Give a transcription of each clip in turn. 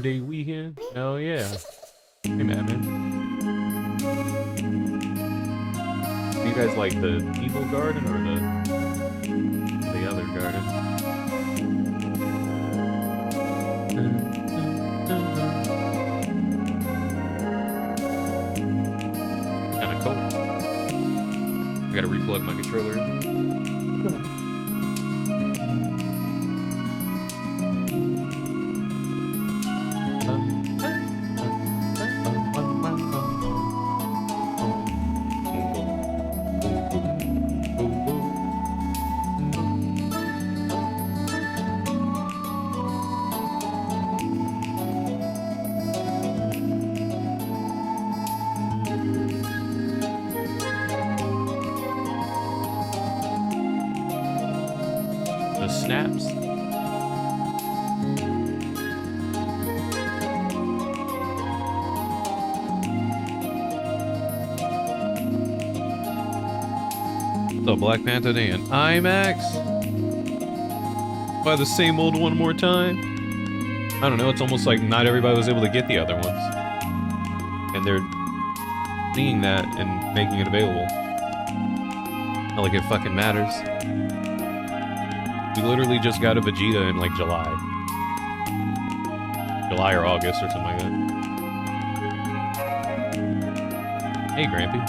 4-day weekend? Hell yeah. Hey, man. Do you guys like the evil garden or the other garden? Kinda cold. I gotta replug my controller. Snaps. So Black Panther Day in IMAX? Buy the same old one more time? I don't know, it's almost like not everybody was able to get the other ones. And they're seeing that and making it available. Not like it fucking matters. We literally just got a Vegeta in like July or August or something like that. Hey, Grampy.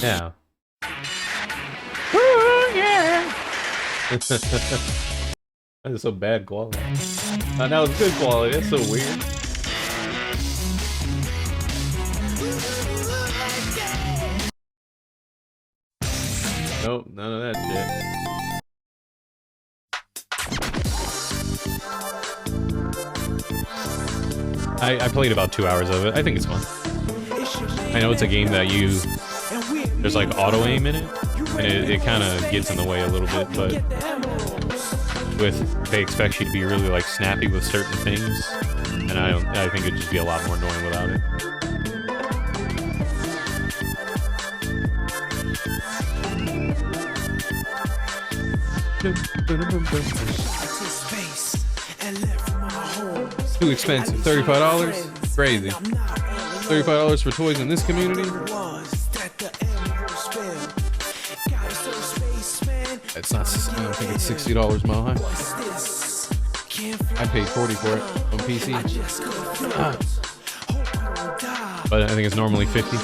Yeah. That is so bad quality. Now it's good quality. That's so weird. Nope, none of that shit. I played about 2 hours of it. I think it's fun. I know it's a game that there's like auto aim in it, and it kind of gets in the way a little bit, but they expect you to be really like snappy with certain things, and I think it'd just be a lot more annoying without it. Too expensive. $35? Crazy. $35 for toys in this community? It's not, I don't think it's $60 mile high. I paid $40 for it on PC. But I think it's normally $50.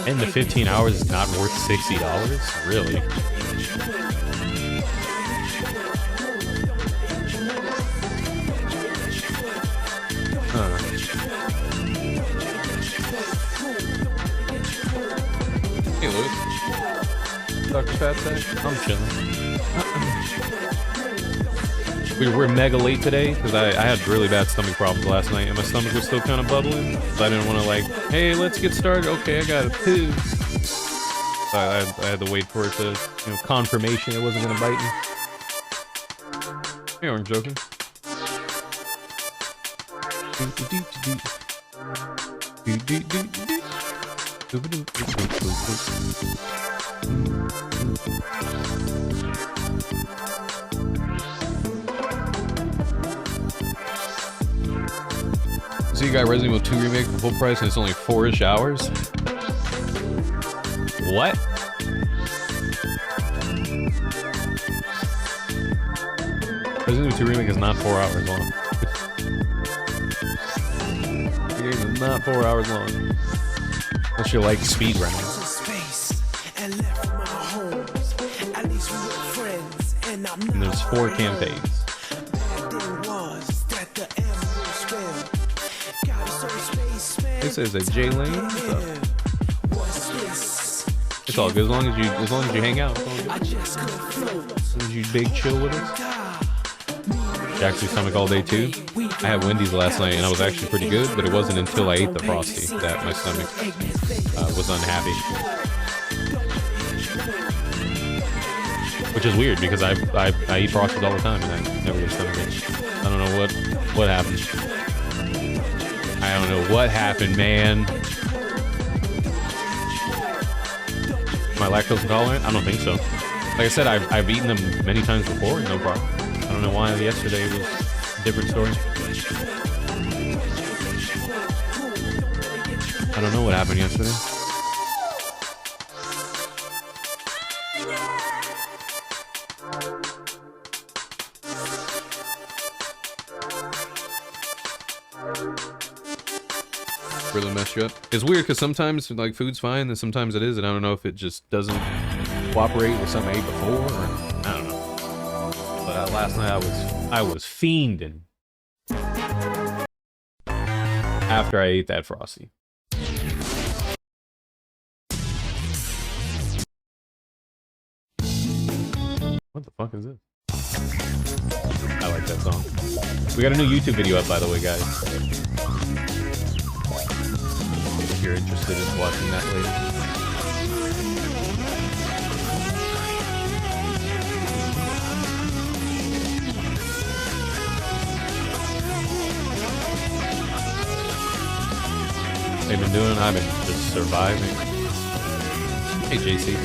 And the 15 hours is not worth $60? Really? Huh. Hey, Luke. Dr. Fat Sack? I'm chilling. We're mega late today because I had really bad stomach problems last night and my stomach was still kind of bubbling, so I didn't want to like, hey, let's get started. Okay, I gotta poo. So I had to wait for it to, confirmation it wasn't gonna bite me. Hey, I'm joking. So you got Resident Evil 2 Remake for full price and it's only 4-ish hours? What? Resident Evil 2 Remake is not 4 hours long. The game is not 4 hours long. Unless you like speed running. And there's 4 campaigns. This is a J Lane. It's all good as long as you hang out. As long as you big chill with us. Actually, stomach all day too. I had Wendy's last night and I was actually pretty good, but it wasn't until I ate the Frosty that my stomach was unhappy. which is weird because I eat Frosted all the time and I never get stomach ache. I don't know what happened. I don't know what happened, man. Am I lactose intolerant? I don't think so. Like I said, I've eaten them many times before, no problem. I don't know why yesterday was a different story. I don't know what happened yesterday. Really messed you up. It's weird because sometimes like food's fine and sometimes it is, and I don't know if it just doesn't cooperate with something I ate before, or I don't know. But last night I was fiending after I ate that Frosty. What the fuck is this? I like that song. We got a new YouTube video up, by the way, guys. If you're interested in watching that later. They've been doing, I've been just surviving. Hey, JC.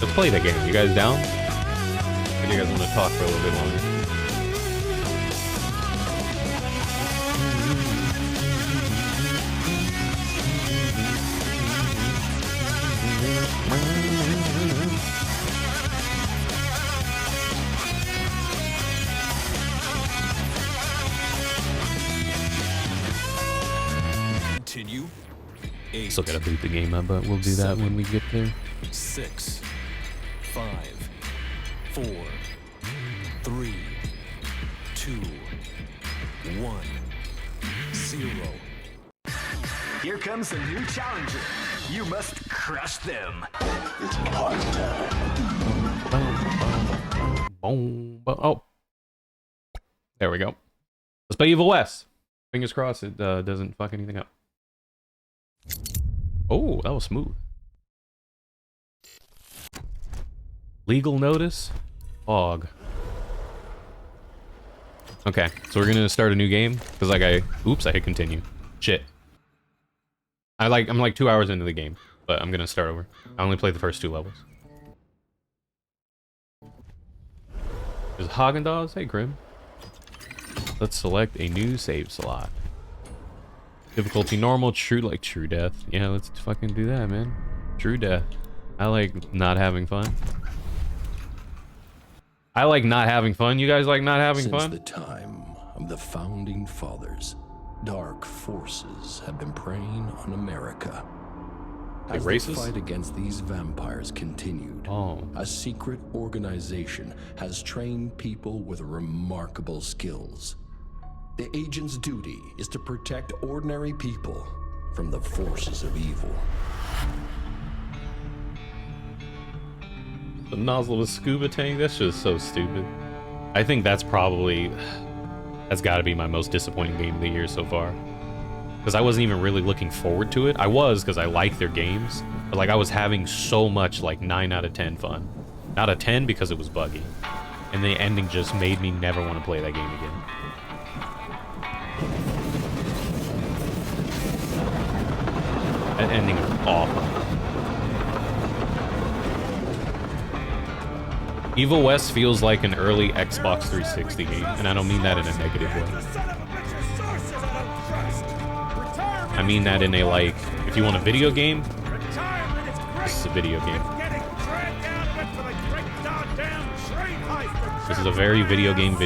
Let's play that game. You guys down? Or do you guys want to talk for a little bit longer? Continue. Still gotta boot the game up, but we'll do that when we get there. 6, 5, 4, 3, 2, 1, 0. Here comes a new challenger. You must crush them. It's party time. Boom. Oh. There we go. Let's play Evil West. Fingers crossed it doesn't fuck anything up. Oh, that was smooth. Legal notice? Fog. Okay, so we're gonna start a new game because like oops, I hit continue. Shit. I'm like 2 hours into the game, but I'm gonna start over. I only played the first 2 levels. There's Haagen-Dazs. Hey, Grim. Let's select a new save slot. Difficulty normal, true death. Yeah, let's fucking do that, man. True death. I like not having fun. I like not having fun. You guys like not having fun? Since the time of the founding fathers, dark forces have been preying on America. Like As racist? the fight against these vampires continued, a secret organization has trained people with remarkable skills. The agent's duty is to protect ordinary people from the forces of evil. The nozzle of a scuba tank? That's just so stupid. I think that's probably... That's gotta be my most disappointing game of the year so far. Because I wasn't even really looking forward to it. I was, because I like their games. But like, I was having so much, like, 9 out of 10 fun. Not a 10 because it was buggy. And the ending just made me never want to play that game again. That ending was awful. Evil West feels like an early Xbox 360 game, and I don't mean that in a negative way. I mean that in a, like, if you want a video game, this is a video game. This is a very video game.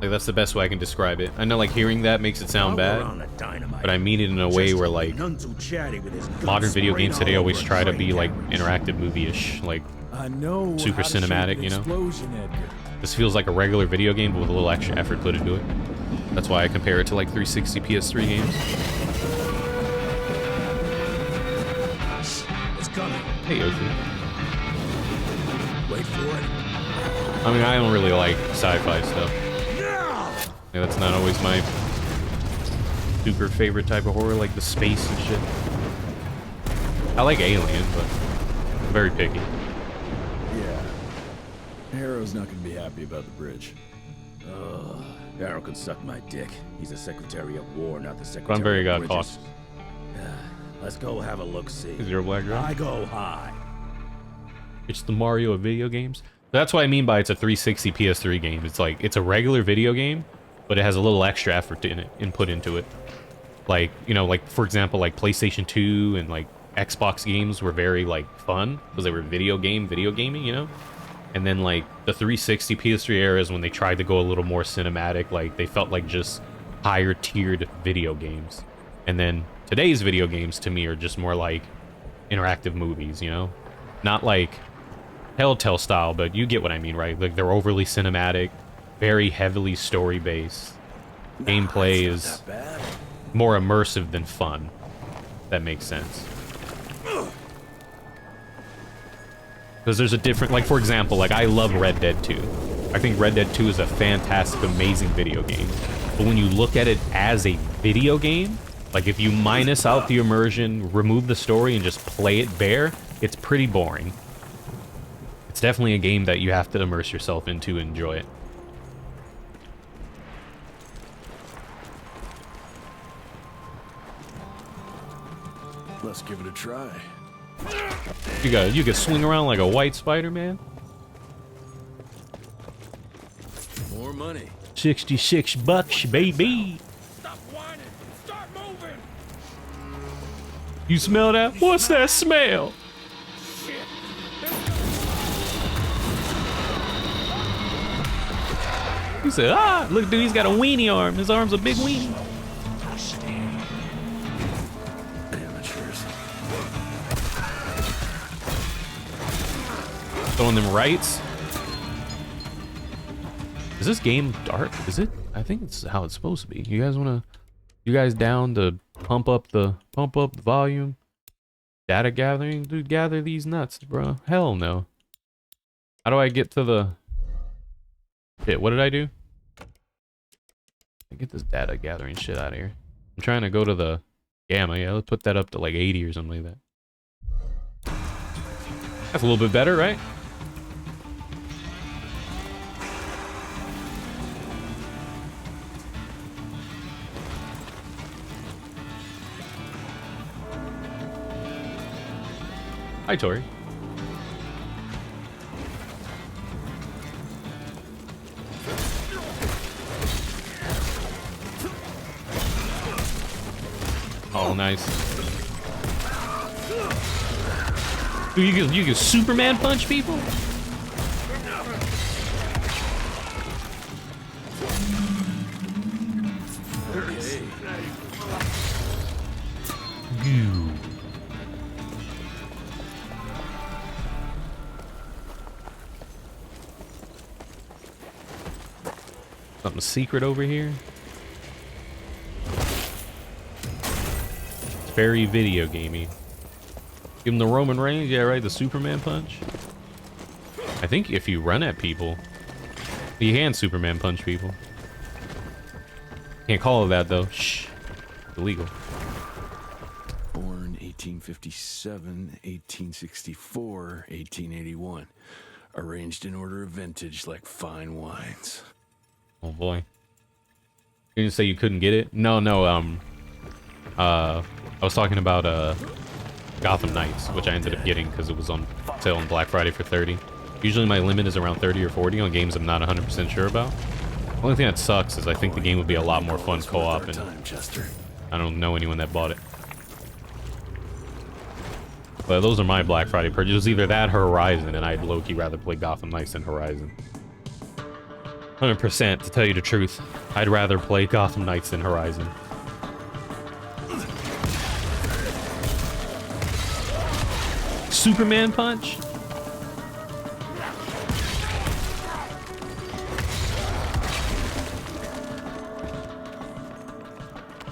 Like, that's the best way I can describe it. I know, like, hearing that makes it sound bad, but I mean it in a way where, like, modern video games today always try to be, like, interactive movie-ish, like, super cinematic, you know? This feels like a regular video game, but with a little extra effort put into it. That's why I compare it to like 360 PS3 games. It's coming. Hey, Yoshi. Wait for it. I mean, I don't really like sci-fi stuff. Yeah, that's not always my super favorite type of horror, like the space and shit. I like Alien, but I'm very picky. Yeah. Harrow's not gonna be happy about the bridge. Arrow can suck my dick. He's a Secretary of War, not the Secretary But I'm very of Bridges. cautious. Let's go have a look-see. Is there a black girl? I go high. It's the Mario of video games. That's what I mean by it's a 360 PS3 game. It's like, it's a regular video game, but it has a little extra effort in it, input into it. Like, you know, like, for example, like PlayStation 2 and like Xbox games were very like fun because they were video gaming, you know? And then like the 360 PS3 era is when they tried to go a little more cinematic, like they felt like just higher tiered video games. And then today's video games to me are just more like interactive movies, you know? Not like Telltale style, but you get what I mean, right? Like they're overly cinematic, very heavily story based. Gameplay is more immersive than fun. That makes sense. Because there's a different, like for example, like I love Red Dead 2. I think Red Dead 2 is a fantastic, amazing video game. But when you look at it as a video game, like if you minus out the immersion, remove the story, and just play it bare, it's pretty boring. It's definitely a game that you have to immerse yourself into and enjoy it. Let's give it a try. You could swing around like a white Spider-Man. More money. $66, baby. Stop whining. Start moving. You smell that? What's that smell? He said, ah, look, dude, he's got a weenie arm. His arm's a big weenie. Amateurs. Throwing them rights. Is this game dark? Is it? I think it's how it's supposed to be. You guys down to pump up the volume? Data gathering? Dude, gather these nuts, bro. Hell no. How do I get to the... Shit, what did I do? Get this data gathering shit out of here. I'm trying to go to the gamma. Yeah, let's put that up to like 80 or something like that. That's a little bit better, right? Hi, Tori. Oh, nice. Dude, you can Superman punch people? Goo. Something secret over here? Very video gamey. Give him the Roman Reigns, yeah, right, the Superman punch. I think if you run at people, you can Superman punch people. Can't call it that though. Shh. Illegal. Born 1857, 1864, 1881. Arranged in order of vintage like fine wines. Oh boy. You didn't say you couldn't get it? No, I was talking about Gotham Knights, which I ended up getting because it was on sale on Black Friday for 30. Usually my limit is around 30 or 40 on games I'm not 100% sure about. The only thing that sucks is I think the game would be a lot more fun co-op, and I don't know anyone that bought it. But those are my Black Friday purchases. It was either that or Horizon, and I'd low-key rather play Gotham Knights than Horizon. 100%, to tell you the truth. I'd rather play Gotham Knights than Horizon. Superman punch?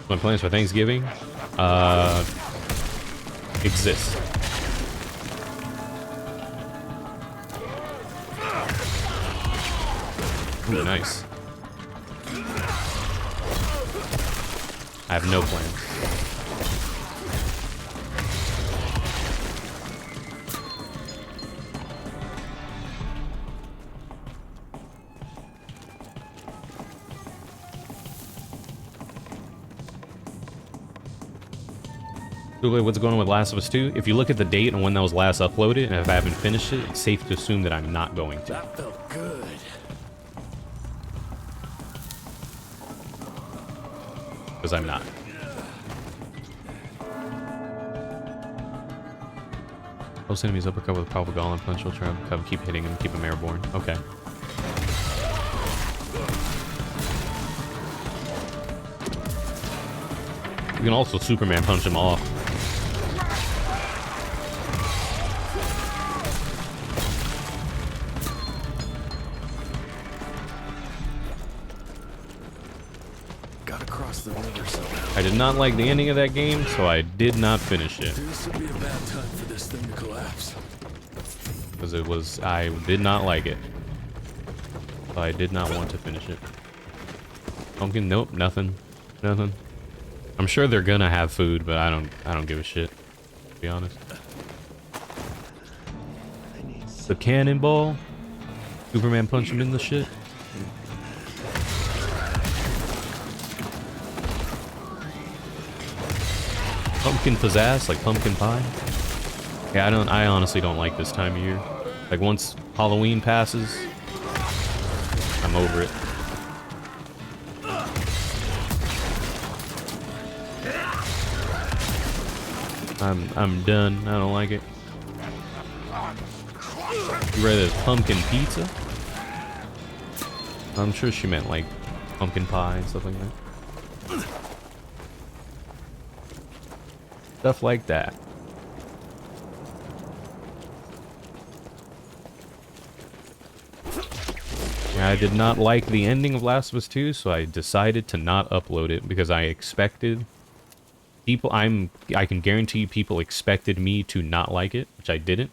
My plans for Thanksgiving exist. Ooh, nice. I have no plans. What's going on with Last of Us 2? If you look at the date and when that was last uploaded, and if I haven't finished it, it's safe to assume that I'm not going to. That felt good. Because I'm not. Most enemies uppercut with a powerful golem punch will try to keep hitting him, keep him airborne. Okay. You can also Superman punch him off. Gotta cross the river somehow. I did not like the ending of that game, so I did not finish it. This would be a bad time for this thing to collapse. Because I did not like it. So I did not want to finish it. Pumpkin, nope, nothing. Nothing. I'm sure they're gonna have food, but I don't give a shit, to be honest. The cannonball? Superman punch him in the shit? Pumpkin pizzazz, like pumpkin pie? Yeah, I honestly don't like this time of year. Like once Halloween passes, I'm over it. I'm done. I don't like it. You read this pumpkin pizza? I'm sure she meant like pumpkin pie and stuff like that. Stuff like that. Yeah, I did not like the ending of Last of Us 2, so I decided to not upload it because I expected people. I can guarantee people expected me to not like it, which I didn't.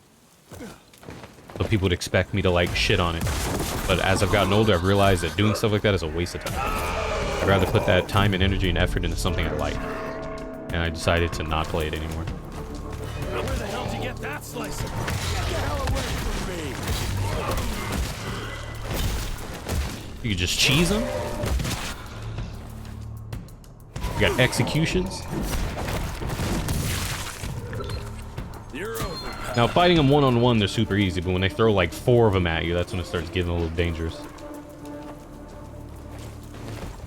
So people would expect me to like shit on it. But as I've gotten older, I've realized that doing stuff like that is a waste of time. I'd rather put that time and energy and effort into something I like. And I decided to not play it anymore. Where the hell did you get that slice? Get the hell away from me! You could just cheese them. You got executions. You're over. Now fighting them one-on-one, they're super easy, but when they throw like 4 of them at you, that's when it starts getting a little dangerous.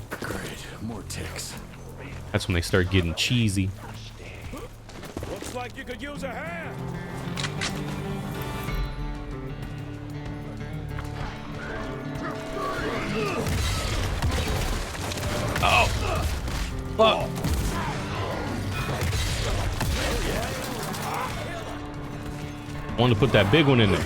Great, more ticks. That's when they start getting cheesy. Looks like you could use a hand. Oh! Fuck! Wanted to put that big one in there.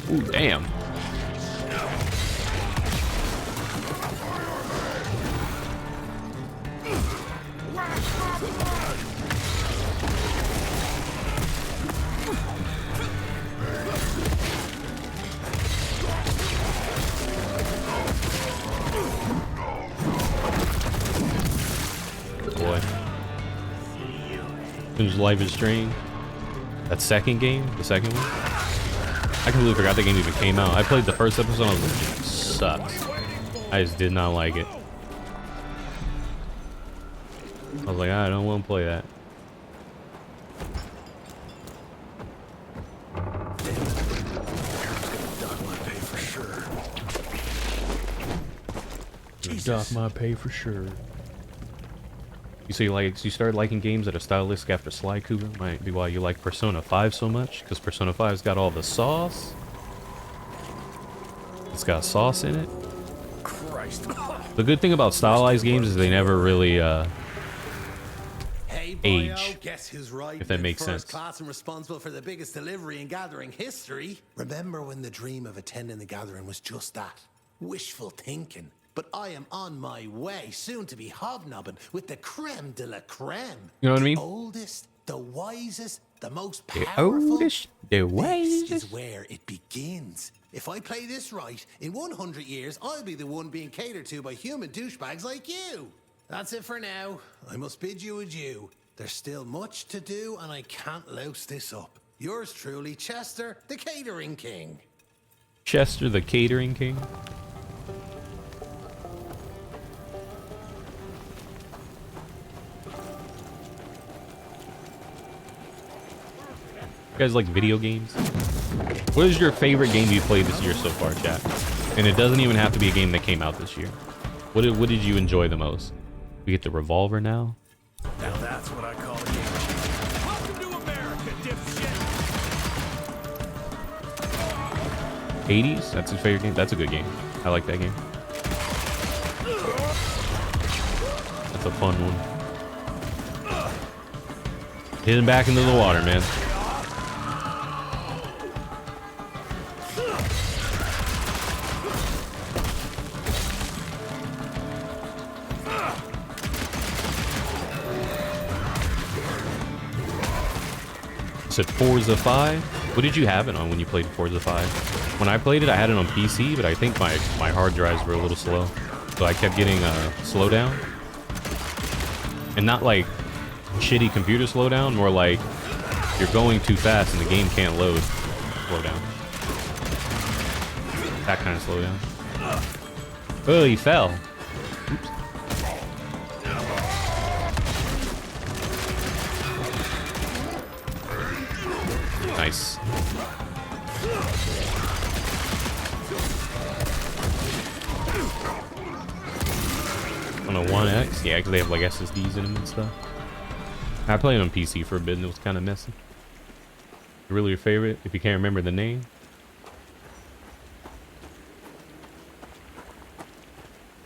Ooh, damn. Boy. Whose Life is Strange? That second game? The second one? I completely forgot that game even came out. I played the first episode and I was like, it sucks. I just did not like it. I was like, I don't want to play that. Dock my pay for sure. You see, like, you started liking games that are stylistic after Sly Cooper. Might be why you like Persona 5 so much, because Persona 5's got all the sauce. It's got sauce in it. Christ. The good thing about stylized games is they never really, Hey, age, Guess who's right? if that makes First sense. class and responsible for the biggest delivery in gathering history. Remember when the dream of attending the gathering was just that? Wishful thinking. But I am on my way, soon to be hobnobbing with the creme de la creme. You know what I mean? The oldest, the wisest, the most The powerful. oldest, the This wisest. is where it begins. If I play this right, in 100 years, I'll be the one being catered to by human douchebags like you. That's it for now. I must bid you adieu. There's still much to do, and I can't louse this up. Yours truly, Chester, the Catering King. Chester, the Catering King. You guys like video games? What is your favorite game you played this year so far, chat? And it doesn't even have to be a game that came out this year. What did you enjoy the most? We get the revolver now. Now that's what I call a game. Welcome to America, dipshit. 80s? That's your favorite game? That's a good game. I like that game. That's a fun one. Hit him back into the water, man. Said Forza 5. What did you have it on when you played Forza 5? When I played it, I had it on PC, but I think my hard drives were a little slow, so I kept getting slowdown, and not like shitty computer slowdown, more like you're going too fast and the game can't load. Slowdown. That kind of slowdown. Oh, he fell. Oops. Nice. On a 1X? Yeah, because they have like SSDs in them and stuff. I played on PC for a bit and it was kind of messy. Really your favorite? If you can't remember the name?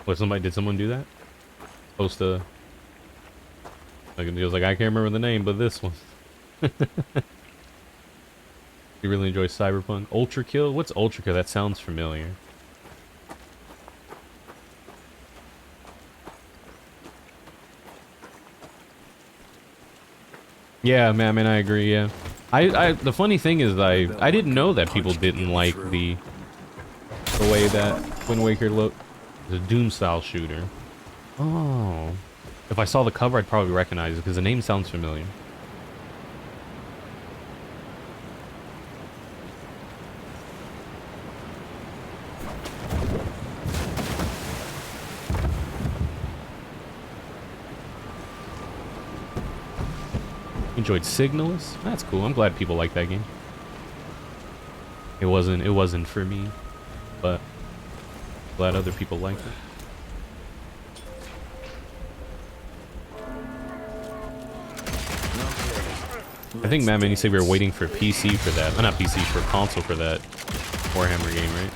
What, did someone do that? Post a... Like, it was like, I can't remember the name, but this one. You really enjoy Cyberpunk? Ultra Kill? What's Ultra Kill? That sounds familiar. Yeah, man, I agree, yeah. The funny thing is, I didn't know that people didn't like the way that Wind Waker looked. It's a Doom-style shooter. Oh. If I saw the cover, I'd probably recognize it, because the name sounds familiar. Enjoyed Signalist? That's cool. I'm glad people like that game. It wasn't for me, but glad other people like it. I think Madman, you said we were waiting for PC for that. Not PC, for console for that Warhammer game, right?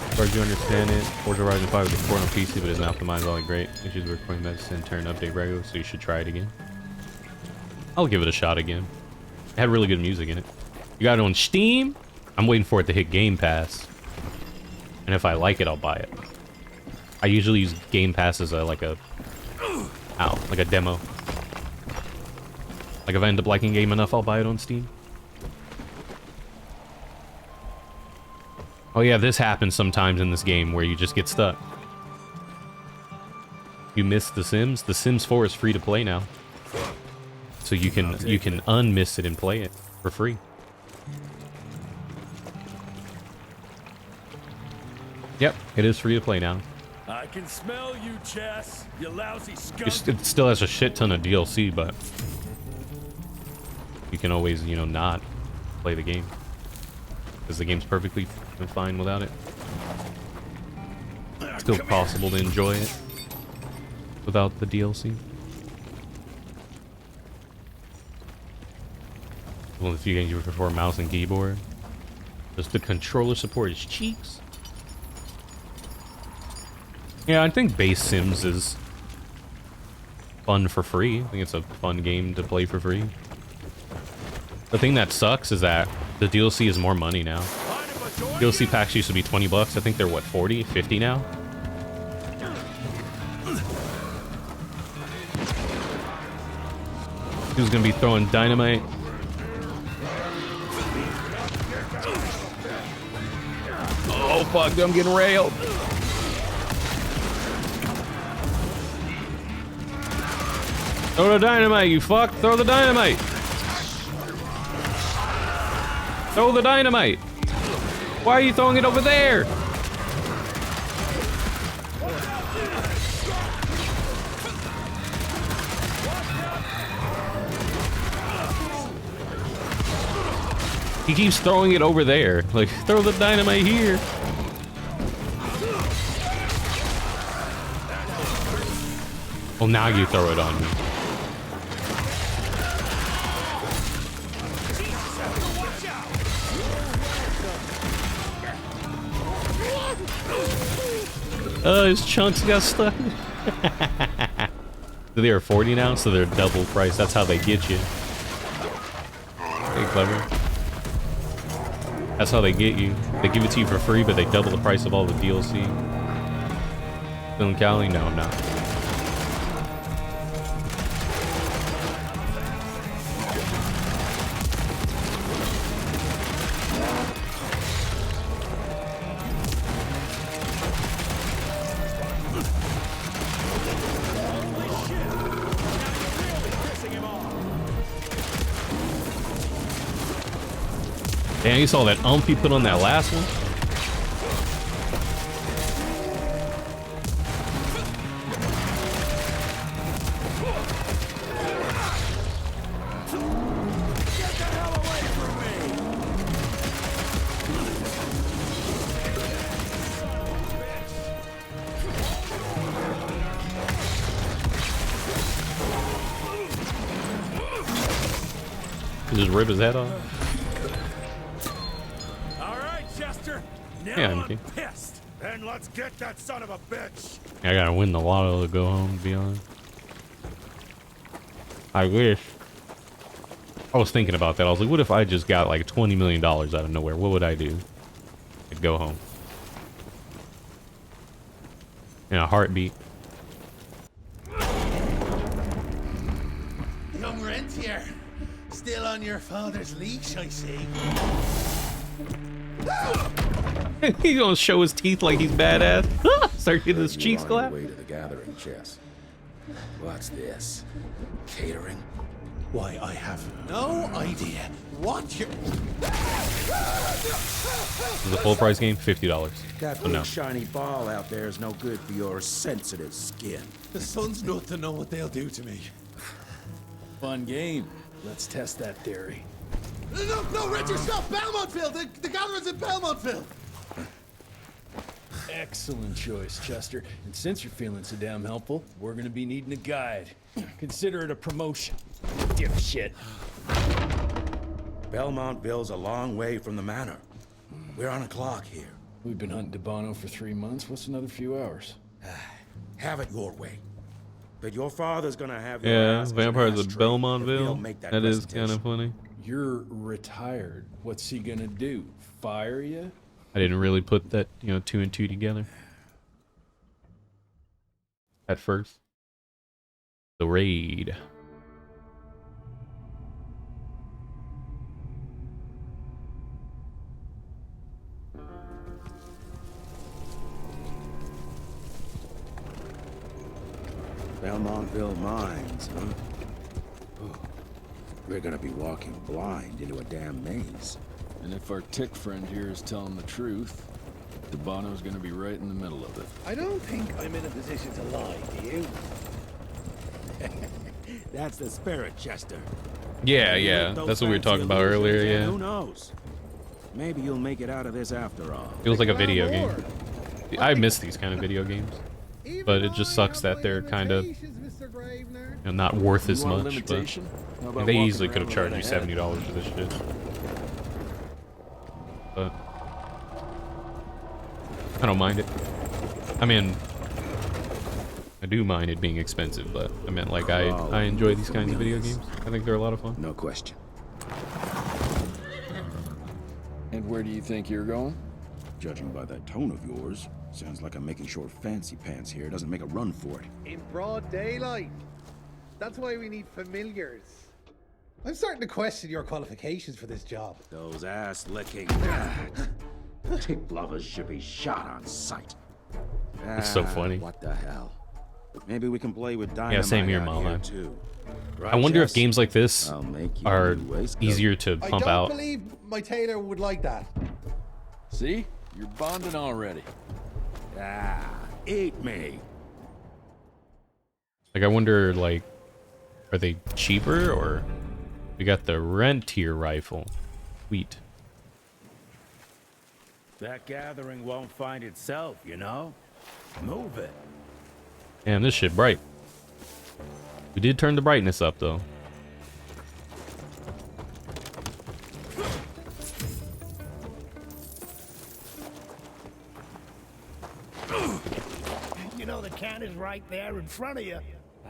As far as you understand it, Forza Horizon 5 is supported on PC, but isn't optimized all that great. Issues with recording medicine, turn update regular, so you should try it again. I'll give it a shot again. It had really good music in it. You got it on Steam? I'm waiting for it to hit Game Pass. And if I like it, I'll buy it. I usually use Game Pass as like a demo. Like if I end up liking a game enough, I'll buy it on Steam. Oh yeah, this happens sometimes in this game where you just get stuck. You miss The Sims? The Sims 4 is free to play now. So you can unmiss it and play it for free. Yep, it is free to play now. I can smell you, Chess. You lousy skunk. It still has a shit ton of DLC, but you can always, you know, not play the game. Because the game's perfectly fine without it. It's still possible to enjoy it without the DLC. One of the few games you prefer mouse and keyboard. Does the controller support his cheeks? Yeah, I think base Sims is fun for free. I think it's a fun game to play for free. The thing that sucks is that the DLC is more money now. DLC packs used to be 20 bucks. I think they're what, 40, 50 now? Who's gonna be throwing dynamite? Oh fuck, I'm getting railed. Throw the dynamite, you fuck! Throw the dynamite! Throw the dynamite! Why are you throwing it over there? He keeps throwing it over there. Like, throw the dynamite here. Well, now you throw it on me. Oh, his chunks got stuck. They are 40 now, so they're double price. That's how they get you. Very clever. That's how they get you. They give it to you for free, but they double the price of all the DLC. Feeling Cali? No, I'm not. Damn, you saw that he put on that last one? Get the hell away from me! Just rip his head off? Now Yeah, I'm pissed. Then let's get that son of a bitch. I gotta win the lotto to go home, to be honest. I wish. I was thinking about that. I was like, what if I just got like $20 million out of nowhere? What would I do? I'd go home. In a heartbeat. Young rentier, still on your father's leash, I see. He's gonna show his teeth like he's badass. Start getting his cheeks clapped. Way to the gathering, Chess. What's this? Catering? Why, I have no idea what you're... This is a full price game, $50. That Oh, no. shiny ball out there is no good for your sensitive skin. The sun's not to know what they'll do to me. Fun game. Let's test that theory. No, Richard, stop! Belmontville! The gatherer's in Belmontville! Excellent choice, Chester. And since you're feeling so damn helpful, we're gonna be needing a guide. Consider it a promotion. Dipshit. Belmontville's a long way from the manor. We're on a clock here. We've been hunting Debano for 3 months. What's another few hours? Have it your way. But your father's gonna have your Yeah, ass as an Vampires of ashtray if we don't Belmontville. make that That is kind presentation. of funny. You're retired. What's he gonna do? Fire you? I didn't really put that, 2 and 2 together. At first. The raid. Belmontville Mines, huh? Oh, we're gonna be walking blind into a damn maze. And if our tick friend here is telling the truth, Debano's gonna be right in the middle of it. I don't think I'm in a position to lie, do you? That's the spirit, Chester. Yeah. That's what we were talking about earlier, yeah. Who knows? Maybe you'll make it out of this after all. Feels like a video game. I miss these kind of video games. But it just sucks that they're kind of not worth as You want a much. But limitation? How about they walking easily could have around charged you without a head? $70 for this shit. But I don't mind it. I mean, I do mind it being expensive, but I meant like I enjoy these kinds of video games. I think they're a lot of fun. No question. And where do you think you're going? Judging by that tone of yours, sounds like I'm making sure Fancy Pants here doesn't make a run for it. In broad daylight. That's why we need familiars. I'm starting to question your qualifications for this job. Those ass-licking tick lovers should be shot on sight. It's so funny. What the hell? Maybe we can play with dynamite. Yeah, same here, out Mala. too. I wonder if Jess? games like this I'll make you are a new waistcoat. easier to I pump don't out. believe my tailor would like that. See? You're bonding already. Eat me. Like, I wonder, like, are they cheaper, or we got the Rentier rifle? Sweet. That gathering won't find itself, you know? Move it. Damn, this shit bright. We did turn the brightness up, though. You know the can is right there in front of you.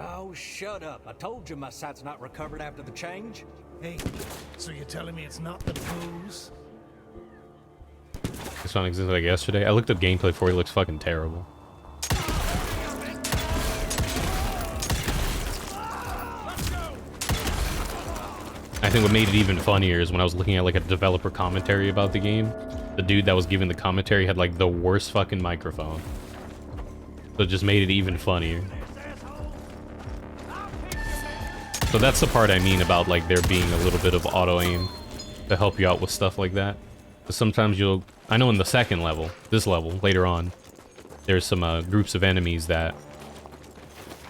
Oh, shut up. I told you my sight's not recovered after the change. Hey, so you're telling me it's not the booze? This one existed like yesterday. I looked up gameplay for it. It looks fucking terrible. I think what made it even funnier is when I was looking at like a developer commentary about the game, the dude that was giving the commentary had like the worst fucking microphone. So it just made it even funnier. So that's the part I mean about like there being a little bit of auto aim to help you out with stuff like that. Because sometimes I know in the second level, this level, later on, there's some groups of enemies that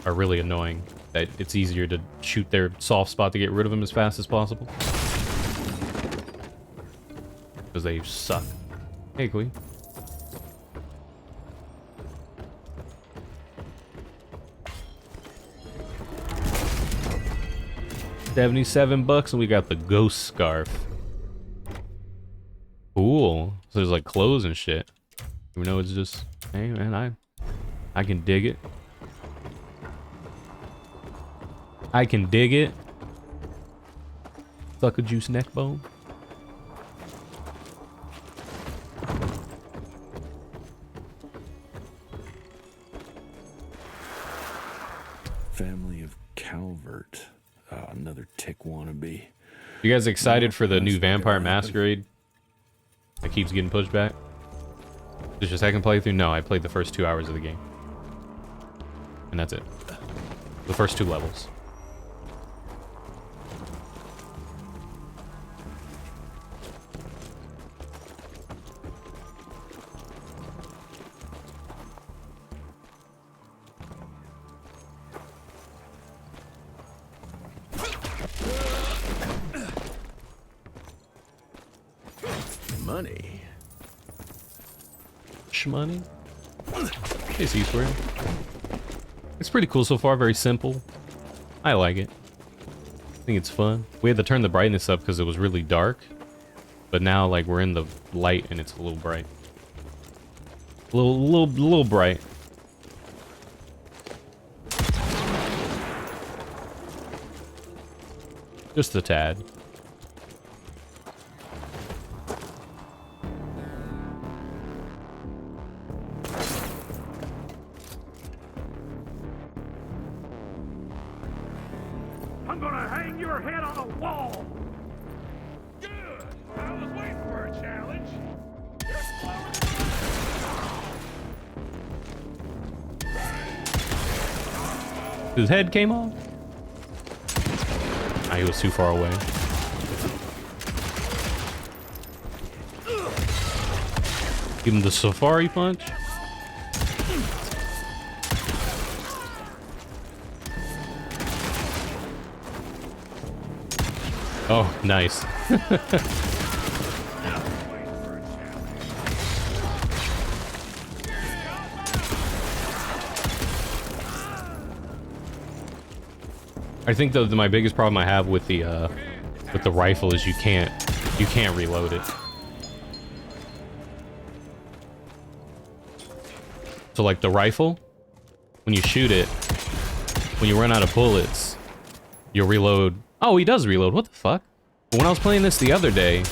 are really annoying. That it's easier to shoot their soft spot to get rid of them as fast as possible. Because they suck. Hey, Queen. $77 and we got the ghost scarf. Cool. So there's like clothes and shit. Even though it's just, hey man, I can dig it. I can dig it. Sucker juice neck bone. Family of Calvert. Another tick wannabe. You guys excited for the new Vampire Masquerade that keeps getting pushed back? Is this your second playthrough? No, I played the first 2 hours of the game. And that's it. The first 2 levels. Money. Shmoney? Hey, C-Square. It's pretty cool so far, very simple. I like it. I think it's fun. We had to turn the brightness up because it was really dark. But now, like, we're in the light and it's a little bright. A little bright. Just a tad. I'm gonna hang your head on a wall! Good! I was waiting for a challenge. His head came off? Ah, he was too far away. Give him the safari punch. Oh, nice. I think my biggest problem I have with the rifle is you can't reload it. So like the rifle, when you shoot it, when you run out of bullets, you'll reload. Oh, he does reload. What the fuck? But when I was playing this the other day,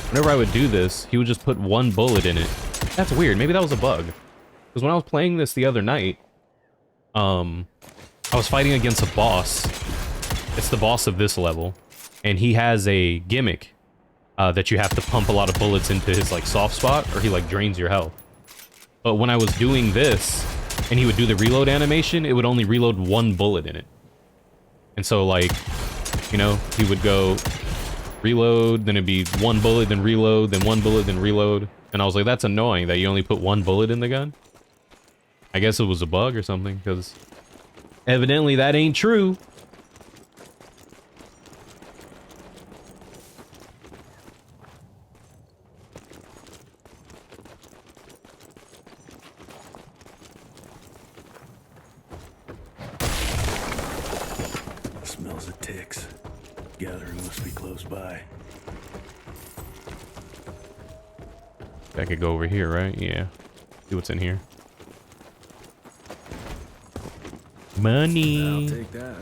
whenever I would do this, he would just put one bullet in it. That's weird. Maybe that was a bug. Because when I was playing this the other night, I was fighting against a boss. It's the boss of this level. And he has a gimmick that you have to pump a lot of bullets into his like soft spot, or he like drains your health. But when I was doing this, and he would do the reload animation, it would only reload one bullet in it. And so like, you know, he would go reload, then it'd be one bullet, then reload, then one bullet, then reload. And I was like, that's annoying that you only put one bullet in the gun. I guess it was a bug or something, because evidently that ain't true. Smells of ticks. Gathering must be close by. I could go over here, right? Yeah. See what's in here. Money. I'll take that.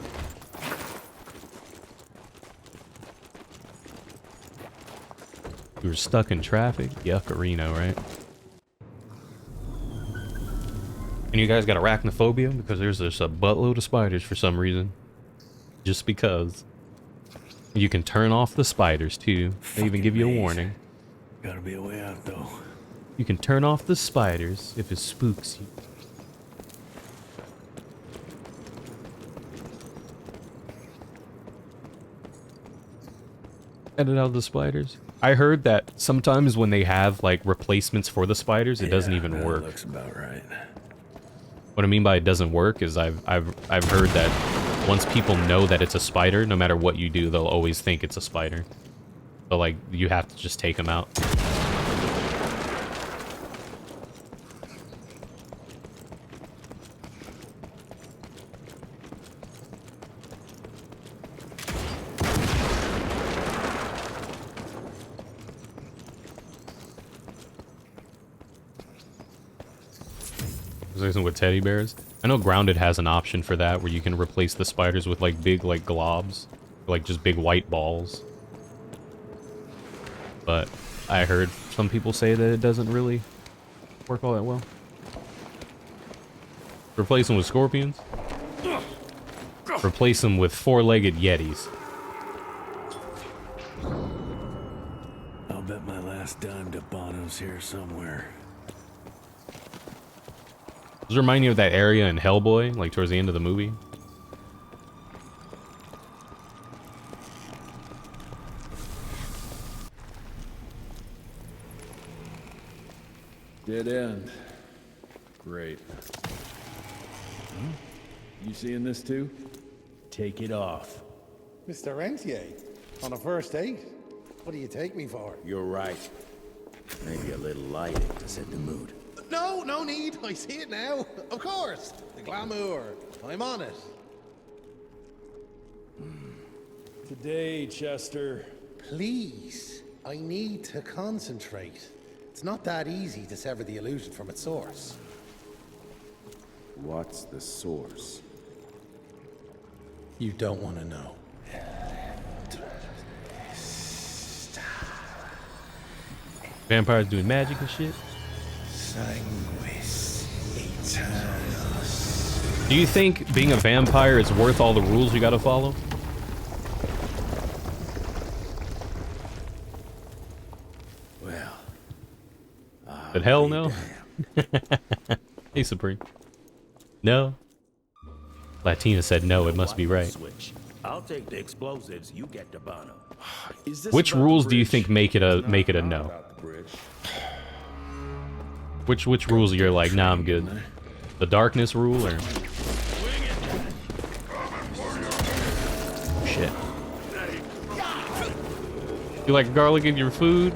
We were stuck in traffic. Yuccarino, right? And you guys got arachnophobia? Because there's just a buttload of spiders for some reason. Just because. You can turn off the spiders too. They even give you a warning. Gotta be a way out though. You can turn off the spiders if it spooks you. Edit out the spiders. I heard that sometimes when they have like replacements for the spiders, it doesn't even work. Looks about right. What I mean by it doesn't work is I've heard that once people know that it's a spider, no matter what you do, they'll always think it's a spider. So like you have to just take them out. With teddy bears. I know Grounded has an option for that where you can replace the spiders with like big like globs, like just big white balls. But I heard some people say that it doesn't really work all that well. Replace them with scorpions. Replace them with four-legged yetis. I'll bet my last dime to Bono's here somewhere. Does it remind you of that area in Hellboy, like towards the end of the movie? Dead end. Great. You seeing this too? Take it off. Mr. Rentier, on a first date? What do you take me for? You're right. Maybe a little lighting to set the mood. No, no need. I see it now. Of course. The glamour. I'm on it. Today, Chester. Please. I need to concentrate. It's not that easy to sever the illusion from its source. What's the source? You don't want to know. Vampires doing magic and shit? Sanguis Eternus. Do you think being a vampire is worth all the rules you gotta follow? Well, But hell no. Hey, Supreme. No. Latina said no, it must be right. Switch. I'll take the explosives, you get the Bono. Which rules do you think make it a no? Which rules you're like, nah, I'm good? The darkness rule or shit? You like garlic in your food?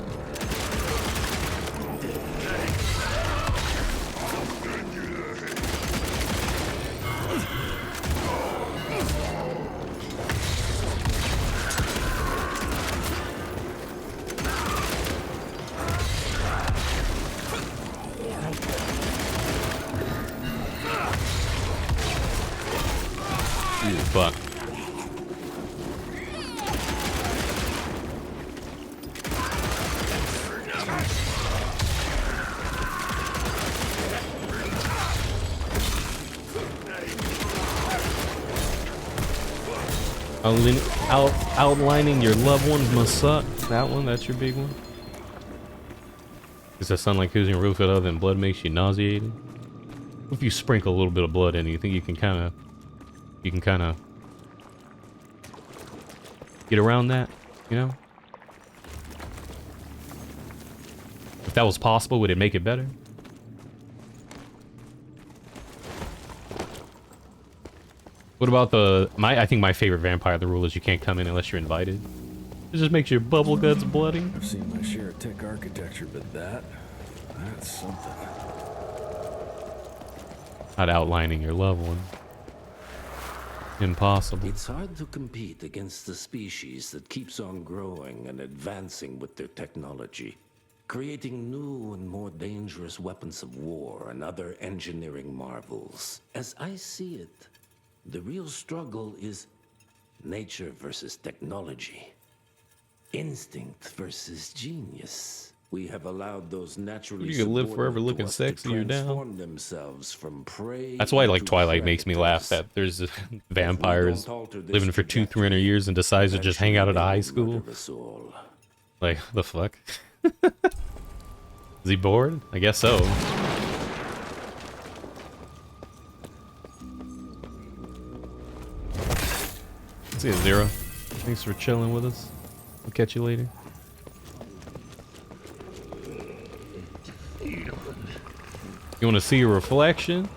Outlining your loved ones must suck. That one, that's your big one. Does that sound like using a roof other than blood makes you nauseated? If you sprinkle a little bit of blood in, you think you can kind of get around that, you know? If that was possible, would it make it better? What about I think my favorite vampire, the rule is you can't come in unless you're invited. It just makes your bubble guts bloody. I've seen my share of tech architecture, but that's something. Not outlining your loved one. Impossible. It's hard to compete against the species that keeps on growing and advancing with their technology, creating new and more dangerous weapons of war and other engineering marvels. As I see it, the real struggle is nature versus technology. Instinct versus genius. We have allowed those naturally you can live forever looking sexy, you're down. Themselves from prey. That's why like Twilight makes me laugh, that there's vampires living for 200-300 years and decides to just hang out at a high school. Like, the fuck? Is he bored? I guess so. See you, Zero. Thanks for chilling with us. I'll catch you later. You want to see your reflection?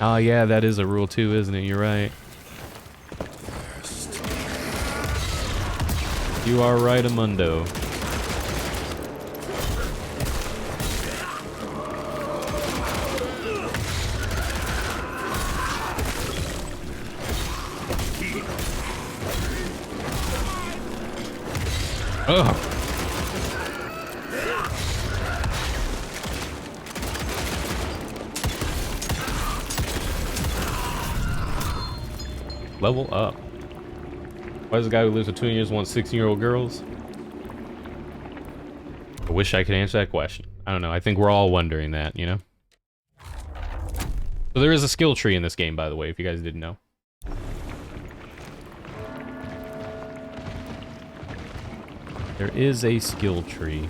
Oh yeah, that is a rule too, isn't it? You're right. You are right, Amundo. Ugh. Level up. Why does the guy who lives with 2 years want 16-year-old girls? I wish I could answer that question. I don't know. I think we're all wondering that, you know? So there is a skill tree in this game, by the way, if you guys didn't know. There is a skill tree.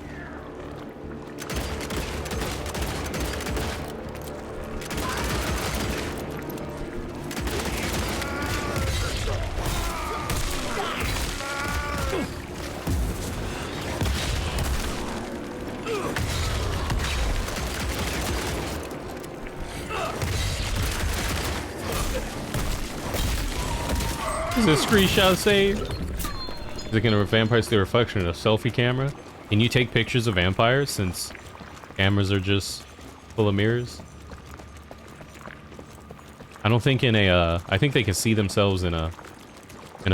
Is a screenshot saved? Is it gonna vampire see the reflection in a selfie camera? Can you take pictures of vampires since cameras are just full of mirrors? I don't think in a I think they can see themselves in a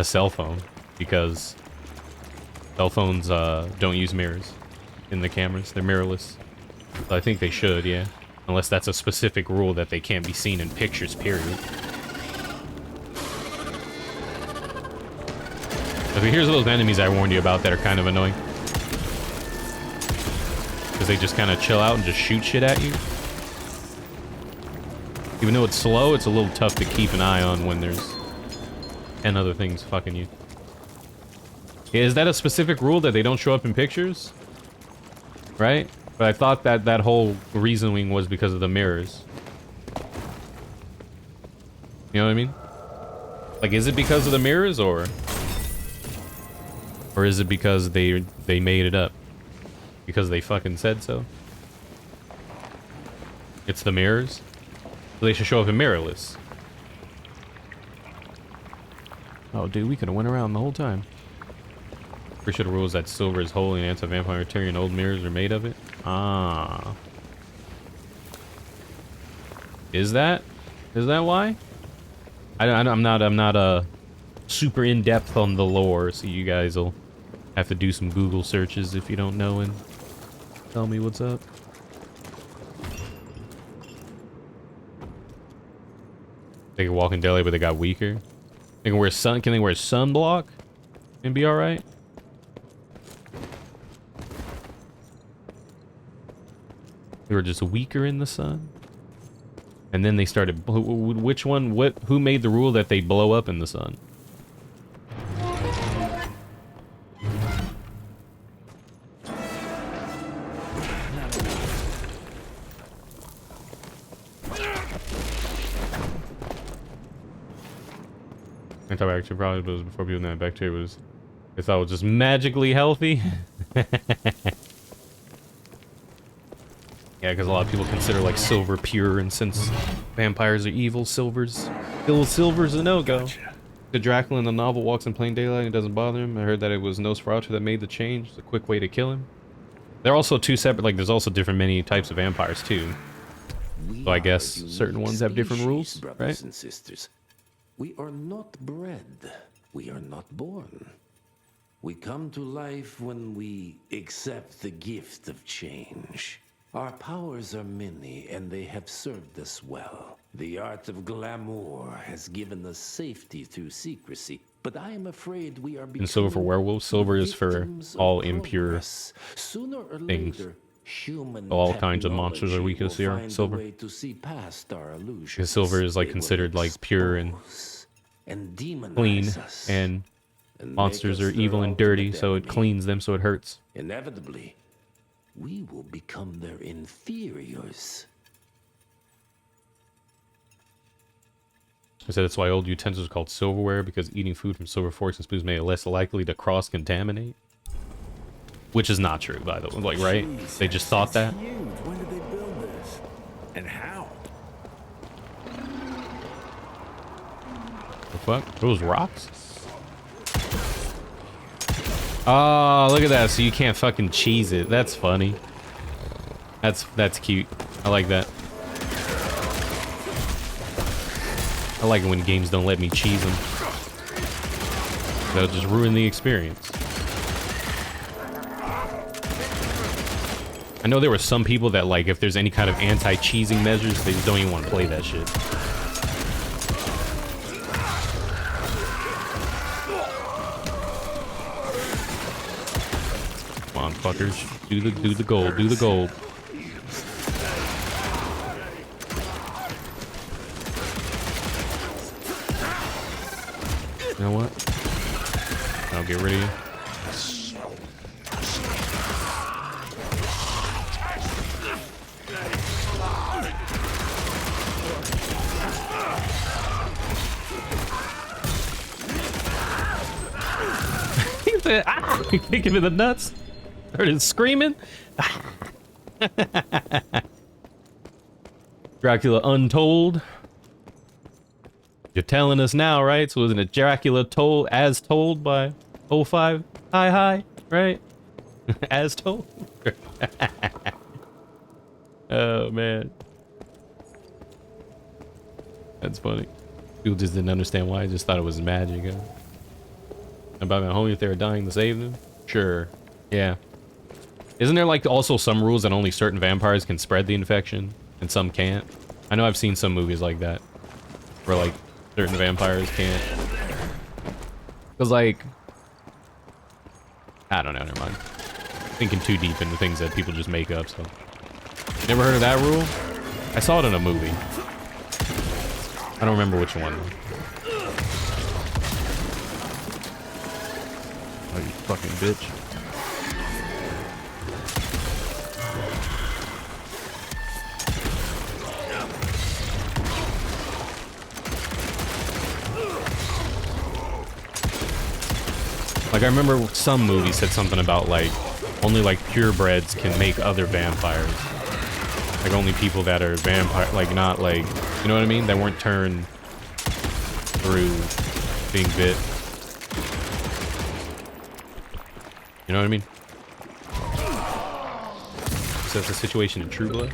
cell phone because cell phones don't use mirrors in the cameras. They're mirrorless. So I think they should, yeah. Unless that's a specific rule that they can't be seen in pictures, period. Okay, here's those enemies I warned you about that are kind of annoying. Because they just kind of chill out and just shoot shit at you. Even though it's slow, it's a little tough to keep an eye on when there's 10 other things fucking you. Yeah, is that a specific rule that they don't show up in pictures? Right? But I thought that that whole reasoning was because of the mirrors. You know what I mean? Like, is it because of the mirrors, or is it because they made it up? Because they fucking said so? It's the mirrors? So they should show up in mirrorless. Oh, dude, we could have went around the whole time. Pretty sure the rule is that silver is holy and anti-vampire material and old mirrors are made of it. Ah. Is that why? I'm not super in depth on the lore, so you guys will have to do some Google searches if you don't know and tell me what's up. They can walk in daylight, but they got weaker. They can wear Can they wear sunblock and be all right? They were just weaker in the sun, and then they started. Which one? Who made the rule that they blow up in the sun? antibacterial probably was before people knew that bacteria was, they thought it was just magically healthy. Yeah, because a lot of people consider like silver pure, and since vampires are evil, silver's a no-go. Gotcha. The Dracula in the novel walks in plain daylight and it doesn't bother him. I heard that it was Nosferatu that made the change. It's a quick way to kill him. They're also two separate, like there's also different many types of vampires too. So I guess certain ones have different rules, brothers right? And sisters. We are not bred. We are not born. We come to life when we accept the gift of change. Our powers are many, and they have served us well. The art of glamour has given us safety through secrecy, but I am afraid we are becoming And silver for werewolves. Silver is for all impure Sooner or things. later, human All kinds of monsters are weak to silver. Because silver is like considered like pure and clean, and monsters are evil and dirty, so it cleans them, so it hurts. Inevitably, we will become their inferiors. I said that's why old utensils are called silverware, because eating food from silver forks and spoons made it less likely to cross-contaminate. Which is not true, by the way. Like, right? Jeez, They just thought that. huge. When did they build this? And how? The fuck? Those rocks? Oh, look at that. So you can't fucking cheese it. That's funny. That's cute. I like that. I like it when games don't let me cheese them. That'll just ruin the experience. I know there were some people that, like, if there's any kind of anti-cheesing measures, they just don't even want to play that shit. Come on, fuckers. Do the gold. Do the gold. You know what? I'll get rid of you. He said, ah! He kicked him in the nuts. Heard him screaming. Dracula Untold. You're telling us now, right? So wasn't it Dracula told as told by 05? Hi, right? As told? Oh man. That's funny. People just didn't understand why. I just thought it was magic. Huh? About my homie if they were dying to save them? Sure. Yeah. Isn't there like also some rules that only certain vampires can spread the infection and some can't? I know I've seen some movies like that where like certain vampires can't. Cause like, I don't know, never mind. Thinking too deep into things that people just make up, so. Never heard of that rule? I saw it in a movie. I don't remember which one. Oh, you fucking bitch. Like, I remember some movies said something about, like, only, like, purebreds can make other vampires. Like, only people that are vampire, like, not, like, you know what I mean? That weren't turned through being bit. You know what I mean? So that's the situation in True Blood.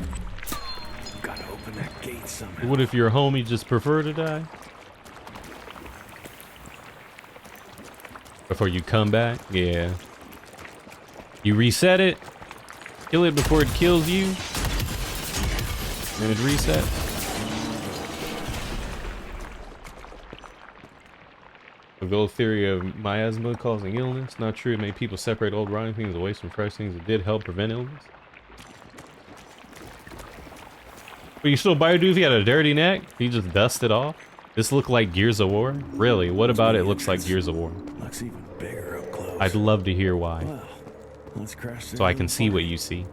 Gotta open that gate somehow. What if your homie just prefer to die? Before you come back? Yeah. You reset it, kill it before it kills you, and it resets. The old theory of miasma causing illness. Not true. It made people separate old rotting things away from fresh things. It did help prevent illness. But you still bite a dude if he had a dirty neck? He just dusted off? This looked like Gears of War? Really? What about it looks like Gears of War? Looks even bigger up close. I'd love to hear why. Well, let's crash So I can see what you see.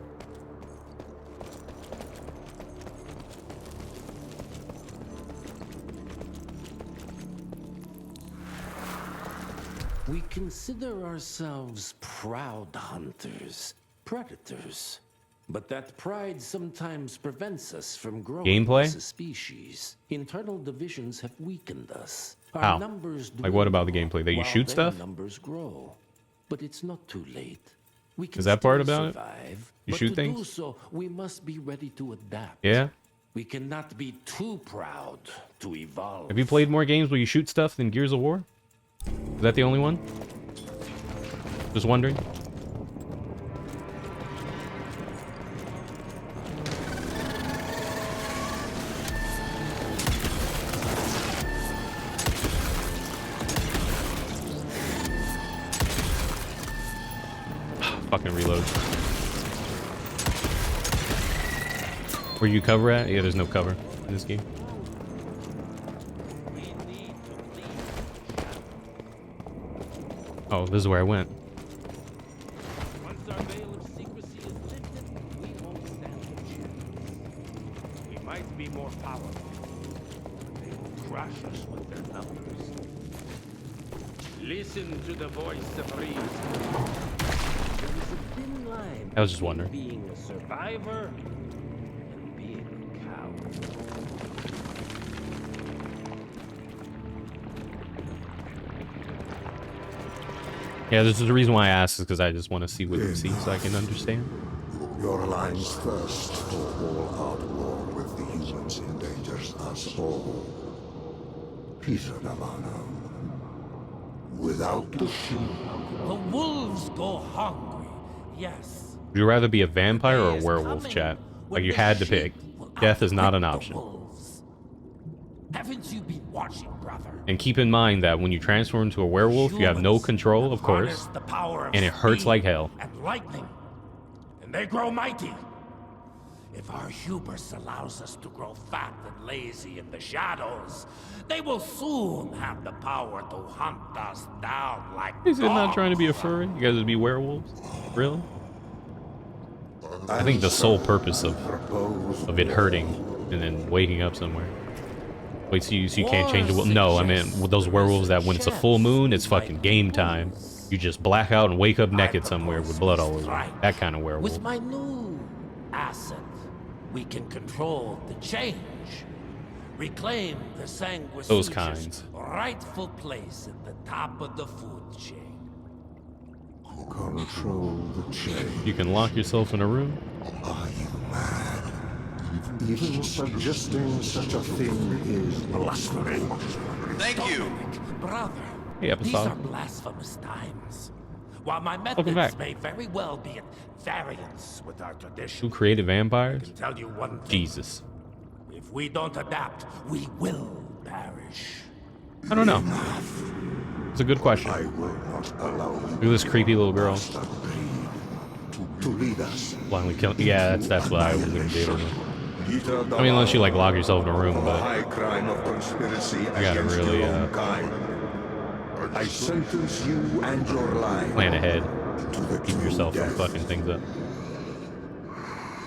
We consider ourselves proud hunters, predators. But that pride sometimes prevents us from growing Gameplay? as a species. Internal divisions have weakened us. Our How? numbers Like, what about the dwindle gameplay? That you while shoot their stuff? numbers grow. But it's not too late. We can Is that part still about it? survive, You but shoot to things? do so, we must be ready to adapt. Yeah? We cannot be too proud to evolve. Have you played more games where you shoot stuff than Gears of War? Is that the only one? Just wondering. Fucking reload. Where you cover at? Yeah, there's no cover in this game. Oh, this is where I went. Once our veil of secrecy is lifted, we won't stand a chance. We might be more powerful, but they will crush us with their numbers. Listen to the voice of reason. There is a thin line I was just wondering. between being a survivor and being a coward. Yeah, this is the reason why I asked, is because I just want to see what you see so I can understand. Your line's thirst for all-out war with the humans endangers us all. Peter Navano. Without the sheep. The wolves go hungry, yes. Would you rather be a vampire or a werewolf, chat? Like, you had to pick. Death is not an option. Haven't you been watching, brother? And keep in mind that when you transform into a werewolf, you have no control, of course, The power of and it hurts speed like hell. and lightning, and they grow mighty. If our hubris allows us to grow fat and lazy in the shadows, they will soon have the power to hunt us down like Is it not dogs. trying to be a furry? You guys would be werewolves? Really? I think the sole purpose of it hurting and then waking up somewhere. Wait, so you can't change the... No, I mean, with those werewolves that when it's a full moon, it's fucking game time. You just black out and wake up naked somewhere with blood all over you. That kind of werewolf. With my new asset, we can control the change. Reclaim the Those sanguisuce's kinds. rightful place at the top of the food chain. Control the chain. You can lock yourself in a room. Are you mad? Even suggesting such a thing is blasphemy. Thank you, brother. Hey, These are episode. blasphemous times. While my Welcome methods back. may very well be at variance with our tradition, Who created vampires? I can tell you one thing. Jesus. If we don't adapt, we will perish. I don't know. It's a good question. I will not allow you Look at this creepy little girl. to lead us. Blindly killing. Yeah, that's what I was gonna be able to. Peter I mean, unless you like lock yourself in a room, the but high crime of conspiracy I gotta against really, your own kind. I sentence you and your line plan ahead. to the Keep true yourself from death. fucking things up.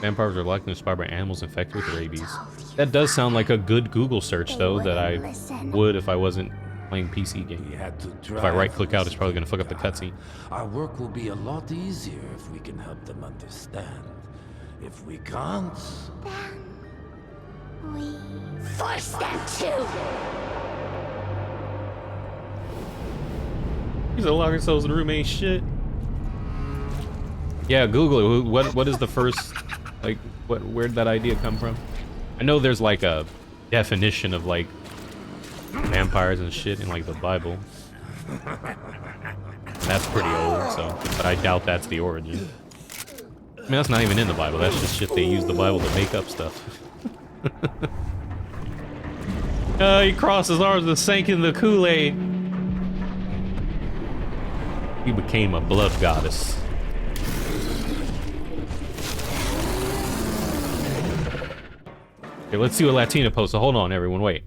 Vampires are likely inspired by animals infected with rabies. That does sound like a good Google search, though, that I would if I wasn't playing PC games. If I right-click out, it's probably gonna fuck up the cutscene. Our work will be a lot easier if we can help them understand. If we can't, We force them to. These are lock ourselves in the room ain't shit. Yeah, Google it. What is the first, like, where'd that idea come from? I know there's like a definition of like vampires and shit in like the Bible. That's pretty old, so, but I doubt that's the origin. I mean, that's not even in the Bible. That's just shit they use the Bible to make up stuff. He crossed his arms and sank in the Kool-Aid. He became a blood goddess. Okay, let's see what Latina posted. Hold on, everyone. Wait.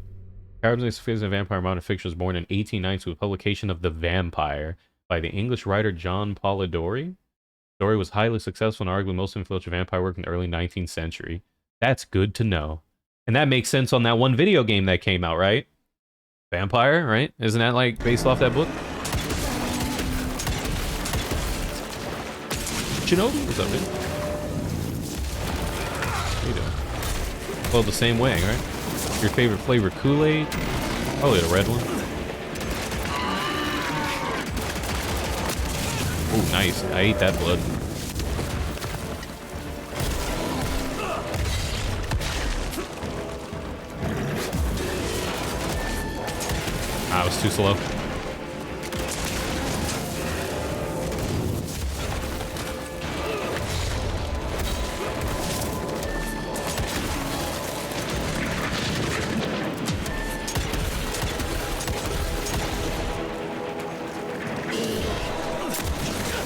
Caribbean Fizz and Vampire Modern Fiction was born in 1890 with publication of The Vampire by the English writer John Polidori. The story was highly successful and arguably most influential vampire work in the early 19th century. That's good to know. And that makes sense on that one video game that came out, right? Vampire, right? Isn't that like based off that book? Shinobi? What's up, man? How you doing? Well, the same way, right? Your favorite flavor Kool-Aid? Probably the red one. Oh, nice. I ate that blood. Ah, it was too slow.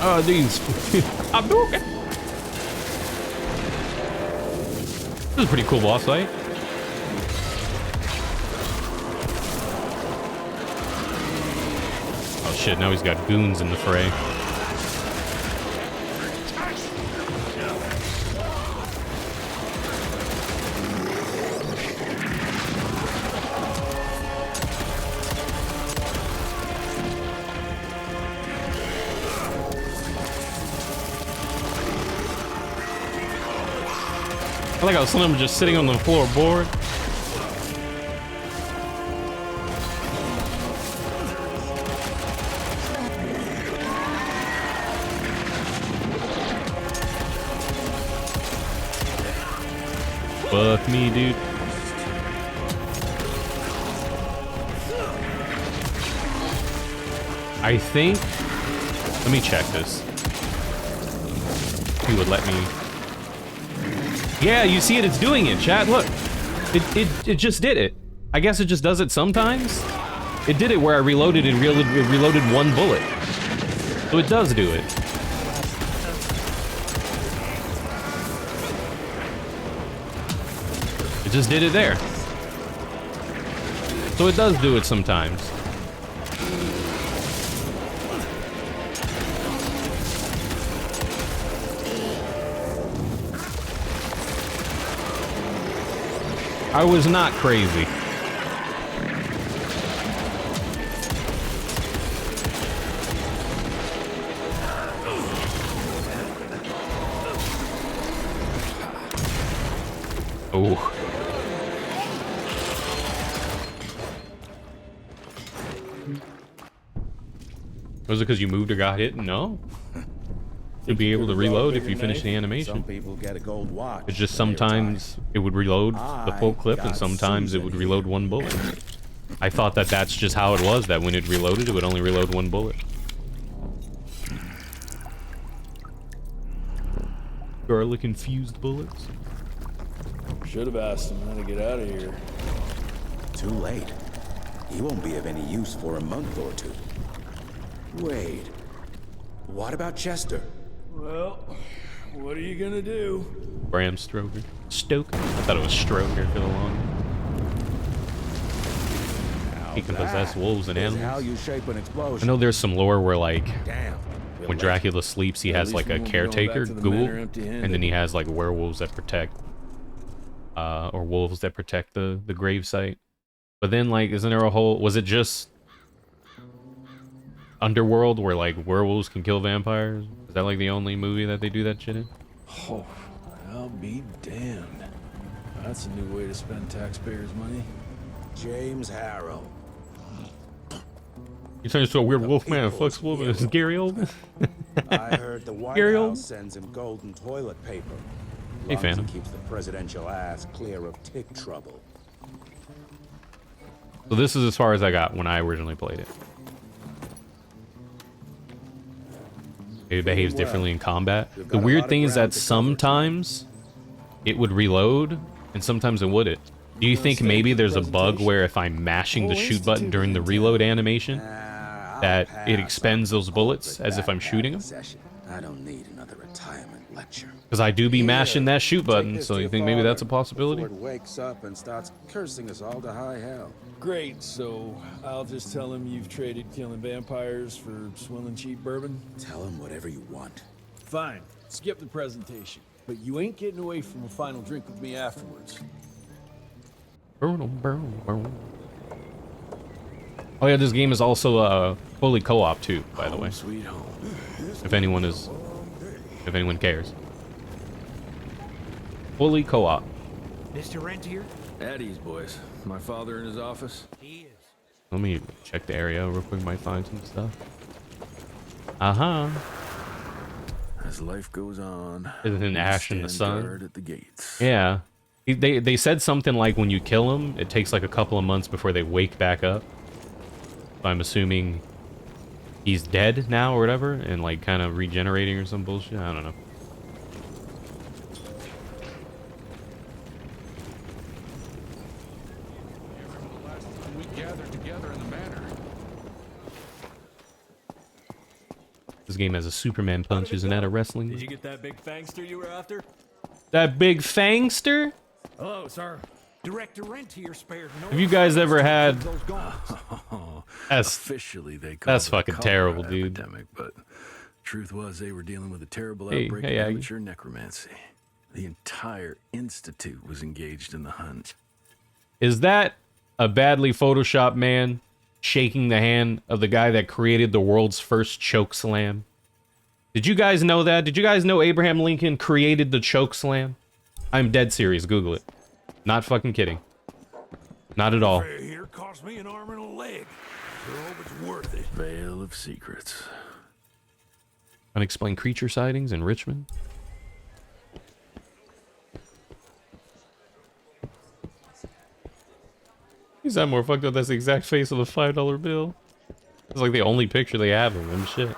Oh, these. I'm doing it. This is a pretty cool boss fight. Oh shit, now he's got goons in the fray. I like how some of them are just sitting on the floorboard. Fuck me, dude. I think... Let me check this. He would let me... Yeah, you see it, it's doing it, chat, look. It just did it. I guess it just does it sometimes. It did it where I reloaded and it reloaded one bullet. So it does do it. It just did it there. So it does do it sometimes. I was not crazy. Oh. Was it because you moved or got hit? No. You'll be able to reload if you finish the animation. Some people get a gold watch. It's just sometimes it would reload the full clip and sometimes it would reload one bullet. I thought that that's just how it was, that when it reloaded, it would only reload one bullet. Garlic infused bullets. Should have asked him how to get out of here. Too late. He won't be of any use for a month or two. Wait. What about Chester? Well, what are you gonna do? Bram Stoker. Stoker? I thought it was Stroker for the long. He can possess wolves and animals. How you shape an explosion. I know there's some lore where, like, when Dracula sleeps, he has like a caretaker ghoul, and then he has like werewolves that protect, or wolves that protect the gravesite. But then, like, isn't there a whole? Was it just Underworld where like werewolves can kill vampires? Is that like the only movie that they do that shit in? Oh, I'll be damned. That's a new way to spend taxpayers' money. James Harrow. You turn into a weird wolf man and fucks wolf and it's Gary Oldman? I heard the White Gary House sends him golden toilet paper. Hey, Phantom. Keeps the presidential ass clear of tick trouble. So this is as far as I got when I originally played it. It behaves differently in combat. The weird thing is that sometimes it would reload and sometimes it wouldn't. Do you think maybe there's a bug where if I'm mashing the shoot button during the reload animation, that it expends those bullets as if I'm shooting them? I don't need another retirement lecture. Because I do be mashing that shoot button, so you think maybe that's a possibility? Ford wakes up and starts cursing us all to high hell. Great, so I'll just tell him you've traded killing vampires for swilling cheap bourbon? Tell him whatever you want. Fine, skip the presentation. But you ain't getting away from a final drink with me afterwards. Oh yeah, this game is also fully co-op too, by the way. Sweet home. If anyone is if anyone cares. Fully co-op. Mr. Rentier? At ease, boys. My father in his office? He is. Let me check the area real quick. Might find some stuff. Uh-huh. As life goes on, Isn't an ash in the sun? guard at the gates. Yeah. They said something like when you kill them, it takes like a couple of months before they wake back up. So I'm assuming he's dead now or whatever, and like kind of regenerating or some bullshit. I don't know. We gathered together in the manor. This game has a Superman punch. Isn't that a wrestling? Did you get that big fangster you were after? That big fangster? Hello, sir. Director Rentier spared no. Have you guys ever had? That's Officially, they that's fucking terrible, dude. Epidemic, but truth was they were dealing with a terrible Hey, outbreak hey, of Aggie. amateur necromancy. The entire institute was engaged in the hunt. Is that a badly photoshopped man shaking the hand of the guy that created the world's first choke slam? Did you guys know that? Did you guys know Abraham Lincoln created the choke slam? I'm dead serious. Google it. Not fucking kidding. Not at all. Here cost me an arm and a leg. Sure hope it's worth it. Veil of secrets. Unexplained creature sightings in Richmond. He's not more fucked up. That's the exact face of a $5 bill. It's like the only picture they have of him. Shit.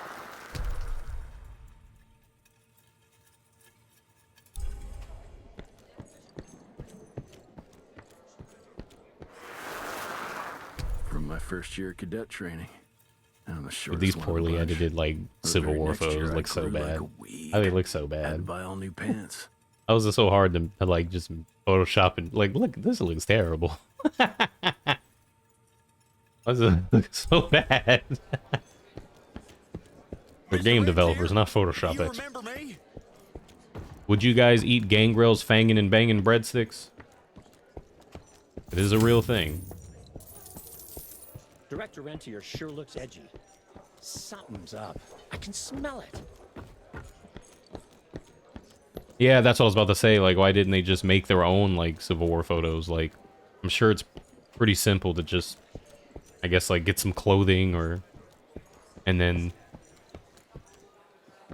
From my first year of cadet training. And the shortest These one of poorly the bunch. edited like The Civil very War next year, photos I look so grew like bad. a weed. How they look so Had to bad. buy all new pants. How is it so hard to like just Photoshop and like look? This looks terrible. Why does it look so bad? They're game developers, not Photoshop experts. Would you guys eat gangrels, fanging and banging breadsticks? It is a real thing. Director Rentier sure looks edgy. Something's up. I can smell it. Yeah, that's what I was about to say. Like, why didn't they just make their own, like, Civil War photos? Like, I'm sure it's pretty simple to just, I guess, like, get some clothing or... And then...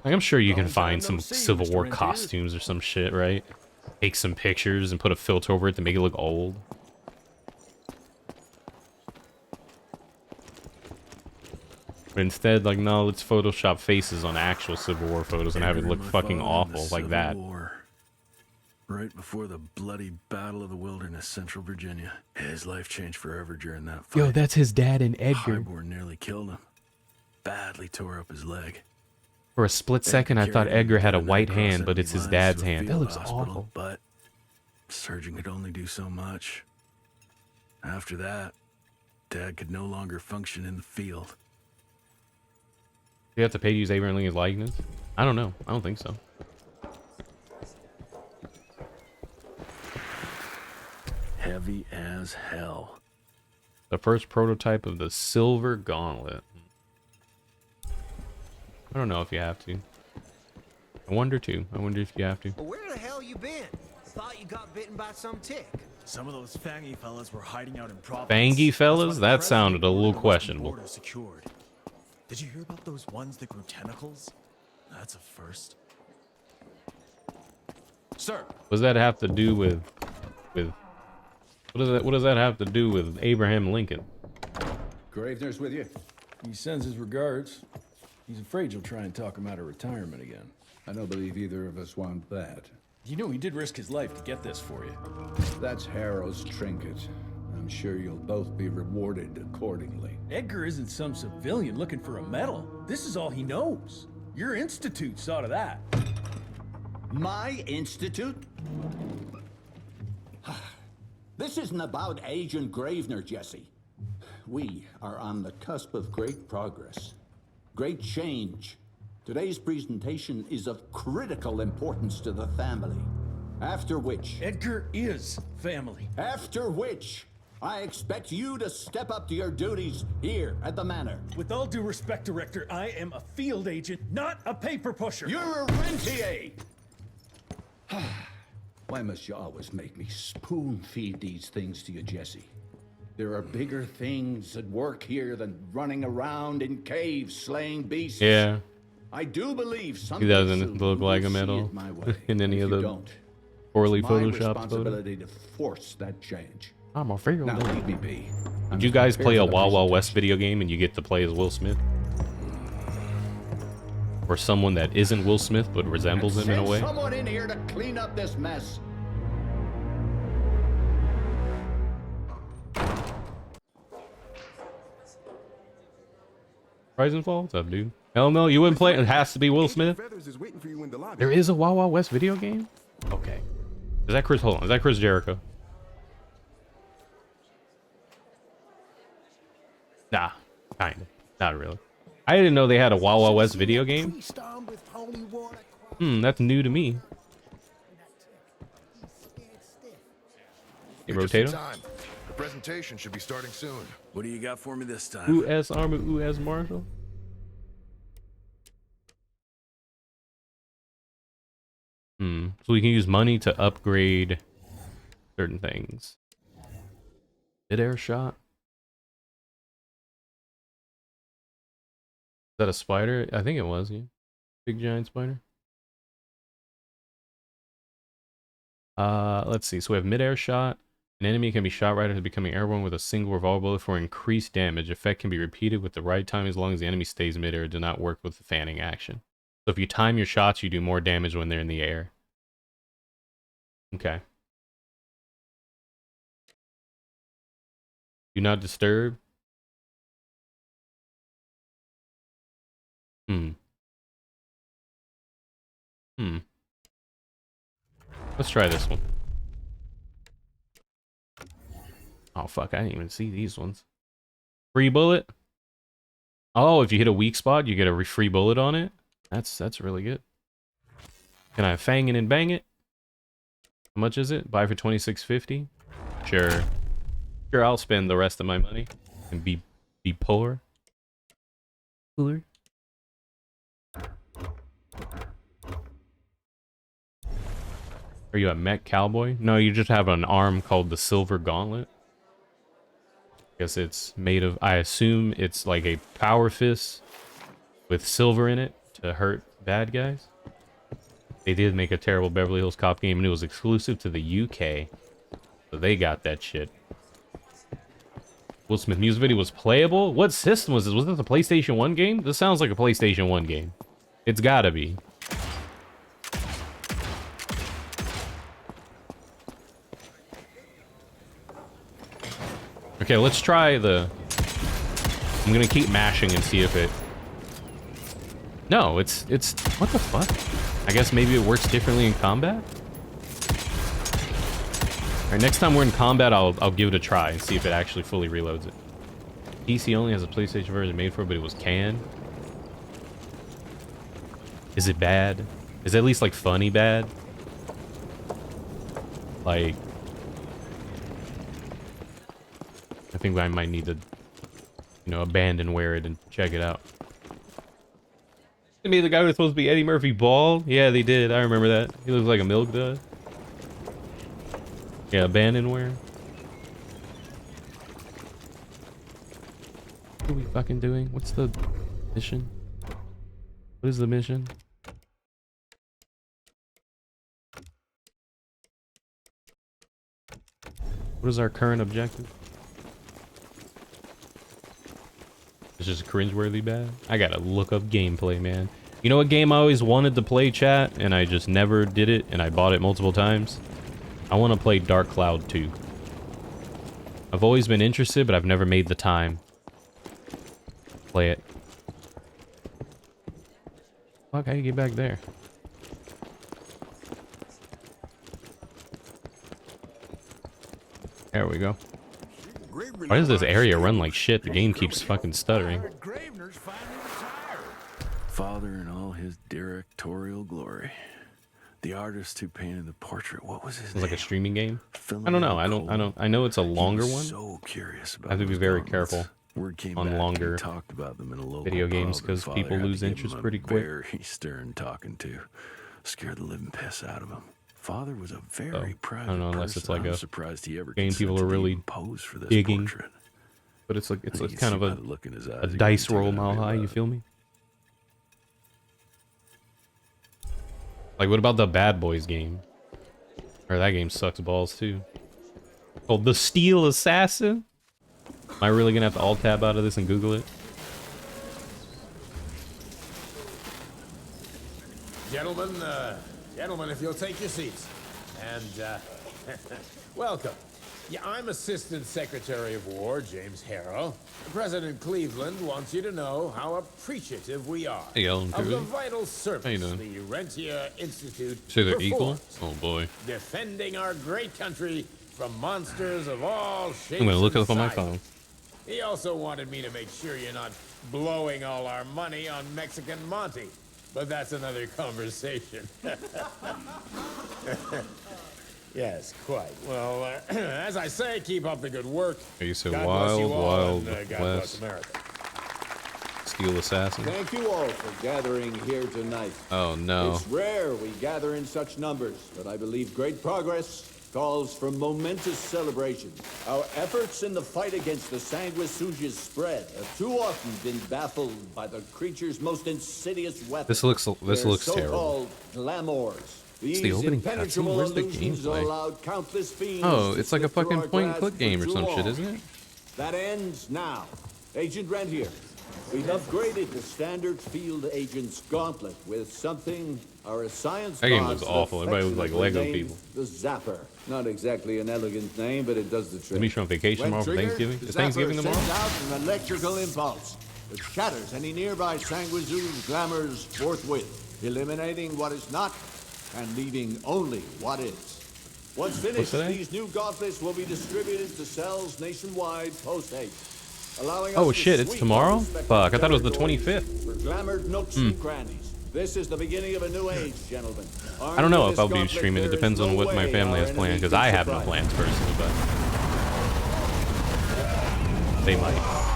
Like, I'm sure you can find some Civil War costumes or some shit, right? Take some pictures and put a filter over it to make it look old. But instead, like, no, let's Photoshop faces on actual Civil War photos and have it look fucking awful like that. Right before the bloody Battle of the Wilderness, Central Virginia. His life changed forever during that fight. Yo, that's his dad and Edgar. Highborn nearly killed him. Badly tore up his leg. For a split second, I thought Edgar had a white hand, but it's his dad's hand. That looks awful. But surgeon could only do so much. After that, Dad could no longer function in the field. Do you have to pay to use Abraham Lincoln's likeness? I don't know. I don't think so. Heavy as hell. The first prototype of the Silver Gauntlet. I don't know if you have to. I wonder too. I wonder if you have to. Well, where the hell you been? Thought you got bitten by some tick. Some of those fangy fellas were hiding out in Providence. Fangy fellas? That sounded a little questionable. Secured. Did you hear about those ones that grew tentacles? That's a first. Sir. What does that have to do with what does that have to do with Abraham Lincoln? Gravener's with you? He sends his regards. He's afraid you'll try and talk him out of retirement again. I don't believe either of us want that. You know he did risk his life to get this for you. That's Harrow's trinket. I'm sure you'll both be rewarded accordingly. Edgar isn't some civilian looking for a medal. This is all he knows. Your institute saw to that. My institute? This isn't about Agent Gravener, Jesse. We are on the cusp of great progress, great change. Today's presentation is of critical importance to the family. After which... Edgar is family. After which, I expect you to step up to your duties here at the manor. With all due respect, Director, I am a field agent, not a paper pusher. You're a rentier! Why must you always make me spoon-feed these things to you, Jesse? There are bigger things at work here than running around in caves slaying beasts. Yeah. I do believe He someday doesn't soon look you like will him at see all it my way. in any If of you the don't, poorly it's my photoshopped photos. responsibility to force that change. I'm a field Now agent. leave me be. Did you guys play a Wild Wild West video game and you get to play as Will Smith? Or someone that isn't Will Smith but resembles him in a Send way? someone in here to clean up this mess. Rise and Fall? What's up, dude? Hell no, you wouldn't play it. It has to be Will Smith. There is a Wild Wild West video game? Okay. Is that Chris? Hold on. Is that Chris Jericho? Nah, kinda. Not really. I didn't know they had a Wild Wild West video game. That's new to me. Hey, Rotato. The presentation should be starting soon. What do you got for me this time? U.S. Army, U.S. Marshal. So we can use money to upgrade certain things. Mid-air shot. Is that a spider? I think it was, yeah. Big giant spider. Let's see. So we have mid-air shot. An enemy can be shot right after becoming airborne with a single revolver bullet for increased damage. Effect can be repeated with the right time as long as the enemy stays mid-air. Do not work with the fanning action. So if you time your shots, you do more damage when they're in the air. Okay. Do not disturb. Let's try this one. Oh fuck, I didn't even see these ones. Free bullet? Oh, if you hit a weak spot, you get a free bullet on it? That's really good. Can I fang it and bang it? How much is it? Buy for $26.50? Sure. Sure, I'll spend the rest of my money and be poor. Cooler. Are you a mech cowboy? No, you just have an arm called the Silver Gauntlet. Guess it's made of, I assume it's like a power fist with silver in it to hurt bad guys. They did make a terrible Beverly Hills Cop game and it was exclusive to the UK. So they got that shit. Will Smith music video was playable? What system was this? Was this a PlayStation 1 game? This sounds like a PlayStation 1 game. It's gotta be. Okay, let's try the... I'm gonna keep mashing and see if it... No, it's... What the fuck? I guess maybe it works differently in combat? Alright, next time we're in combat, I'll give it a try and see if it actually fully reloads it. PC only has a PlayStation version made for it, but it was canned. Is it bad? Is it at least, like, funny bad? Like... I think I might need to, you know, abandonware it and check it out. They made the guy who was supposed to be Eddie Murphy bald? Yeah, they did. I remember that. He looks like a milk dud. Yeah, abandonware. What are we fucking doing? What's the mission? What is the mission? What is our current objective? It's just cringeworthy bad. I gotta look up gameplay, man. You know what game I always wanted to play, chat, and I just never did it, and I bought it multiple times? I want to play Dark Cloud 2. I've always been interested, but I've never made the time. Play it. Fuck, how do you get back there? There we go. Why does this area run like shit? The game keeps fucking stuttering. Father in all his directorial glory. The artist who painted the portrait, what was his It's like name? a streaming game. I don't know. I know it's a longer one. So curious about I have to be those very gauntlets. careful Word came on back, longer he talked about them in a local video games pub, and because Father people had to lose give interest him a pretty quick. Very stern talking to. Scared the living piss out of him. Father was a very private I don't know unless person. it's like I'm a surprised he ever game people are consented to really even pose for this digging. portrait. But it's like it's You like can kind see of by the look in his a eyes, he dice really roll took it mile out high. of You it. feel me? Like what about the Bad Boys game? Or that game sucks balls too. Called The Steel Assassin. Am I really gonna have to alt tab out of this and Google it? Gentlemen, if you'll take your seats. And, welcome. Yeah, I'm Assistant Secretary of War, James Harrow. President Cleveland wants you to know how appreciative we are Hey, Ellen of the Curley. vital service doing? the Rentier Institute So they're equal? performs, Oh boy. defending our great country from monsters of all shapes I'm gonna look it and up on my sizes. phone. He also wanted me to make sure you're not blowing all our money on Mexican Monty. But that's another conversation. Yes, quite. Well, as I say, keep up the good work. You said God bless you Wild all, Wild and, God bless West. America. Steel Assassin. Thank you all for gathering here tonight. Oh no. It's rare we gather in such numbers, but I believe great progress calls for momentous celebration. Our efforts in the fight against the sanguisuga's spread have too often been baffled by the creature's most insidious weapon. This looks terrible. So-called glamours. It's the opening cutscene. Where's the gameplay? Allowed countless fiends Oh, to it's like a slip through fucking our point and grasp click game or for some too shit, long. isn't it? That ends now. Agent Rentier, we've upgraded the standard field agent's gauntlet with something our science That game gods was awful. Everybody looked like Lego affectionately people. named The Zapper. Not exactly an elegant name, but it does the trick. Let me show on vacation When tomorrow for triggered, Thanksgiving. the Is Thanksgiving Zapper tomorrow? sends out an electrical impulse that shatters any nearby sanguisuga's glamours forthwith, eliminating what is not and leaving only what is. Once finished, today? these new gauntlets will be distributed to cells nationwide post-haste, allowing us Oh to shit, it's sweep tomorrow? unsuspecting Fuck, I thought it was the territories 25th. For glamored nooks and crannies. This is the beginning of a new age, gentlemen. I don't know if I'll be streaming. It depends on what my family has planned, because I have no plans personally, but they might.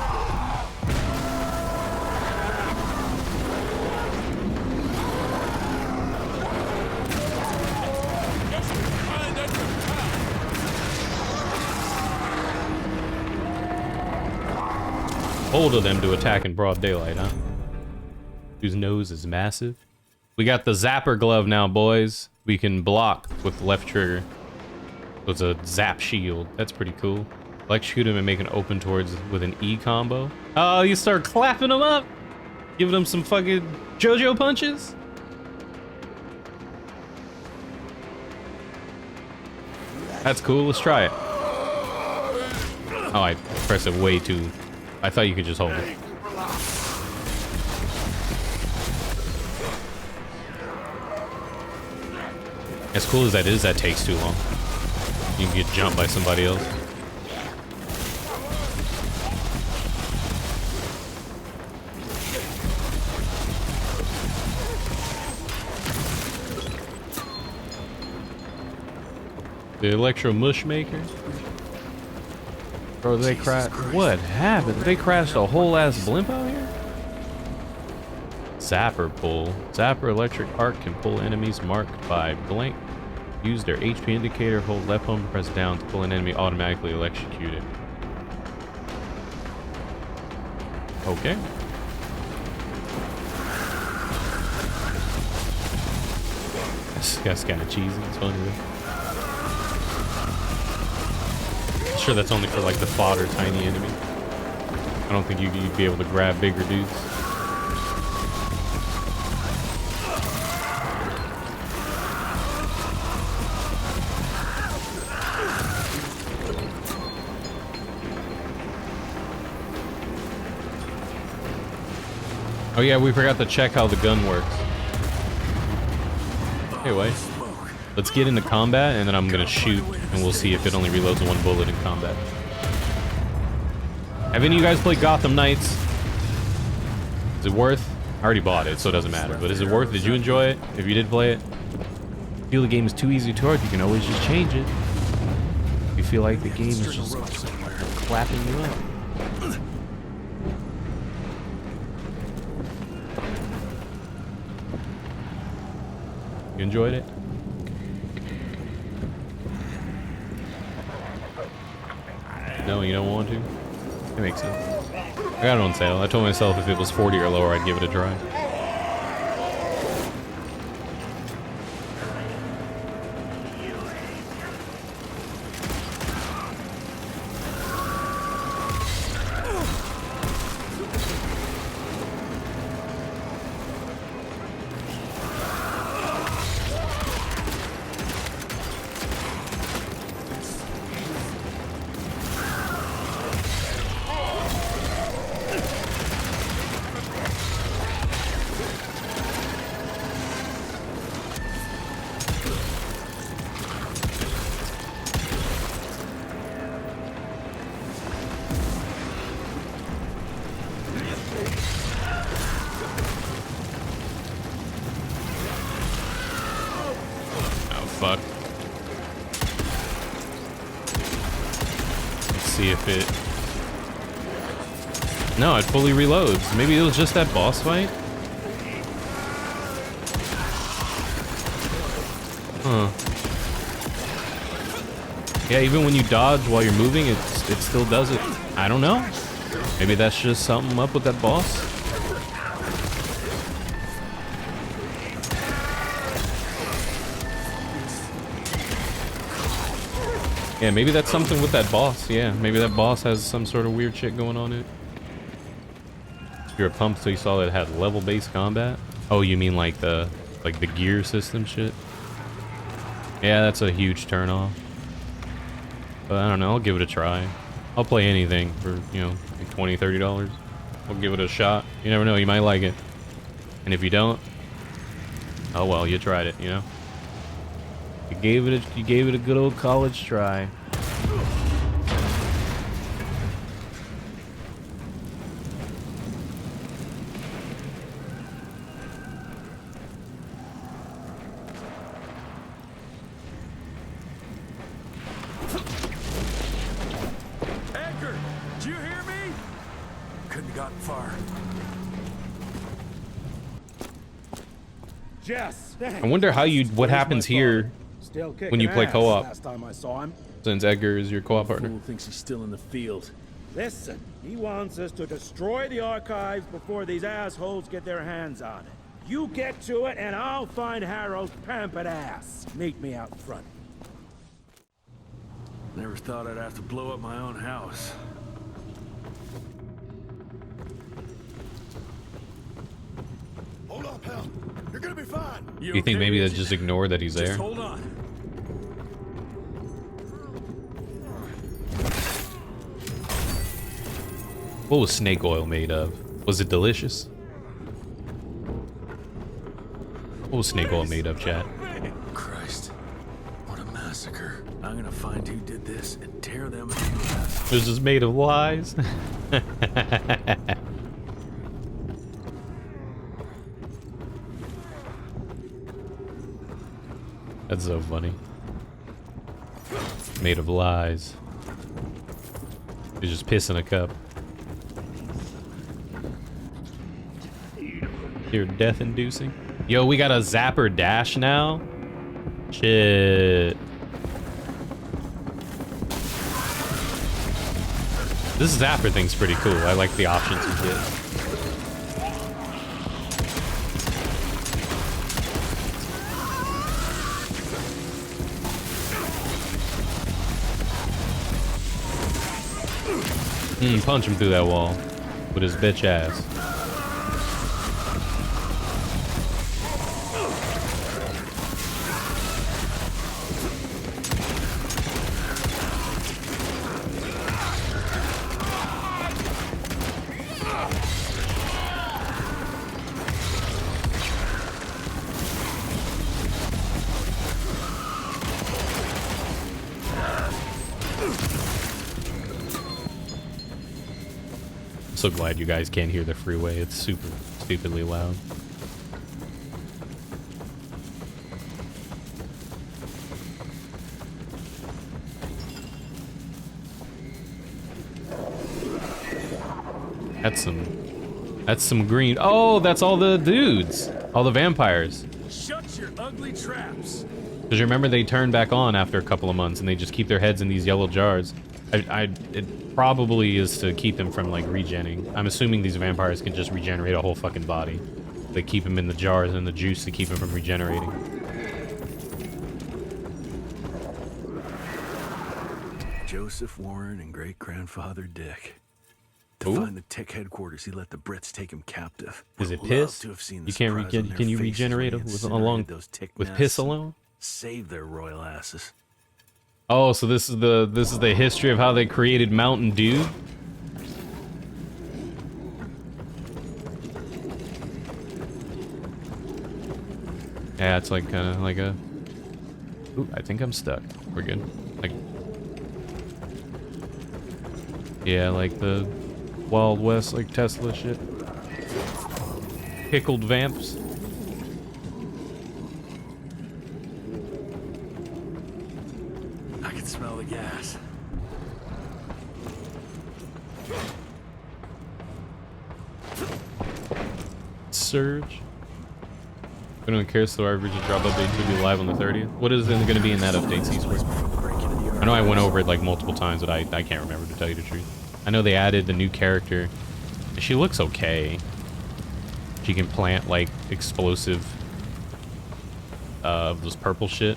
Bold of them to attack in broad daylight, huh? Whose nose is massive. We got the zapper glove now, boys. We can block with the left trigger. So it's a zap shield. That's pretty cool. Electrocute him and make an open towards with an E combo. Oh, you start clapping them up? Giving them some fucking JoJo punches? That's cool. Let's try it. Oh, I pressed it way too. I thought you could just hold it. As cool as that is, that takes too long. You can get jumped by somebody else. The Electro Mush Maker. Bro, they crashed. What happened? They crashed a whole ass blimp out here? Zapper pull. Zapper electric arc can pull enemies marked by blank. Use their HP indicator, hold left bumper, press down to pull an enemy automatically electrocuted. Okay. That's kind of cheesy. It's funny though. Sure, that's only for like the fodder tiny enemy. I don't think you'd be able to grab bigger dudes. Oh yeah, we forgot to check how the gun works. Anyway, let's get into combat and then I'm gonna shoot and we'll see if it only reloads one bullet in combat. Have any of you guys played Gotham Knights? Is it worth? I already bought it, so it doesn't matter. But is it worth? Did you enjoy it? If you did play it? feel the game is too easy or too hard, you can always just change it. If you feel like the game is just clapping you up. You enjoyed it? No, you don't want to? That makes sense. I got it on sale. I told myself if it was 40 or lower, I'd give it a try. Fuck. Let's see if it... No, it fully reloads. Maybe it was just that boss fight? Huh. Yeah, even when you dodge while you're moving, it still does it. I don't know. Maybe that's just something up with that boss. Yeah, maybe that's something with that boss. Yeah, maybe that boss has some sort of weird shit going on in it. You're pumped so you saw that it had level-based combat? Oh, you mean like the gear system shit? Yeah, that's a huge turn-off. But I don't know, I'll give it a try. I'll play anything for, you know, like $20, $30. I'll give it a shot. You never know, you might like it. And if you don't, oh well, you tried it, you know? You gave it a good old college try. Edgar, did you hear me? Couldn't have gotten far. Jess. I wonder how what happens here when you play co-op. Last time I saw him. Since Edgar is your co-op partner. Fool thinks he's still in the field. Listen, he wants us to destroy the archives before these assholes get their hands on it. You get to it, and I'll find Harold's pampered ass. Meet me out front. Never thought I'd have to blow up my own house. Hold up, pal. You're gonna be fine. You think maybe they just ignore that he's there? Just hold on. What was snake oil made of? Was it delicious? What was snake oil made of, chat? Christ, what a massacre. I'm gonna find who did this and tear them a new half. It was just made of lies. That's so funny. Made of lies. He's just pissing a cup. You're death-inducing. Yo, we got a zapper dash now? Shit. This zapper thing's pretty cool. I like the options you get. Punch him through that wall with his bitch ass. So glad you guys can't hear the freeway. It's super stupidly loud. That's some green. Oh, that's all the dudes. All the vampires. Shut your ugly traps. Because you remember they turn back on after a couple of months and they just keep their heads in these yellow jars. It probably is to keep them from like regenning. I'm assuming these vampires can just regenerate a whole fucking body. They keep them in the jars and the juice to keep them from regenerating. Joseph Warren and great-grandfather Dick. To find the Tick headquarters, he let the Brits take him captive. Is it Would piss? love to have seen the You can't surprise on their can you faces regenerate when he with incinerated those tick with nests piss and alone? Save their royal asses. Oh, so this is the history of how they created Mountain Dew? Yeah, it's like kind of like a... Ooh, I think I'm stuck. We're good. Like... Yeah, like the Wild West, like Tesla shit. Pickled vamps. I can smell the gas. Surge. If anyone cares, so our original drop update will be live on the 30th. What is going to be in that update, C-Square? I know I went over it like multiple times, but I can't remember, to tell you the truth. I know they added the new character. She looks okay. She can plant like explosive this purple shit.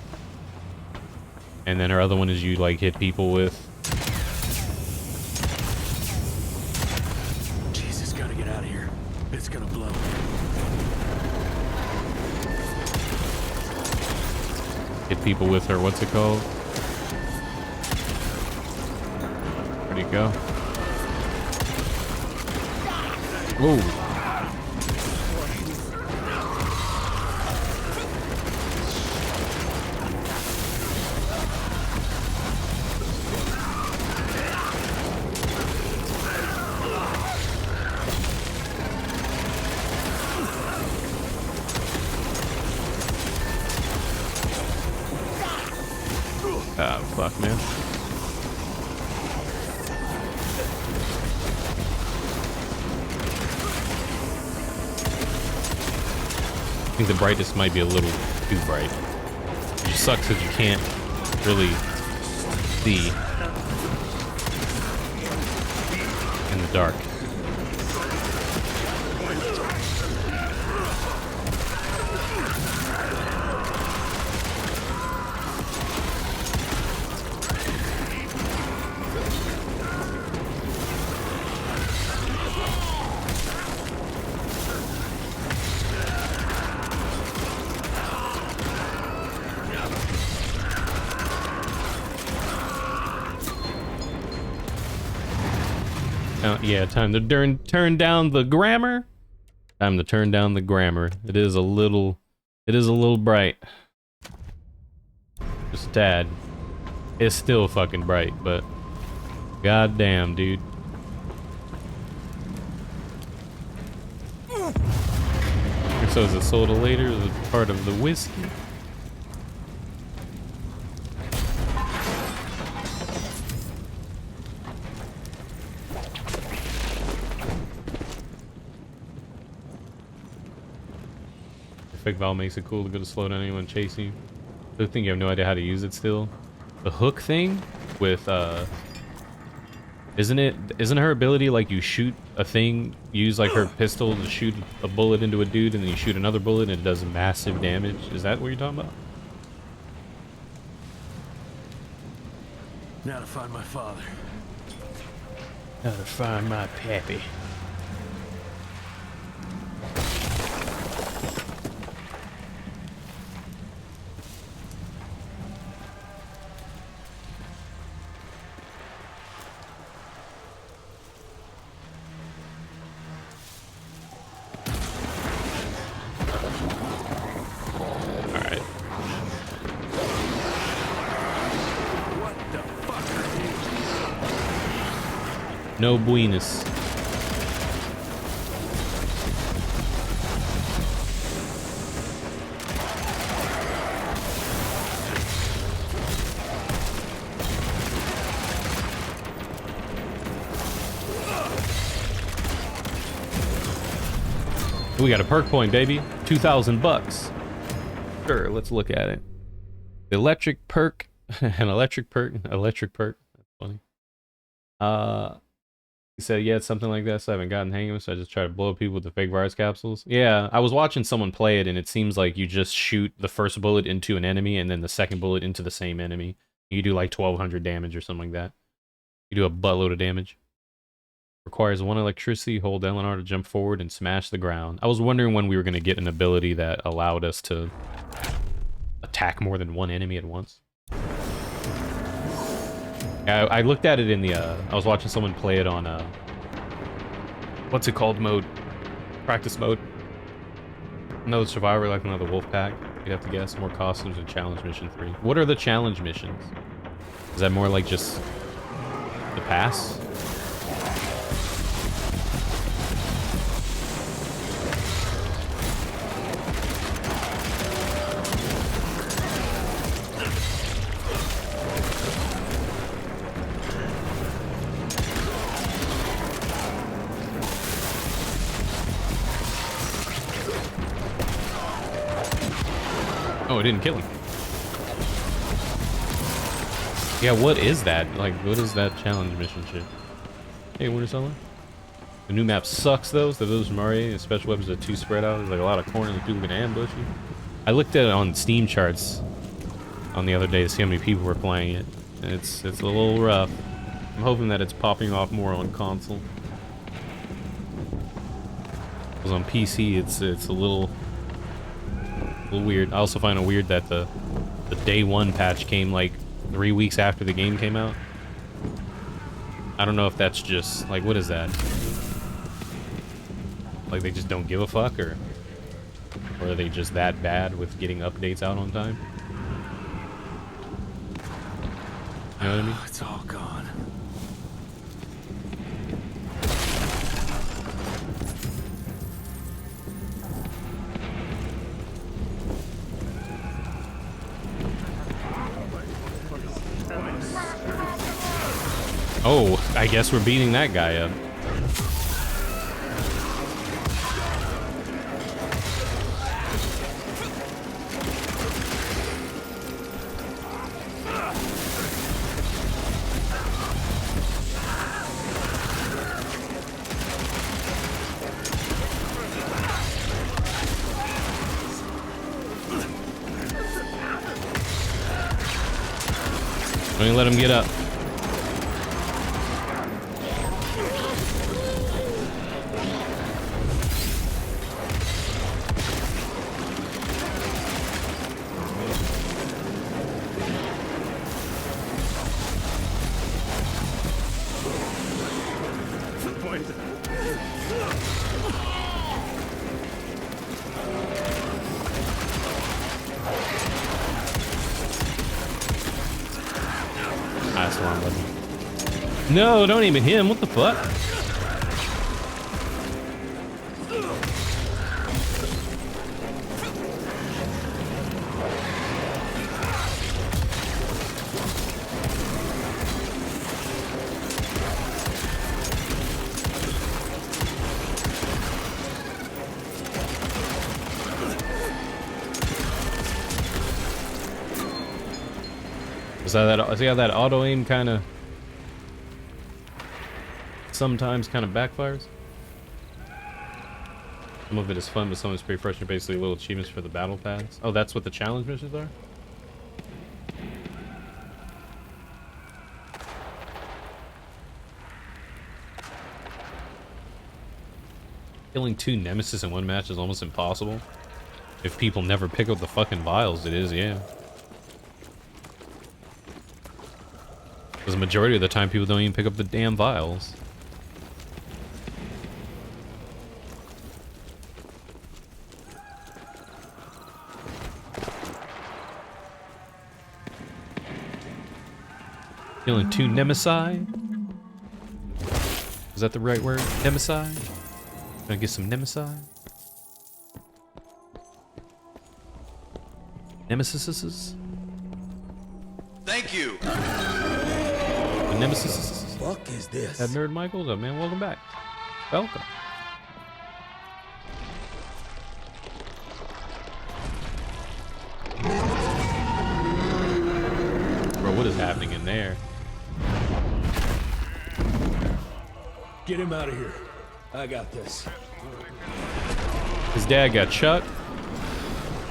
And then her other one is you like hit people with. Jesus, gotta get out of here. It's gonna blow. Hit people with her, what's it called? Where'd he go? Whoa. Ah, fuck, man. I think the brightness might be a little too bright. It just sucks because you can't really see in the dark. Yeah, time to turn down the grammar. Time to turn down the grammar. It is a little bright. Just a tad. It's still fucking bright, but goddamn, dude. So is the soda later? Is it part of the whiskey? Fake Valve makes it cool to go to slow down anyone chasing you. I think you have no idea how to use it still. The hook thing with isn't her ability like you shoot a thing, use like her pistol to shoot a bullet into a dude and then you shoot another bullet and it does massive damage? Is that what you're talking about? Now to find my father. Now to find my pappy. No buenas. we got a perk point, baby. 2,000 bucks. Sure, let's look at it. The electric perk, an electric perk. That's funny. He said, yeah, it's something like that, so I haven't gotten the hang of it, so I just try to blow up people with the fake virus capsules. Yeah, I was watching someone play it, and it seems like you just shoot the first bullet into an enemy, and then the second bullet into the same enemy. You do like 1,200 damage or something like that. You do a buttload of damage. Requires 1 electricity, hold LNR to jump forward and smash the ground. I was wondering when we were going to get an ability that allowed us to attack more than one enemy at once. I looked at it in the, I was watching someone play it on, what's it called mode? Practice mode. Another survivor like another wolf pack. You'd have to guess. More costumes and challenge mission 3. What are the challenge missions? Is that more like just the pass? Oh, it didn't kill him. Yeah, what is that? Like, what is that challenge mission shit? Hey, Winter Soldier. The new map sucks, though. So those from RA and special weapons are too spread out. There's like a lot of corners and people can ambush you. I looked at it on Steam charts on the other day to see how many people were playing it. And it's a little rough. I'm hoping that it's popping off more on console. Because on PC, it's a little weird. I also find it weird that the day 1 patch came like 3 weeks after the game came out. I don't know if that's just like, what is that? Like they just don't give a fuck, or are they just that bad with getting updates out on time? You know what I mean? It's all gone. Oh, I guess we're beating that guy up. Don't even let him get up. No, don't even hit him. What the fuck? See how that auto aim kind of sometimes kind of backfires? Some of it is fun, but some of it's pretty frustrating. Basically, little achievements for the battle pass. Oh, that's what the challenge missions are? Killing 2 nemesis in one match is almost impossible. If people never pick up the fucking vials, it is, yeah. Because the majority of the time, people don't even pick up the damn vials. Killing 2 nemesi? Is that the right word? Nemesi? Gonna get some nemesi? Nemesises? Thank you. Nemesis. Fuck is this? That Nerd Michael's up, man. Welcome back. Welcome. there. Get him out of here. I got this. His dad got shot.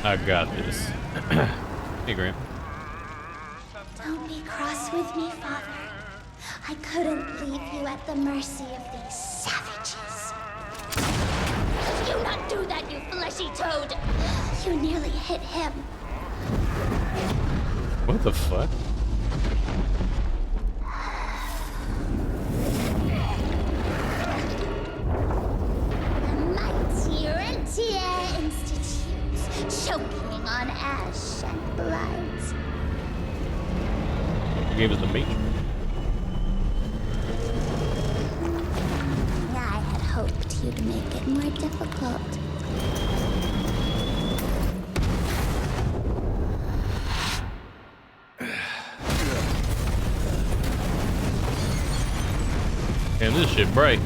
I got this. Hey, Grant. Don't be cross with me, Father. I couldn't leave you at the mercy of these savages. Do not do that, you fleshy toad! You nearly hit him. What the fuck? Mighty Rentier Institute, choking on ash and blood. You gave us the meat. I had hoped you'd make it more difficult. And this shit bright.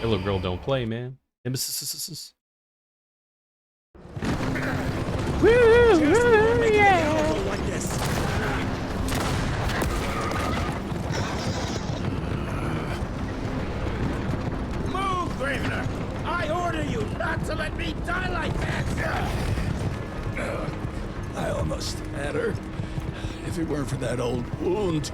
Hey, little girl, don't play, man. Nemesis. Woo, yeah. Like this. Move, Gravener! I order you not to let me die like that! I almost had her. If it weren't for that old wound.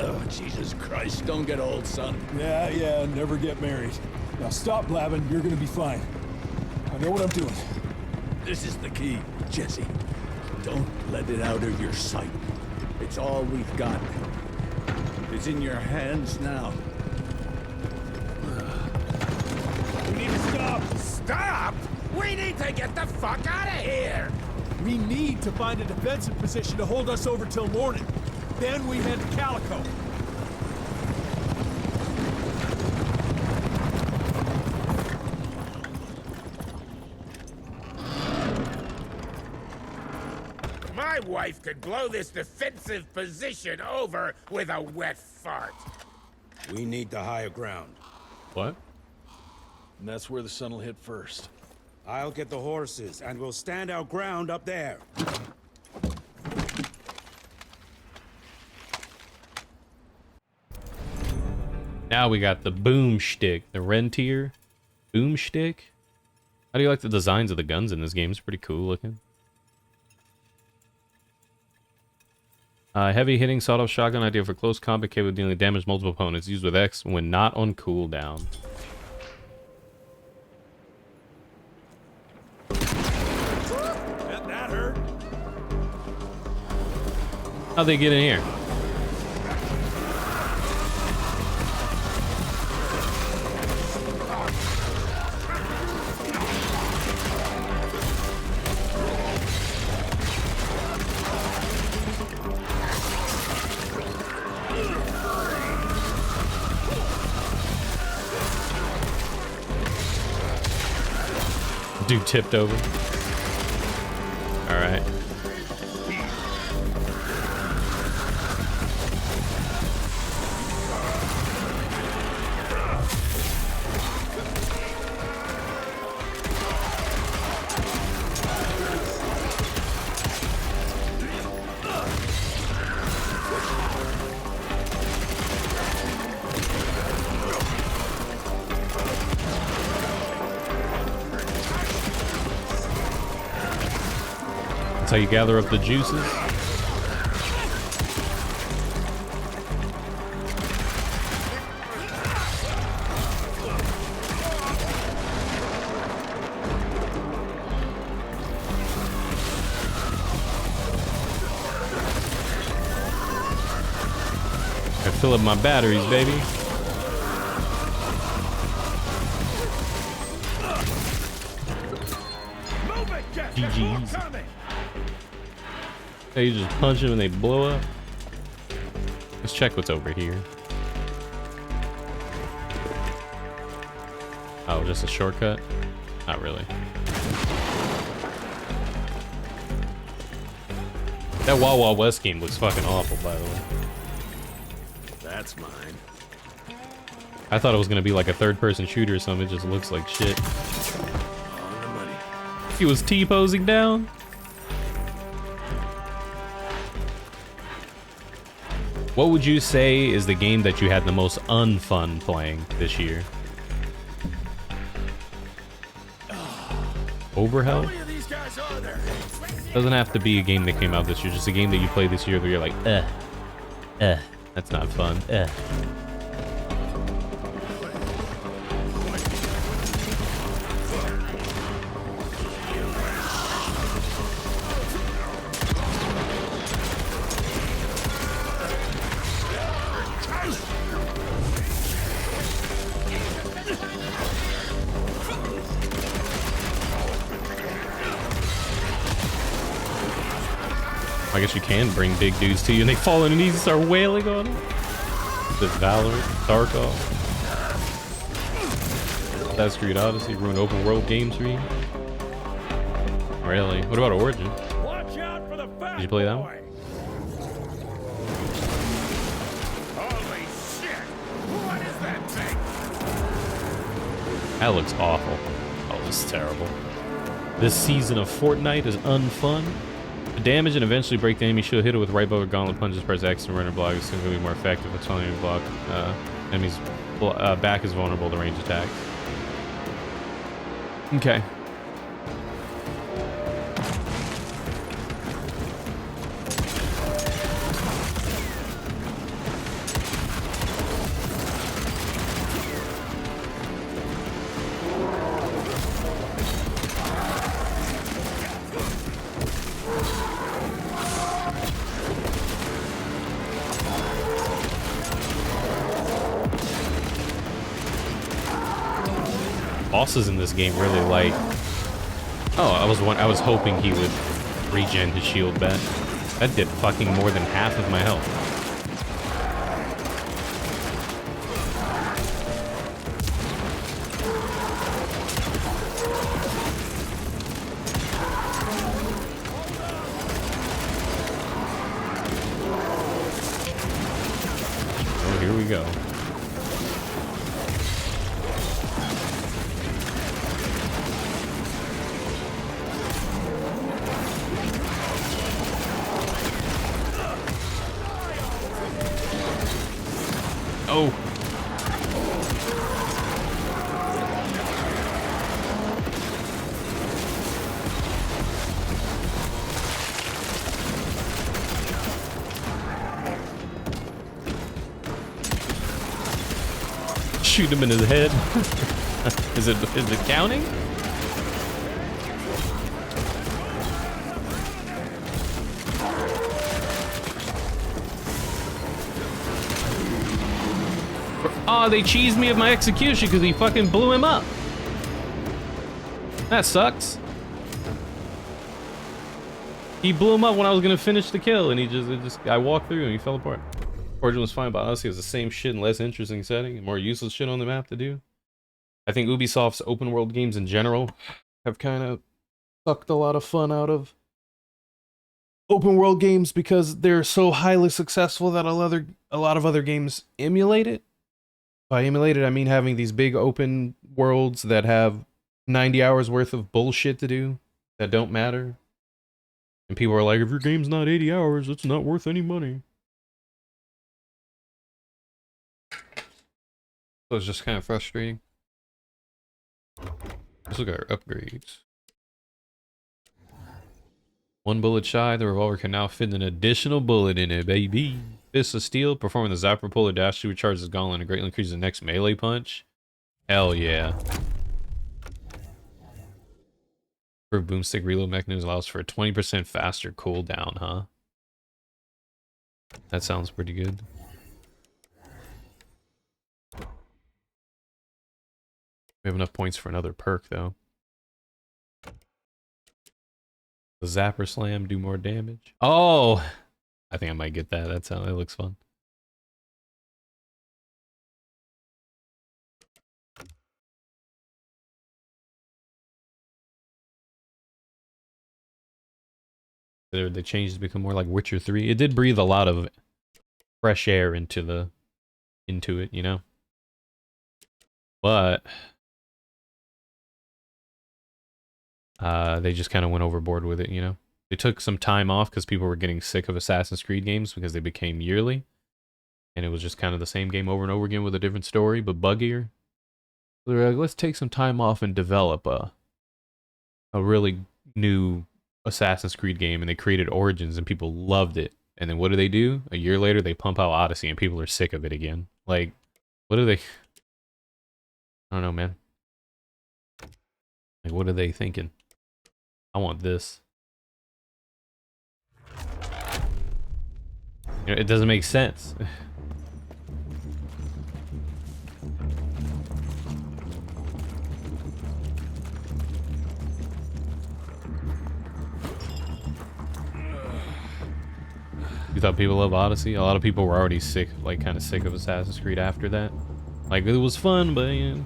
Oh, Jesus Christ, don't get old, son. Yeah, never get married. Now stop blabbing, you're gonna be fine. I know what I'm doing. This is the key, Jesse. Don't let it out of your sight. It's all we've got. It's in your hands now. We need to stop! Stop?! We need to get the fuck out of here! We need to find a defensive position to hold us over till morning. Then we head to Calico. My wife could blow this defensive position over with a wet fart. We need the higher ground. What? And that's where the sun will hit first. I'll get the horses, and we'll stand our ground up there. Now we got the boomstick, the Rentier boomstick. How do you like the designs of the guns in this game? It's pretty cool looking. Heavy hitting sawed-off shotgun, idea for close combat, capable of dealing damage to multiple opponents. Used with X when not on cooldown. That hurt. How'd they get in here? Dude tipped over. All right. That's how you gather up the juices. I fill up my batteries, baby. GG's. Hey, you just punch them and they blow up. Let's check what's over here. Oh, just a shortcut? Not really. That Wild Wild West game looks fucking awful, by the way. That's mine. I thought it was gonna be like a third-person shooter or something. It just looks like shit. On the money. He was T-posing down. What would you say is the game that you had the most unfun playing this year? Overhell? Doesn't have to be a game that came out this year, just a game that you played this year where you're like, that's not fun, I guess you can bring big dudes to you and they fall underneath and start wailing on them. This Valorant, Tarkov, Assassin's Creed Odyssey, ruined open world games for you. Really? What about Origin? Did you play that one? Holy shit! What is that thing? That looks awful. Oh, this is terrible. This season of Fortnite is unfun. The damage and eventually break the enemy shield, hit it with right bumper, gauntlet punches, press X and runner block is significantly more effective. It's only block. Enemy's back is vulnerable to range attacks. Okay. Bosses in this game really like. Oh, I was hoping he would regen his shield back. That did fucking more than half of my health. Oh, here we go. Oh. Shoot him in his head. Is it counting? Oh, they cheesed me of my execution because he fucking blew him up. That sucks. He blew him up when I was gonna finish the kill, and I walked through and he fell apart. Origin was fine, but honestly, it was the same shit in less interesting setting and more useless shit on the map to do. I think Ubisoft's open world games in general have kind of sucked a lot of fun out of open world games because they're so highly successful that a lot of other games emulate it. By emulated, I mean having these big open worlds that have 90 hours worth of bullshit to do that don't matter. And people are like, if your game's not 80 hours, it's not worth any money. So it's just kind of frustrating. Let's look at our upgrades. One bullet shy, the revolver can now fit an additional bullet in it, baby. Fist of Steel, performing the Zapper Puller Dash to recharge his gauntlet and greatly increases the next melee punch. Hell yeah. For boomstick reload mechanism allows for a 20% faster cooldown, huh? That sounds pretty good. We have enough points for another perk though. The Zapper Slam, do more damage. Oh! I think I might get that. That looks fun. They changed to become more like Witcher 3. It did breathe a lot of fresh air into it, you know? But they just kind of went overboard with it, you know? They took some time off because people were getting sick of Assassin's Creed games because they became yearly. And it was just kind of the same game over and over again with a different story, but buggier. So they're like, let's take some time off and develop a really new Assassin's Creed game. And they created Origins and people loved it. And then what do? A year later, they pump out Odyssey and people are sick of it again. Like, what are they? I don't know, man. Like, what are they thinking? I want this. You know, it doesn't make sense. You thought people love Odyssey? A lot of people were already sick, like kind of sick of Assassin's Creed after that. Like, it was fun, but you know,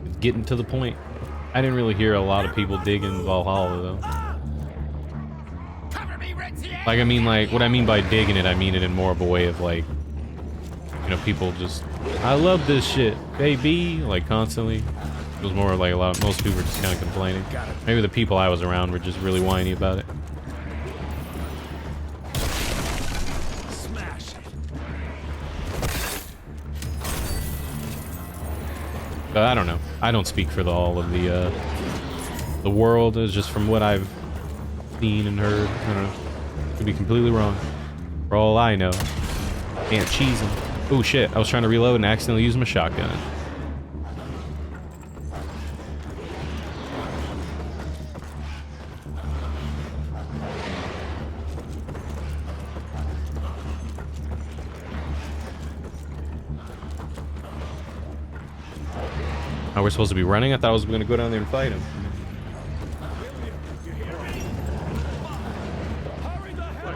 it's getting to the point. I didn't really hear a lot of people digging Valhalla though. Like, I mean, like, what I mean by digging it, I mean it in more of a way of like, you know, people just, I love this shit, baby, like constantly. It was more like most people were just kind of complaining. Maybe the people I was around were just really whiny about it. But I don't know. I don't speak for all of the world. It's just from what I've seen and heard. I don't know. Could be completely wrong. For all I know. Can't cheese them. Oh shit! I was trying to reload and accidentally used my shotgun. Oh, we're supposed to be running? I thought I was going to go down there and fight him.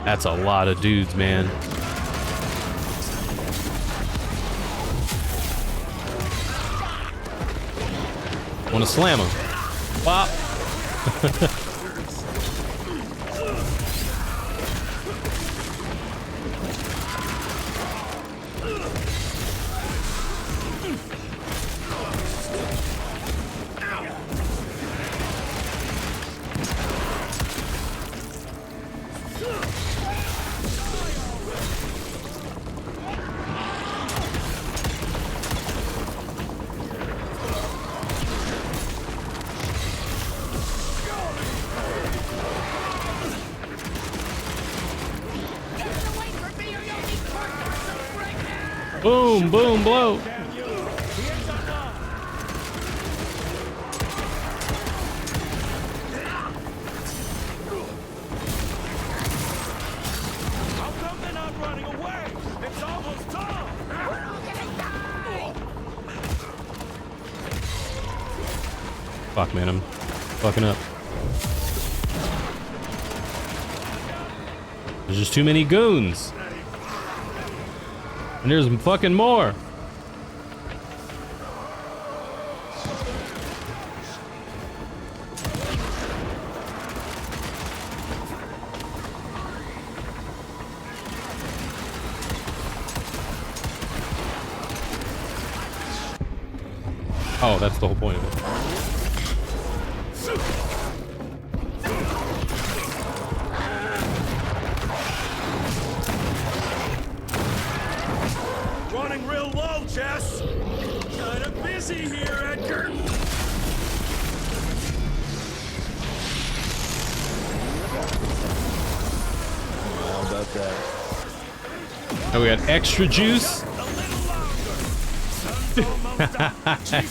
That's a lot of dudes, man. Want to slam him. Pop. Boom, boom, blow. How come they're not running away? It's almost time. We're all gonna die. Fuck, man, I'm fucking up. There's just too many goons. And there's fucking more. Oh, that's the whole point of it. Running real low, Jess. Kinda busy here, Edgar. How about that? Oh, we got extra juice.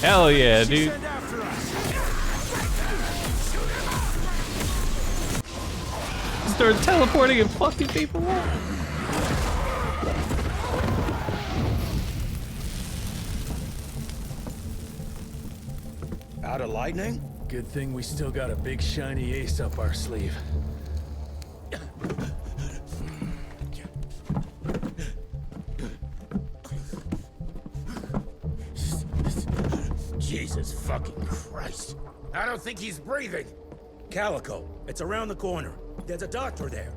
Hell yeah, dude. Start teleporting and fucking people up. Out of lightning? Good thing we still got a big shiny ace up our sleeve. Jesus fucking Christ. I don't think he's breathing. Calico, it's around the corner. There's a doctor there.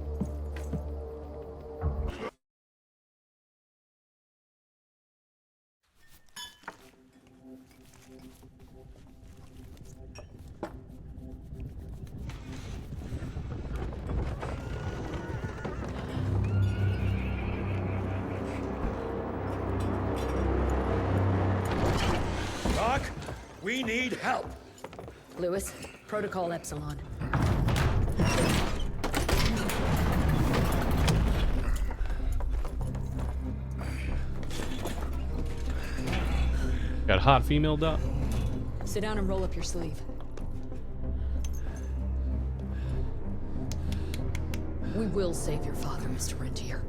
Doc, we need help. Lewis, Protocol Epsilon. Got a hot female doc. Sit down and roll up your sleeve. We will save your father, Mr. Rentier.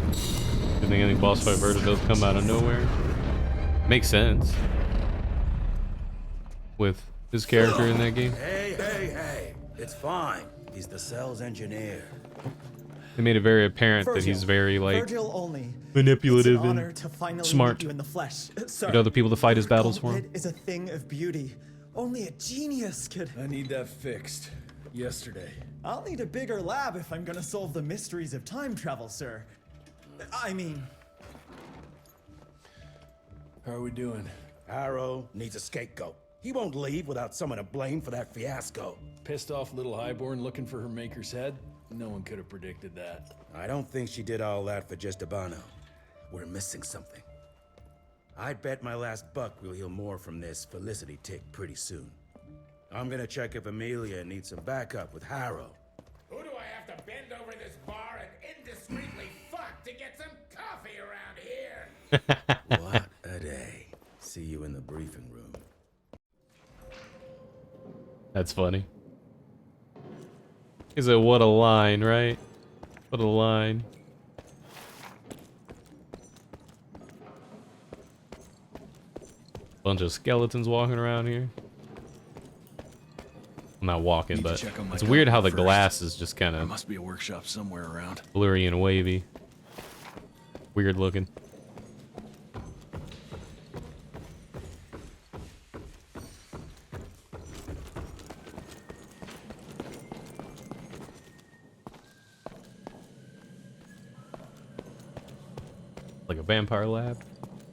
I think any boss fight version does come out of nowhere. Makes sense with his character in that game. Hey. It's fine. He's the cell's engineer. They made it very apparent that he's very like Virgil only. manipulative It's an honor and to finally smart. meet you in the flesh. Sir, You know the people to fight his your battles for him. gauntlet is a thing of beauty. Only a genius could. I need that fixed. Yesterday. I'll need a bigger lab if I'm gonna solve the mysteries of time travel, sir. I mean... How are we doing? Harrow needs a scapegoat. He won't leave without someone to blame for that fiasco. Pissed off little highborn looking for her maker's head? No one could have predicted that. I don't think she did all that for just Abano. We're missing something. I'd bet my last buck we'll hear more from this Felicity tick pretty soon. I'm gonna check if Amelia needs some backup with Harrow. Who do I have to bend over this bar and indiscreetly fuck to get some coffee around here? What a day. See you in the briefing room. That's funny. Is it what a line, right? What a line. Bunch of skeletons walking around here. I'm not walking, Need to but check on my it's weird how the first. glass is just kind There of must be a workshop somewhere around. blurry and wavy. Weird looking. Like a vampire lab.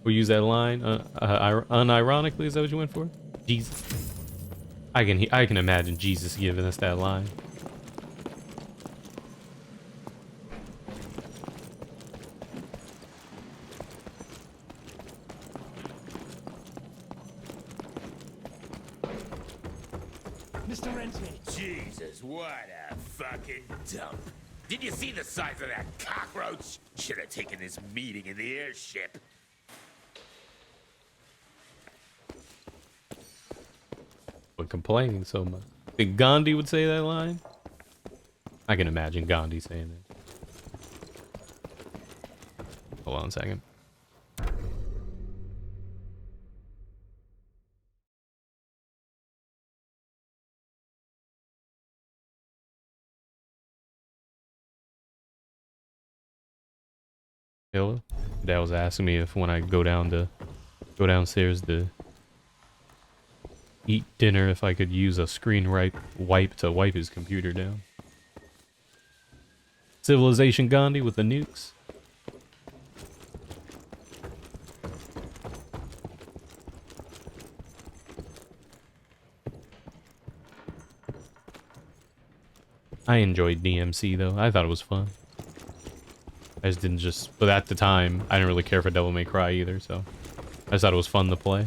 We use that line unironically. Is that what you went for? Jesus. I can imagine Jesus giving us that line. Mr. Rentier. Jesus, what a fucking dump. Did you see the size of that cockroach? Should have taken this meeting in the airship. But complaining so much. Think Gandhi would say that line? I can imagine Gandhi saying it. Hold on a second. Hello? Dad was asking me if when I go downstairs to eat dinner, if I could use a screen wipe to wipe his computer down. Civilization Gandhi with the nukes. I enjoyed DMC though. I thought it was fun. I just didn't but at the time, I didn't really care for Devil May Cry either, so I just thought it was fun to play.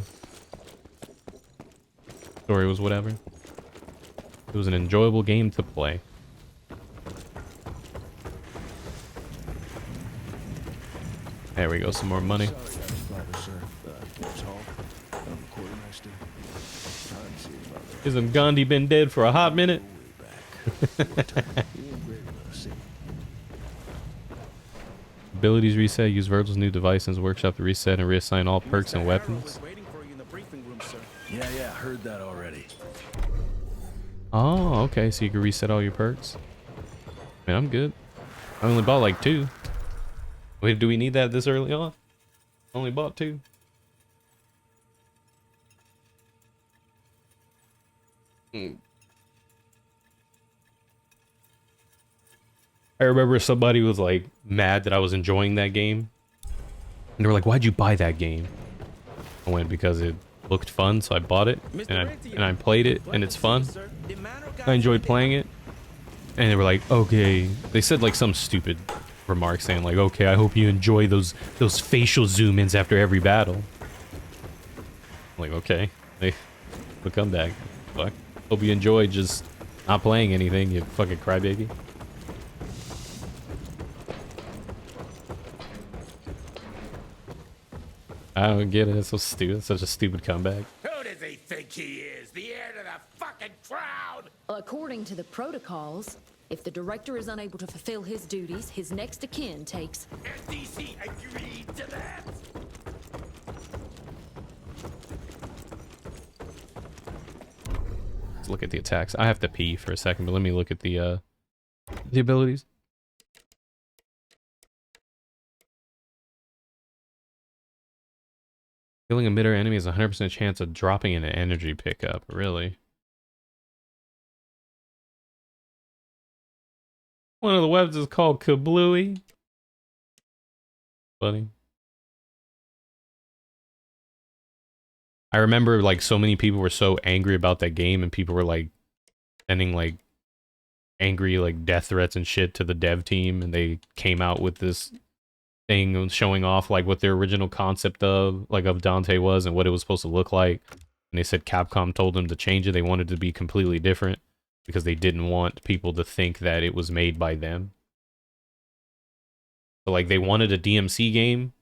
Story was whatever. It was an enjoyable game to play. There we go, some more money. Isn't Gandhi been dead for a hot minute? Abilities reset. Use Virgil's new device in his workshop to reset and reassign all perks and weapons. Yeah, heard that already. Oh, okay. So you can reset all your perks. Man, I'm good. I only bought like 2. Wait, do we need that this early on? Only bought 2. I remember somebody was like mad that I was enjoying that game. And they were like, why'd you buy that game? I went because it looked fun, so I bought it. And I played it, and it's fun. I enjoyed playing it. And they were like, okay. They said like some stupid remark saying like, okay, I hope you enjoy those facial zoom ins after every battle. I'm like, okay. Hey, we'll come back. Fuck. Hope you enjoy just not playing anything, you fucking crybaby. I don't get it. It's so stupid. It's such a stupid comeback. Who does he think he is? The heir to the fucking crowd? According to the protocols, if the director is unable to fulfill his duties, his next of kin takes... DC agreed to that? Let's look at the attacks. I have to pee for a second, but let me look at the abilities. Killing a mid-air enemy has a 100% chance of dropping an energy pickup. Really? One of the webs is called Kablooey. Funny. I remember like so many people were so angry about that game, and people were like sending like angry like death threats and shit to the dev team, and they came out with this thing showing off like what their original concept of Dante was and what it was supposed to look like. And they said Capcom told them to change it. They wanted it to be completely different because they didn't want people to think that it was made by them. So like they wanted a DMC game,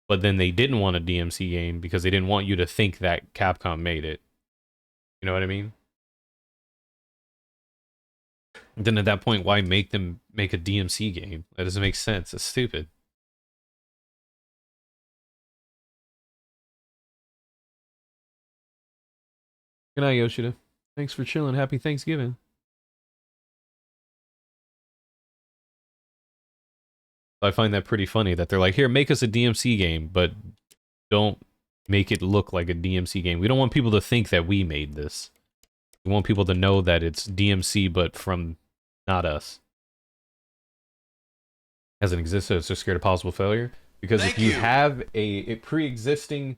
but then they didn't want a DMC game because they didn't want you to think that Capcom made it. You know what I mean? Then at that point, why make them make a DMC game? That doesn't make sense. It's stupid. Good night, Yoshida. Thanks for chilling. Happy Thanksgiving. I find that pretty funny that they're like, here, make us a DMC game, but don't make it look like a DMC game. We don't want people to think that we made this. We want people to know that it's DMC, but from not us. As an exister, it's just scared of possible failure. Because if you have a pre-existing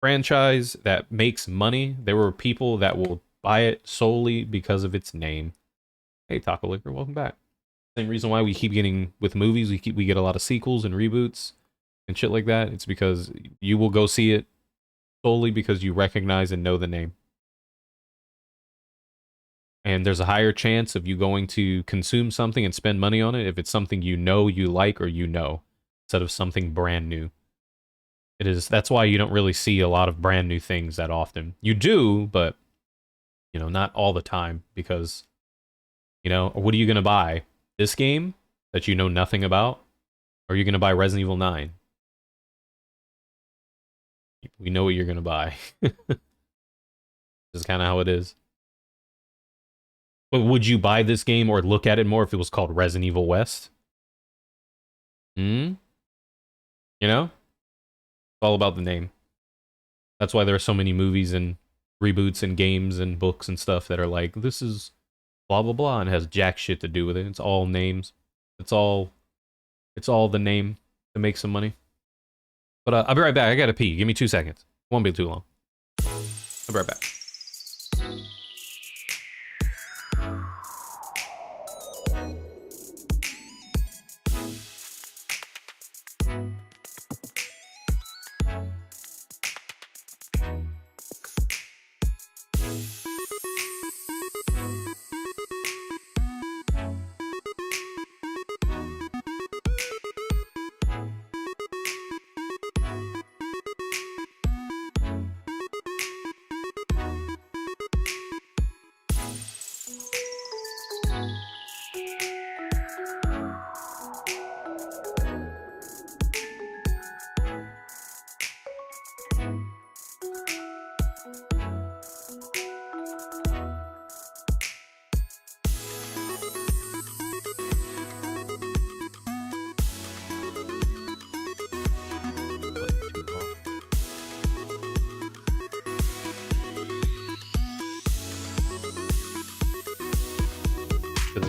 franchise that makes money, there were people that will buy it solely because of its name. Hey, Taco Liquor, welcome back. Same reason why we keep getting with movies, we get a lot of sequels and reboots and shit like that. It's because you will go see it solely because you recognize and know the name. And there's a higher chance of you going to consume something and spend money on it if it's something you know you like or you know, instead of something brand new. That's why you don't really see a lot of brand new things that often. You do, but you know, not all the time, because you know, what are you gonna buy? This game that you know nothing about? Or are you gonna buy Resident Evil 9? We know what you're gonna buy. This is kind of how it is. But would you buy this game or look at it more if it was called Resident Evil West? You know? It's all about the name. That's why there are so many movies and reboots and games and books and stuff that are like, this is blah blah blah, and has jack shit to do with it. It's all names. It's all the name to make some money. But I'll be right back. I gotta pee. Give me 2 seconds. Won't be too long. I'll be right back.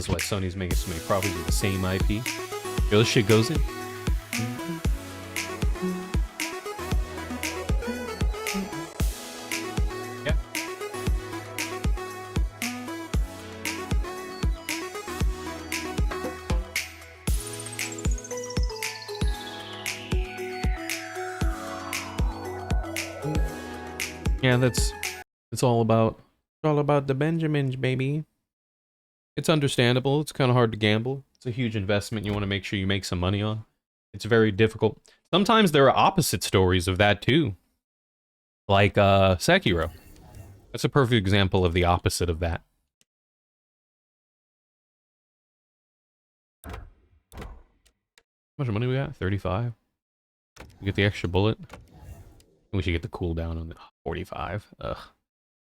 That's why Sony's making so many properties with the same IP. Yo, this shit goes in. Yeah. Yeah, it's all about the Benjamins, baby. It's understandable. It's kind of hard to gamble. It's a huge investment you want to make sure you make some money on. It's very difficult. Sometimes there are opposite stories of that too. Like Sekiro. That's a perfect example of the opposite of that. How much money we got? 35. We get the extra bullet. We should get the cooldown on the 45. Ugh.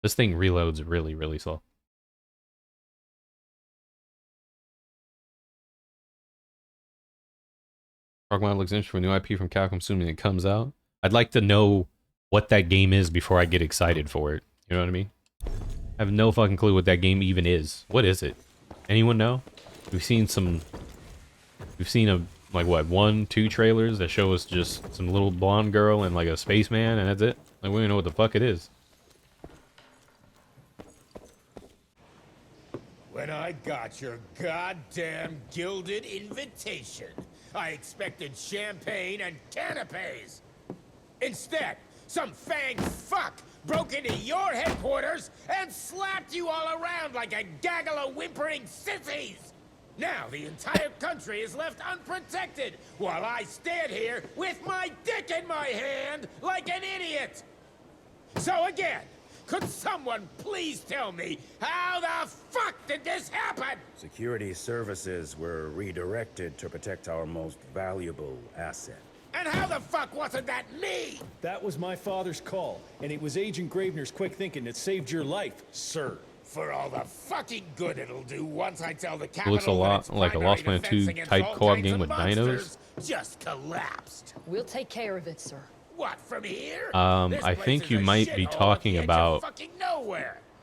This thing reloads really, really slow. Frogmount looks interesting for new IP from Capcom soon when it comes out. I'd like to know what that game is before I get excited for it. You know what I mean? I have no fucking clue what that game even is. What is it? Anyone know? We've seen like what, 1, 2 trailers that show us just some little blonde girl and like a spaceman and that's it. Like we don't know what the fuck it is. When I got your goddamn gilded invitation, I expected champagne and canapes. Instead, some fang fuck broke into your headquarters and slapped you all around like a gaggle of whimpering sissies. Now the entire country is left unprotected while I stand here with my dick in my hand like an idiot. So again, could someone please tell me how the fuck did this happen? Security services were redirected to protect our most valuable asset. And how the fuck wasn't that me? That was my father's call, and it was Agent Gravener's quick thinking that saved your life, sir. For all the fucking good it'll do once I tell the It Capitol looks a lot like a Lost Planet 2 type co-op game with dinos. Just collapsed. We'll take care of it, sir. What, from here? I think you might be talking about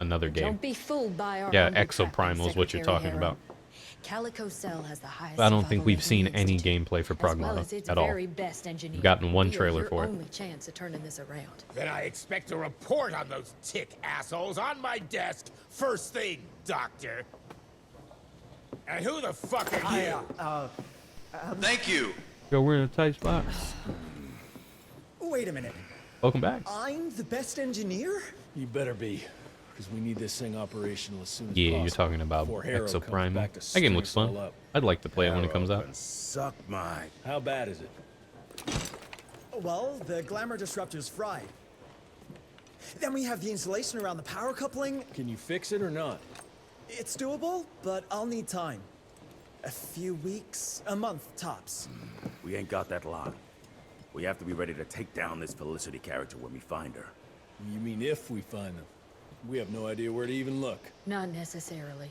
another game. Don't be fooled by our Yeah, underclapping, Exoprimal is what you're talking Secretary about. Calico Cell has the highest But I don't think survival we've rate seen in the any Institute, gameplay for as well Progmata as its at all. very best engineer. We've gotten one We are trailer your for it. only chance of turning this around. Then I expect a report on those tick assholes on my desk first thing, Doctor. And who the fuck are you? Thank you. Yo, we're in a tight spot. Wait a minute. Welcome back. I'm the best engineer? You better be, because we need this thing operational as soon as Yeah, possible. you're talking about before Harrow comes Exoprimal. back to That game looks string us fun. all up. I'd like to play it when it comes out. Suck my... How bad is it? Well, the glamour disruptor's fried. Then we have the insulation around the power coupling. Can you fix it or not? It's doable, but I'll need time. A few weeks, a month tops. We ain't got that long. We have to be ready to take down this Felicity character when we find her. You mean if we find them? We have no idea where to even look. Not necessarily.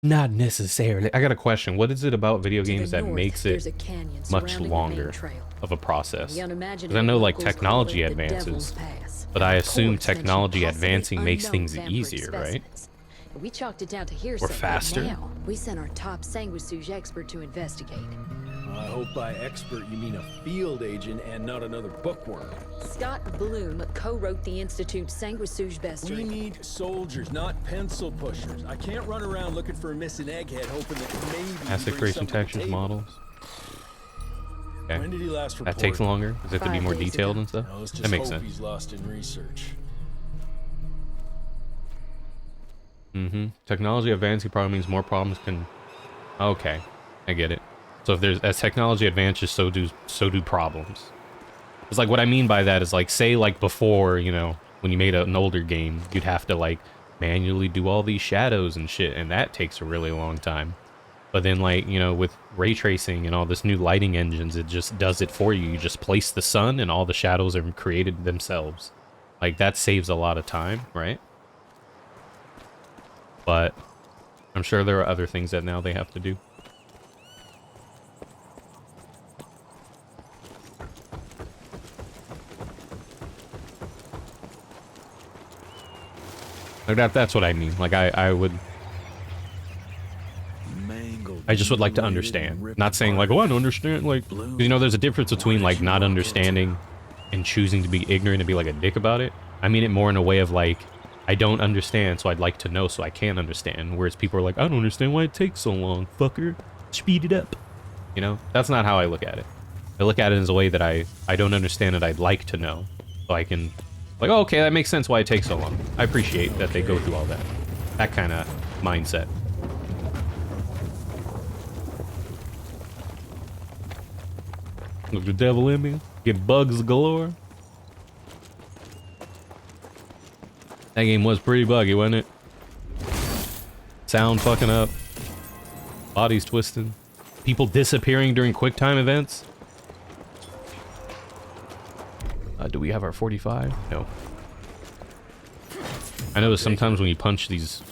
Not necessarily. I got a question. What is it about video games that north, makes there's it a canyon much surrounding the main longer trail. of a process? The Because unimaginable I know like locals technology call it the advances, Devil's Pass. but I Of assume course, mention technology possibly advancing makes unknown things vampiric easier, right? specimens. We chalked it down to hearsay. Or faster. But now, we sent our top sanguisuge expert to investigate. I hope by expert you mean a field agent and not another bookworm. Scott Bloom co-wrote the Institute's sanguisuge We bestiary. need soldiers, not pencil pushers. I can't run around looking for a missing egghead hoping that maybe Asset he brings creation something to the textures, table. models. Okay. When did he last That takes report? longer? Does it have to be 5 more days detailed ago. and stuff? No, let's just That makes hope sense. he's lost in research. Technology advancing probably means more problems can... Okay, I get it. So if there's... As technology advances, so do problems. It's like, what I mean by that is like, say like before, you know, when you made an older game, you'd have to like manually do all these shadows and shit, and that takes a really long time. But then like, you know, with ray tracing and all this new lighting engines, it just does it for you. You just place the sun and all the shadows are created themselves. Like, that saves a lot of time, right? But I'm sure there are other things that now they have to do. Like that's what I mean. Like I would I just would like to understand. Not saying like, oh, I don't understand. Like, you know, there's a difference between like not understanding and choosing to be ignorant and be like a dick about it. I mean it more in a way of like, I don't understand, so I'd like to know so I can understand. Whereas people are like, I don't understand why it takes so long, fucker. Speed it up. You know, that's not how I look at it. I look at it as a way that I don't understand and I'd like to know. So I can, like, oh, okay, that makes sense why it takes so long. I appreciate that they go through all that. That kind of mindset. Look, the devil in me. Get bugs galore. That game was pretty buggy, wasn't it? Sound fucking up. Bodies twisting. People disappearing during quick time events. Do we have our 45? No. I notice sometimes when you punch these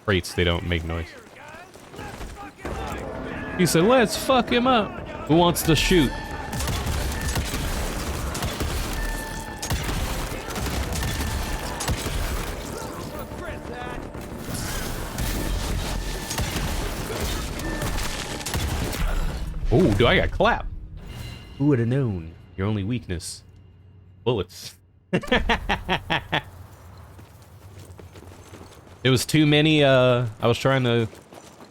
crates, they don't make noise. He said, let's fuck him up. Who wants to shoot? Oh, do I got clapped? Who would have known? Your only weakness. Bullets. It was too many, I was trying to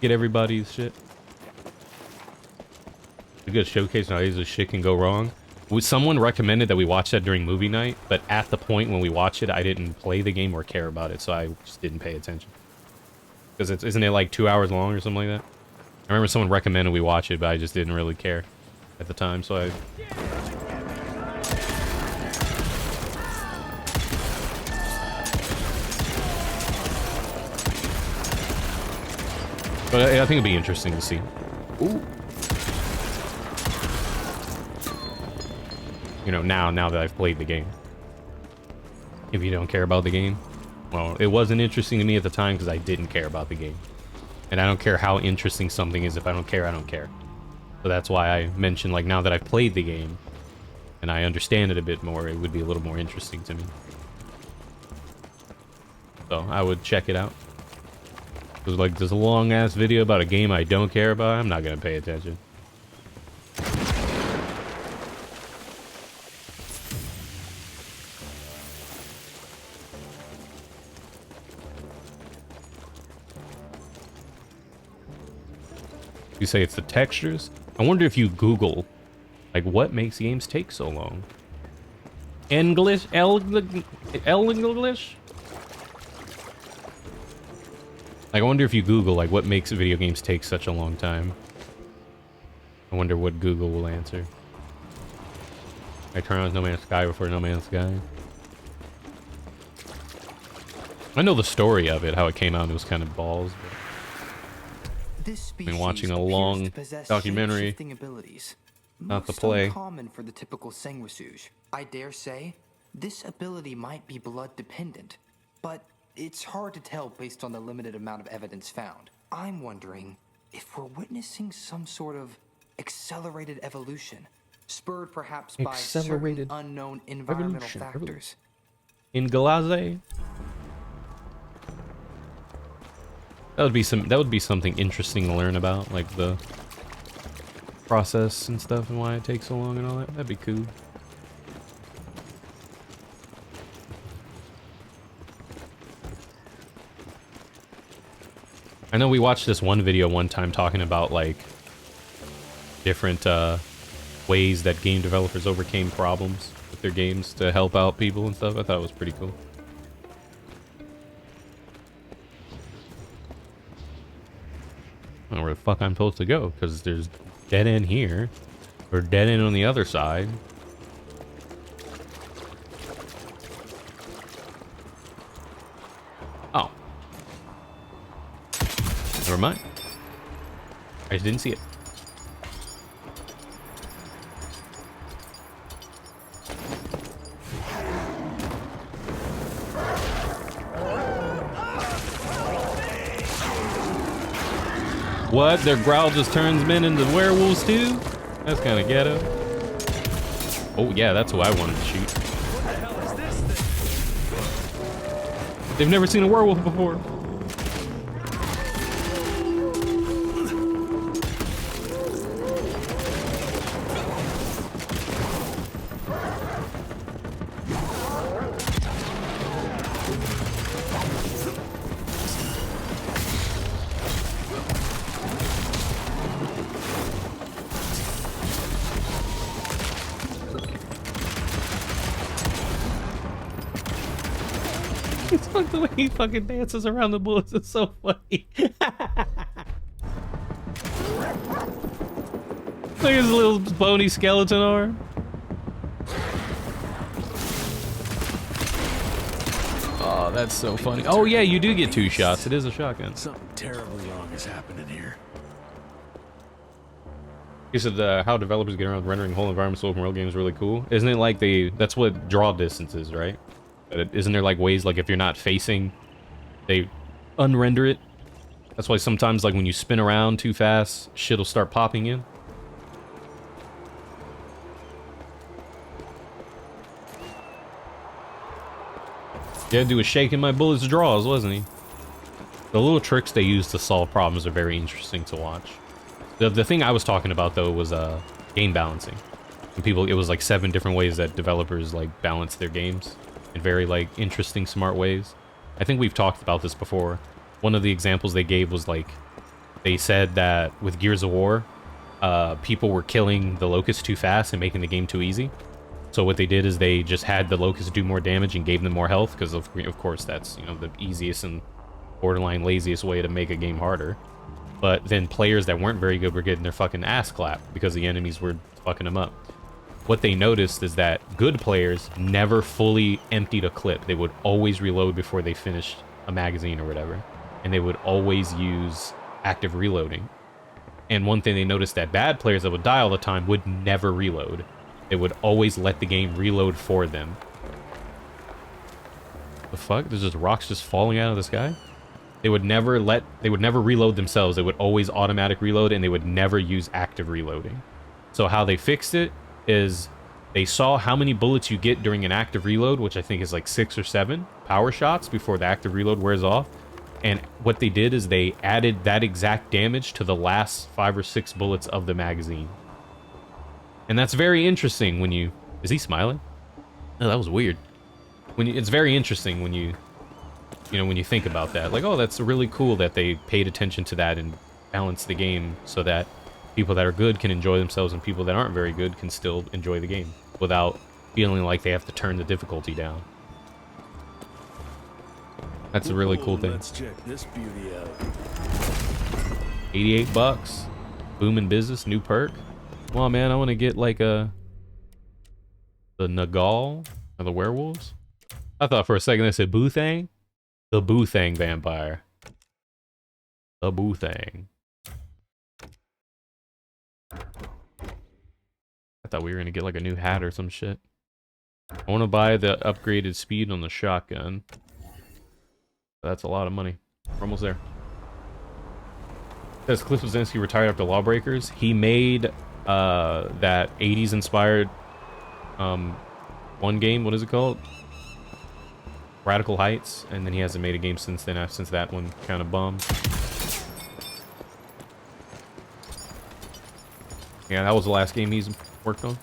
get everybody's shit. A good showcase how easily shit can go wrong. Someone recommended that we watch that during movie night, but at the point when we watch it, I didn't play the game or care about it, so I just didn't pay attention. Because isn't it like 2 hours long or something like that? I remember someone recommended we watch it, but I just didn't really care at the time, so I... But I think it'd be interesting to see. Ooh. You know, now that I've played the game. If you don't care about the game, well, it wasn't interesting to me at the time because I didn't care about the game. And I don't care how interesting something is. If I don't care, I don't care. So that's why I mentioned, like, now that I've played the game and I understand it a bit more, it would be a little more interesting to me. So I would check it out. Because, like, this long-ass video about a game I don't care about, I'm not going to pay attention. You say it's the textures? I wonder if you Google, like, what makes games take so long? English? English? Like, I wonder if you Google, like, what makes video games take such a long time. I wonder what Google will answer. I turn on No Man's Sky before No Man's Sky. I know the story of it, how it came out and it was kind of balls. I've been watching a long documentary, not the play. Common for the typical sanguisuge. I dare say, this ability might be blood dependent, but it's hard to tell based on the limited amount of evidence found. I'm wondering if we're witnessing some sort of accelerated evolution, spurred perhaps by certain unknown environmental factors. In Galaze? That would be something interesting to learn about, like the process and stuff and why it takes so long and all that. That'd be cool. I know we watched this one video one time talking about like different ways that game developers overcame problems with their games to help out people and stuff. I thought it was pretty cool. I don't know where the fuck I'm supposed to go, because there's dead end here, or dead end on the other side. Oh. Never mind. I just didn't see it. What? Their growl just turns men into werewolves too? That's kind of ghetto. Oh yeah, that's who I wanted to shoot. What the hell is this thing? They've never seen a werewolf before. Fuck the way he fucking dances around the bullets is so funny. Look at his little bony skeleton arm. Oh, that's so funny. Oh yeah, you do get 2 shots. It is a shotgun. Something terribly wrong is happening here. You said how developers get around rendering whole environments open world games really cool. Isn't it like that's what draw distance is, right? Isn't there like ways like if you're not facing, they unrender it? That's why sometimes like when you spin around too fast, shit'll start popping in. Yeah, dude was shaking my bullets draws, wasn't he? The little tricks they use to solve problems are very interesting to watch. The thing I was talking about though was game balancing. And it was like 7 different ways that developers like balance their games in very like interesting, smart ways. I think we've talked about this before. One of the examples they gave was like, they said that with Gears of War, people were killing the Locust too fast and making the game too easy. So what they did is they just had the Locust do more damage and gave them more health, because of course that's, you know, the easiest and borderline laziest way to make a game harder. But then players that weren't very good were getting their fucking ass clapped because the enemies were fucking them up. What they noticed is that good players never fully emptied a clip. They would always reload before they finished a magazine or whatever. And they would always use active reloading. And one thing they noticed, that bad players that would die all the time would never reload. They would always let the game reload for them. The fuck? There's just rocks just falling out of the sky? They would never reload themselves. They would always automatic reload, and they would never use active reloading. So how they fixed it is they saw how many bullets you get during an active reload, which I think is like 6 or 7 power shots before the active reload wears off. And what they did is they added that exact damage to the last 5 or 6 bullets of the magazine. And that's very interesting when you... Is he smiling? Oh, that was weird. It's very interesting when you think about that. Like, oh, that's really cool that they paid attention to that and balanced the game so that people that are good can enjoy themselves and people that aren't very good can still enjoy the game without feeling like they have to turn the difficulty down. That's a really cool thing. Let's check this beauty out. 88 bucks. Booming business, new perk. Come on, man, I want to get like the Nagal or the werewolves. I thought for a second they said Boothang. The Boothang vampire. The Boothang. I thought we were gonna get like a new hat or some shit. I want to buy the upgraded speed on the shotgun. That's a lot of money. We're almost there. Says Cliff Blazinski retired after Lawbreakers. He made that 80s inspired one game. What is it called? Radical Heights, and then he hasn't made a game since then, since that one kind of bombed. Yeah, that was the last game he's worked on.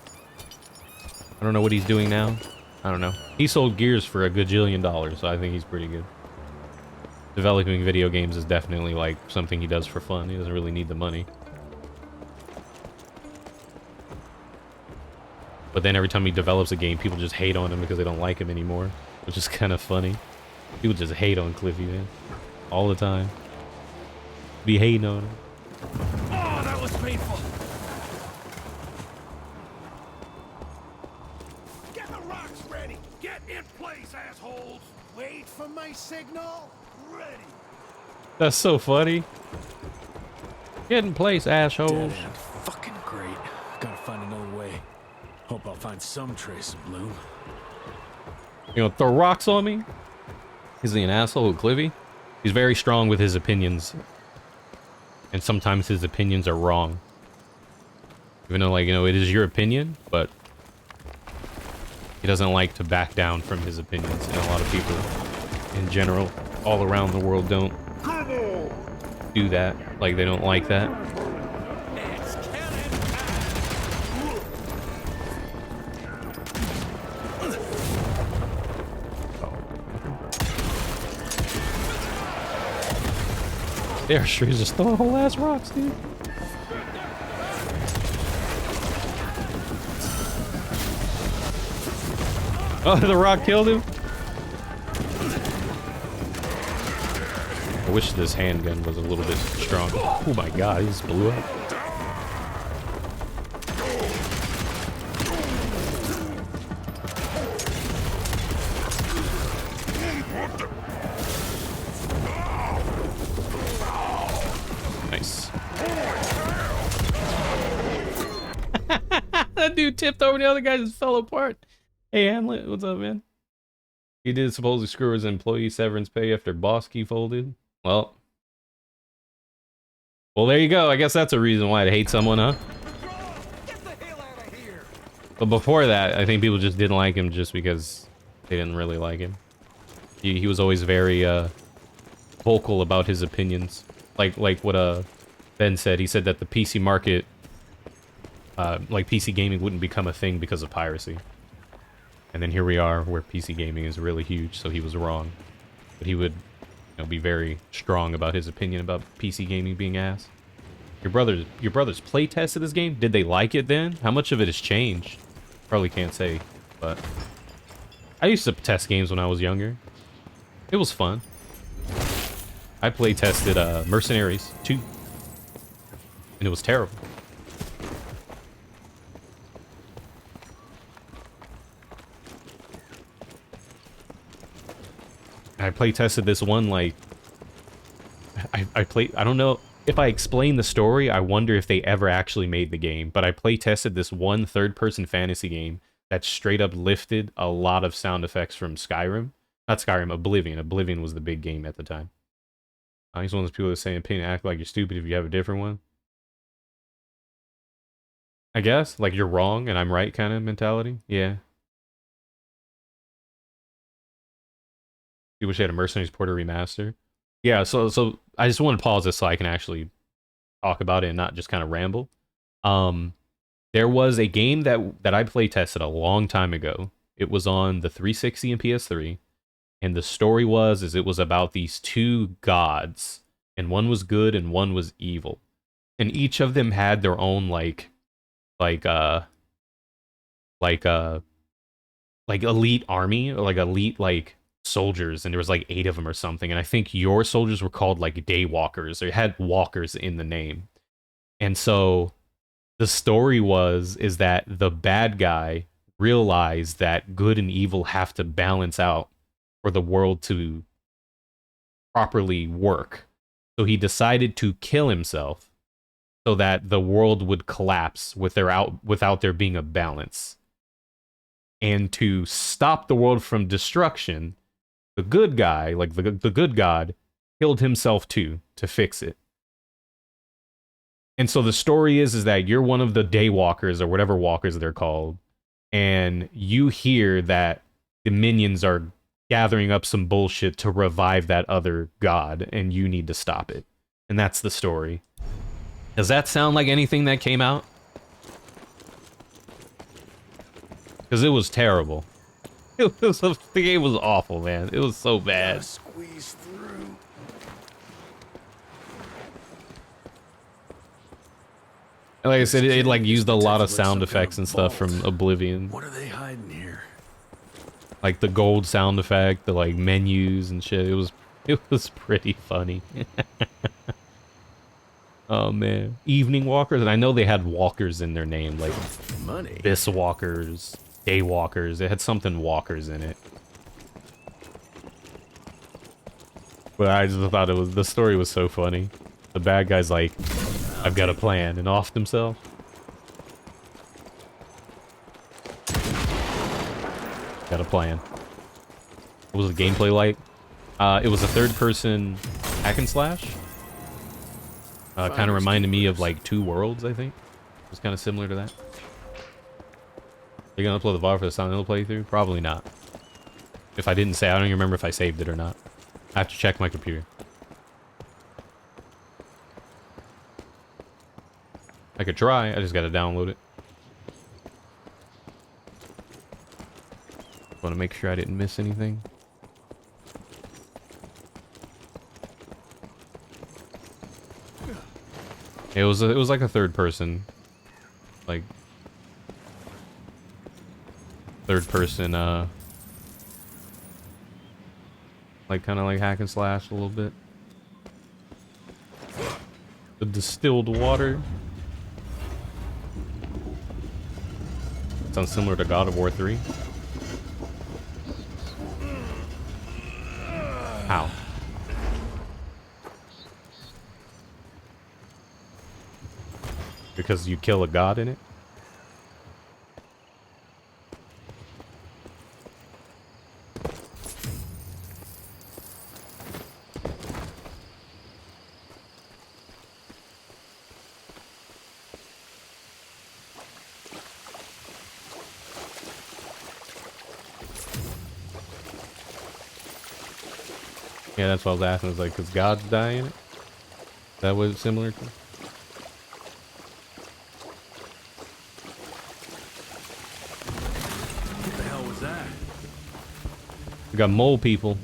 I don't know what he's doing now. I don't know. He sold Gears for a gajillion dollars, so I think he's pretty good. Developing video games is definitely like something he does for fun. He doesn't really need the money. But then every time he develops a game, people just hate on him because they don't like him anymore, which is kind of funny. People just hate on Cliffy, man. All the time. Be hating on him. Oh, that was painful. Get the rocks ready. Get in place, assholes. Wait for my signal. Ready. That's so funny. Get in place, assholes. Dead end. Fucking great. Gotta find another way. Hope I'll find some trace of Bloom. You know, throw rocks on me? Is he an asshole with Cliffy? He's very strong with his opinions. And sometimes his opinions are wrong. Even though, like, you know, it is your opinion, but he doesn't like to back down from his opinions. And a lot of people, in general, all around the world don't do that. Like, they don't like that. They're sure he's just throwing whole ass rocks, dude. Oh, the rock killed him? wish this handgun was a little bit stronger. Oh my god, he just blew up. Nice. That dude tipped over the other guy, just fell apart. Hey Hamlet, what's up, man? He did supposedly screw his employee severance pay after boss key folded. Well, there you go. I guess that's a reason why I'd hate someone, huh? But before that, I think people just didn't like him just because they didn't really like him. He was always very vocal about his opinions. Like what Ben said. He said that the PC market, like PC gaming, wouldn't become a thing because of piracy. And then here we are, where PC gaming is really huge, so he was wrong. But he would, be very strong about his opinion about PC gaming being ass. Your brothers play tested this game? Did they like it then? How much of it has changed? Probably can't say, but I used to test games when I was younger. It was fun. I play tested Mercenaries 2, and it was terrible. I play tested this one, like, I don't know if I explain the story, I wonder if they ever actually made the game, but I play tested this one third-person fantasy game that straight up lifted a lot of sound effects from Skyrim. Not Skyrim, Oblivion. Oblivion was the big game at the time. He's one of those people that say opinion, act like you're stupid if you have a different one. I guess, like you're wrong and I'm right kind of mentality. Yeah. You wish they had a Mercenaries Porter remaster. Yeah, so I just want to pause this so I can actually talk about it and not just kind of ramble. There was a game that I play tested a long time ago. It was on the 360 and PS3, and the story was it was about these two gods, and one was good and one was evil, and each of them had their own like elite army, or like elite like soldiers, and there was like 8 of them or something, and I think your soldiers were called like daywalkers, or had walkers in the name. And so the story is that the bad guy realized that good and evil have to balance out for the world to properly work, so he decided to kill himself so that the world would collapse without there being a balance. And to stop the world from destruction, the good guy, like the good god, killed himself too to fix it. And so the story is that you're one of the daywalkers, or whatever walkers they're called, and you hear that the minions are gathering up some bullshit to revive that other god, and you need to stop it. And that's the story. Does that sound like anything that came out? Because it was terrible. The game was awful, man. It was so bad. Squeeze through. Like I said, it like used a lot of sound effects and stuff from Oblivion. What are they hiding here? Like the gold sound effect, the like menus and shit. It was pretty funny. Oh man, evening walkers, and I know they had walkers in their name, like money, this walkers, day walkers. It had something walkers in it. But I just thought the story was so funny. The bad guy's like, I've got a plan, and offed himself. Got a plan. What was the gameplay like? It was a third-person hack and slash. Kind of reminded me of like Two Worlds, I think. It was kind of similar to that. Are you gonna upload the VOD for the Silent Hill playthrough? Probably not. If I didn't say, I don't even remember if I saved it or not. I have to check my computer. I could try, I just gotta download it. Want to make sure I didn't miss anything. It was like a third person, like like kind of like hack and slash a little bit. The distilled water. Sounds similar to God of War 3. Ow. Because you kill a god in it? Yeah, that's what I was asking. It's like, cause gods die in it? That was similar to? What the hell was that? We got mole people.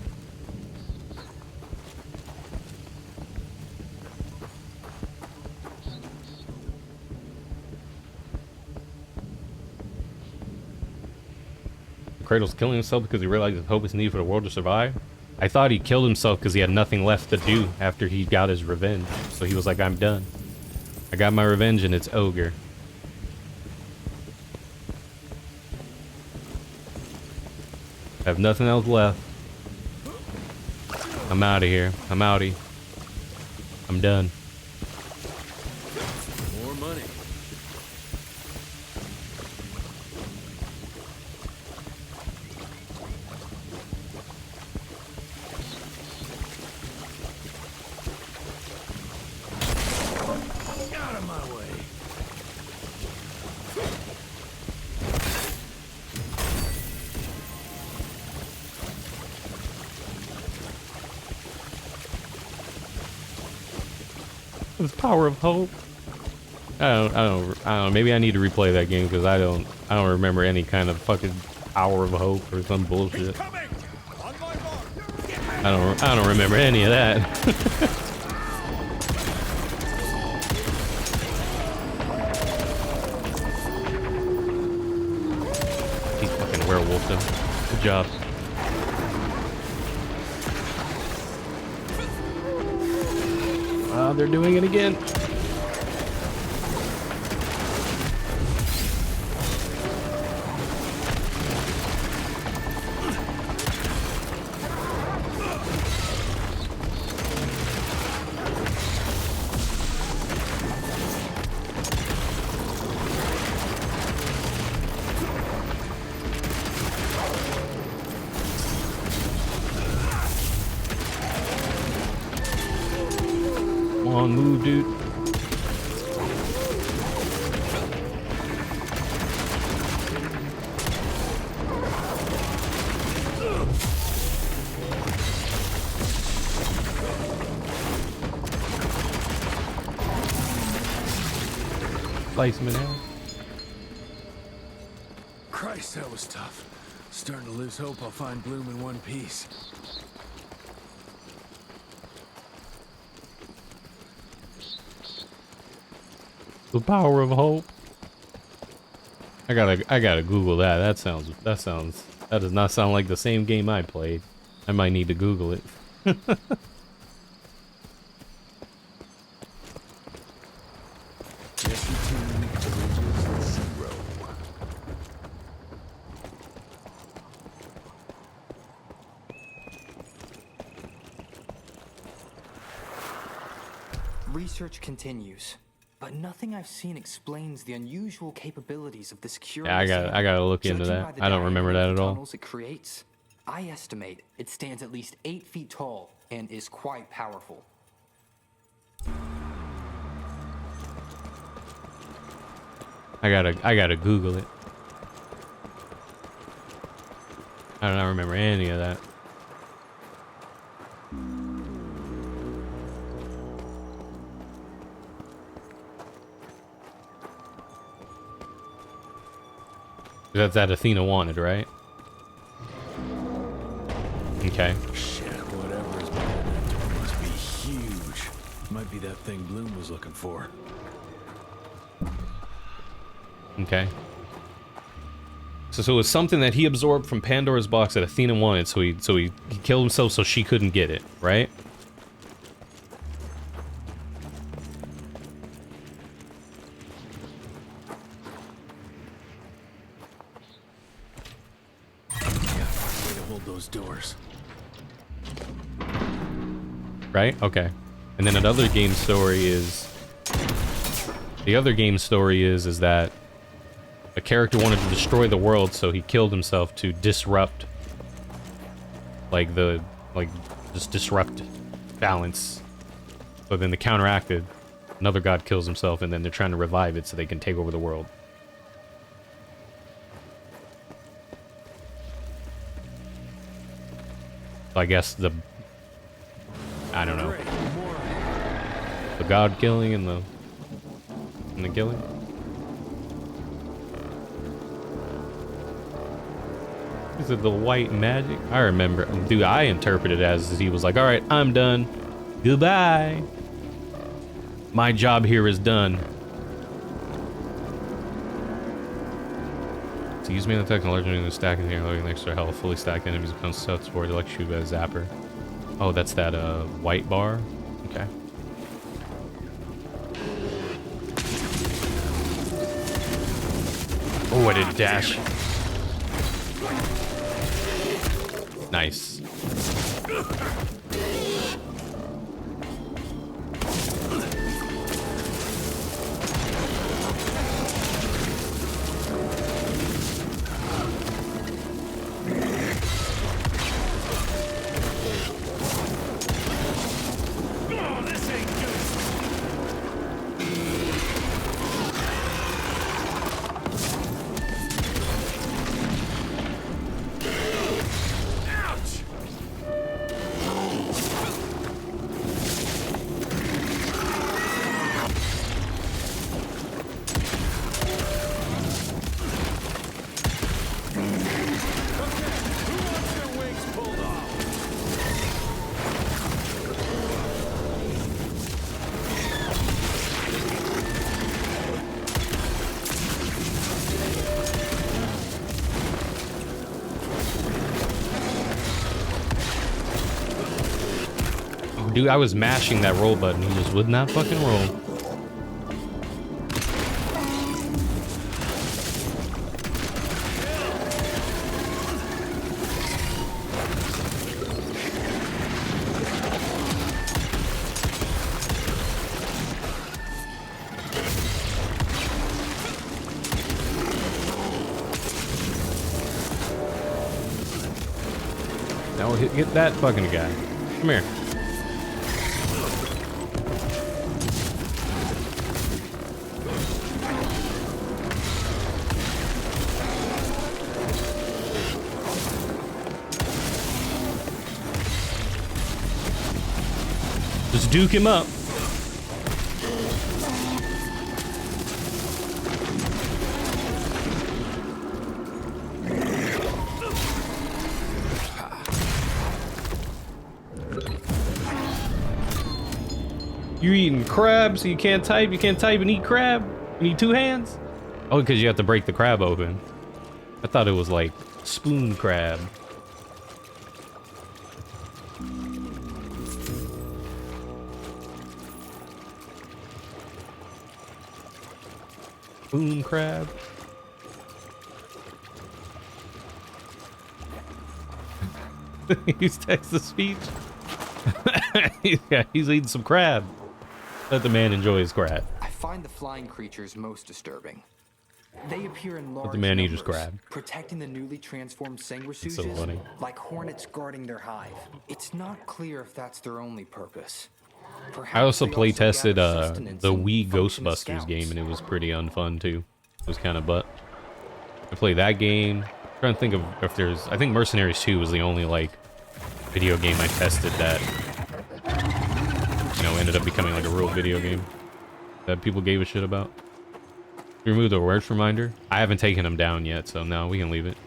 Kratos killing himself because he realized his hope is needed for the world to survive. I thought he killed himself because he had nothing left to do after he got his revenge. So he was like, I'm done. I got my revenge and it's ogre. I have nothing else left. I'm out of here. I'm outie. I'm done. More money. Out of my way. This power of hope. I don't know. Maybe I need to replay that game because I don't remember any kind of fucking power of hope or some bullshit. I don't remember any of that. He fucking werewolfed him. Good job. They're doing it again. Come on, move, dude. Slice him in half. Christ, that was tough. Starting to lose hope I'll find Bloom in one piece. The power of hope. I gotta Google that. That does not sound like the same game I played. I might need to Google it. Research continues, but nothing I've seen explains the unusual capabilities of this curious. Yeah, I gotta look into that. I don't remember that at all. Tunnels it creates. I estimate it stands at least 8 feet tall and is quite powerful. I gotta Google it. I don't remember any of that. That's that Athena wanted, right? Okay. Shit, whatever is behind that door must be huge. Might be that thing Bloom was looking for. Okay. So it was something that he absorbed from Pandora's box that Athena wanted, so he killed himself so she couldn't get it, right? hold those doors. Right? Okay. And then another game story is... The other game story is that a character wanted to destroy the world, so he killed himself to disrupt... just disrupt balance. But then the counteracted, another god kills himself, and then they're trying to revive it so they can take over the world. So I guess I don't know. The god killing and the killing. Is it the white magic? I remember, dude. I interpreted it as he was like, "All right, I'm done. Goodbye. My job here is done." So use me in the technology and stacking here, loading extra health. Fully stacked enemies become susceptible to electrocute by a zapper. Oh, that's that white bar. Okay. Oh, I did dash. Nice. Dude, I was mashing that roll button. He just would not fucking roll. Now we'll get that fucking guy. Come here. Just duke him up. You eating crab, so you can't type? You can't type and eat crab? You need two hands? Oh, because you have to break the crab open. I thought it was like spoon crab. Spoon crab. He's text-to-speech. Yeah, he's eating some crab. Let the man enjoy his crab. I find the flying creatures most disturbing. They appear in large Let the man eat numbers, his crab. protecting the newly transformed sanguisuges so funny. like hornets guarding their hive. It's not clear if that's their only purpose. I also Perhaps they play tested gather sustenance the and Wii function as Ghostbusters scouts. game, and it was pretty unfun too. It was kind of butt. I played that game. I'm trying to think of if there's. I think Mercenaries 2 was the only like video game I tested that ended up becoming like a real video game that people gave a shit about. Remove the words reminder. I haven't taken them down yet, so no, we can leave it.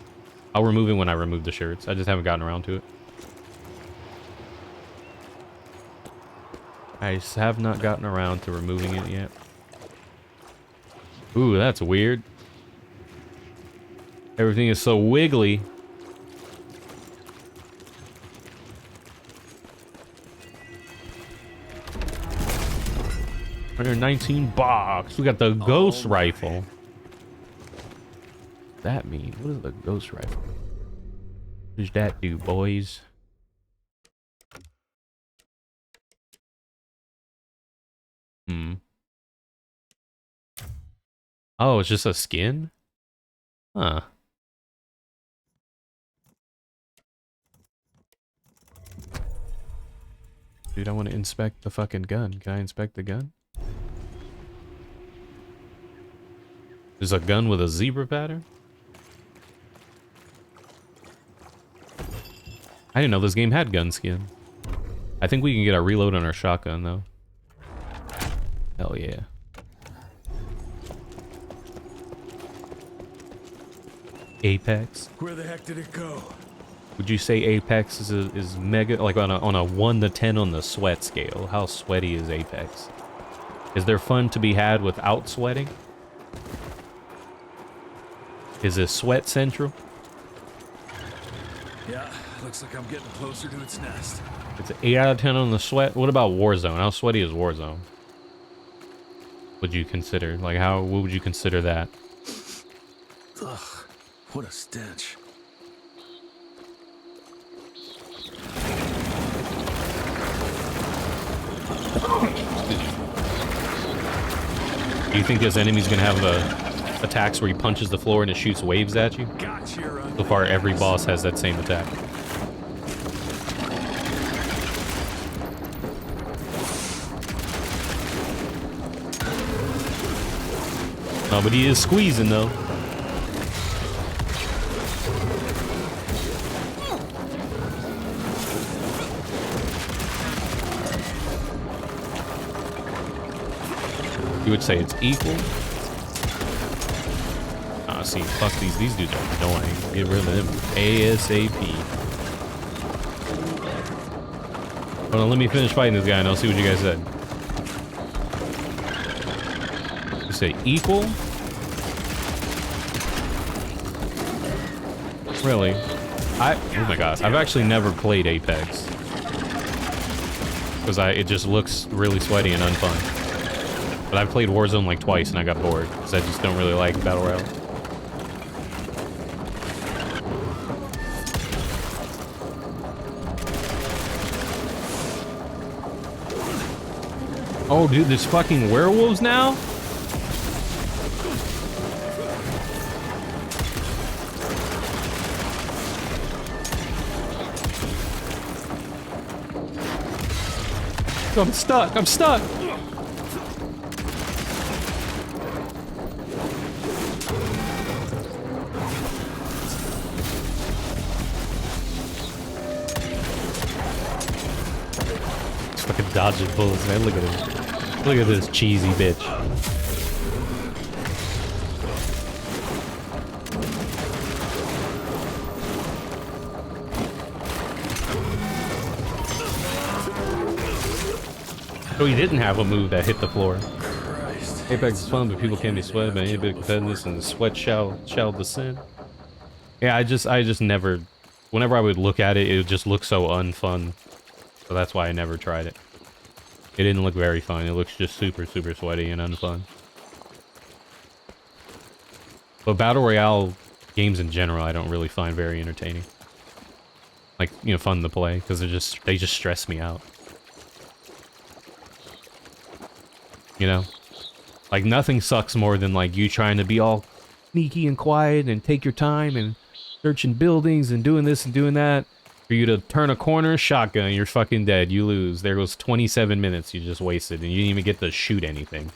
I'll remove it when I remove the shirts. I just haven't gotten around to it. I just have not gotten around to removing it yet. Ooh, that's weird. Everything is so wiggly. $119 box. We got the ghost rifle. What's that mean? What is the ghost rifle? What does that do, boys? Oh, it's just a skin? Huh. Dude, I want to inspect the fucking gun. Can I inspect the gun? There's a gun with a zebra pattern? I didn't know this game had gun skin. I think we can get a reload on our shotgun, though. Hell yeah. Apex? Where the heck did it go? Would you say Apex is mega, like on a 1 to 10 on the sweat scale? How sweaty is Apex? Is there fun to be had without sweating? Is it sweat central? Yeah, looks like I'm getting closer to its nest. It's an 8 out of 10 on the sweat. What about Warzone? How sweaty is Warzone? Would you consider? Like, what would you consider that? Ugh, what a stench. Do you think this enemy's gonna have attacks where he punches the floor and it shoots waves at you? So far, every boss has that same attack. Oh, but he is squeezing though. You would say it's equal? Ah, see, fuck these dudes are annoying. Get rid of them ASAP. Hold on, let me finish fighting this guy and I'll see what you guys said. You say equal? Really? Oh my god, I've actually never played Apex. Because it just looks really sweaty and unfun. But I've played Warzone like twice and I got bored because I just don't really like Battle Royale. Oh, dude, there's fucking werewolves now? I'm stuck. I'm stuck. Dodging bullets, man. Look at him. Look at this cheesy bitch. So he didn't have a move that hit the floor. Christ. Apex is fun, but people can't be sweated by any bit of competitiveness, and the sweat shall descend. Yeah, I just never. Whenever I would look at it, it would just look so unfun. So that's why I never tried it. It didn't look very fun. It looks just super sweaty and unfun. But Battle Royale games in general, I don't really find very entertaining. Like, you know, fun to play, because they just stress me out. You know? Like, nothing sucks more than, like, you trying to be all sneaky and quiet and take your time and searching buildings and doing this and doing that. For you to turn a corner, shotgun, you're fucking dead. You lose. There goes 27 minutes you just wasted, and you didn't even get to shoot anything.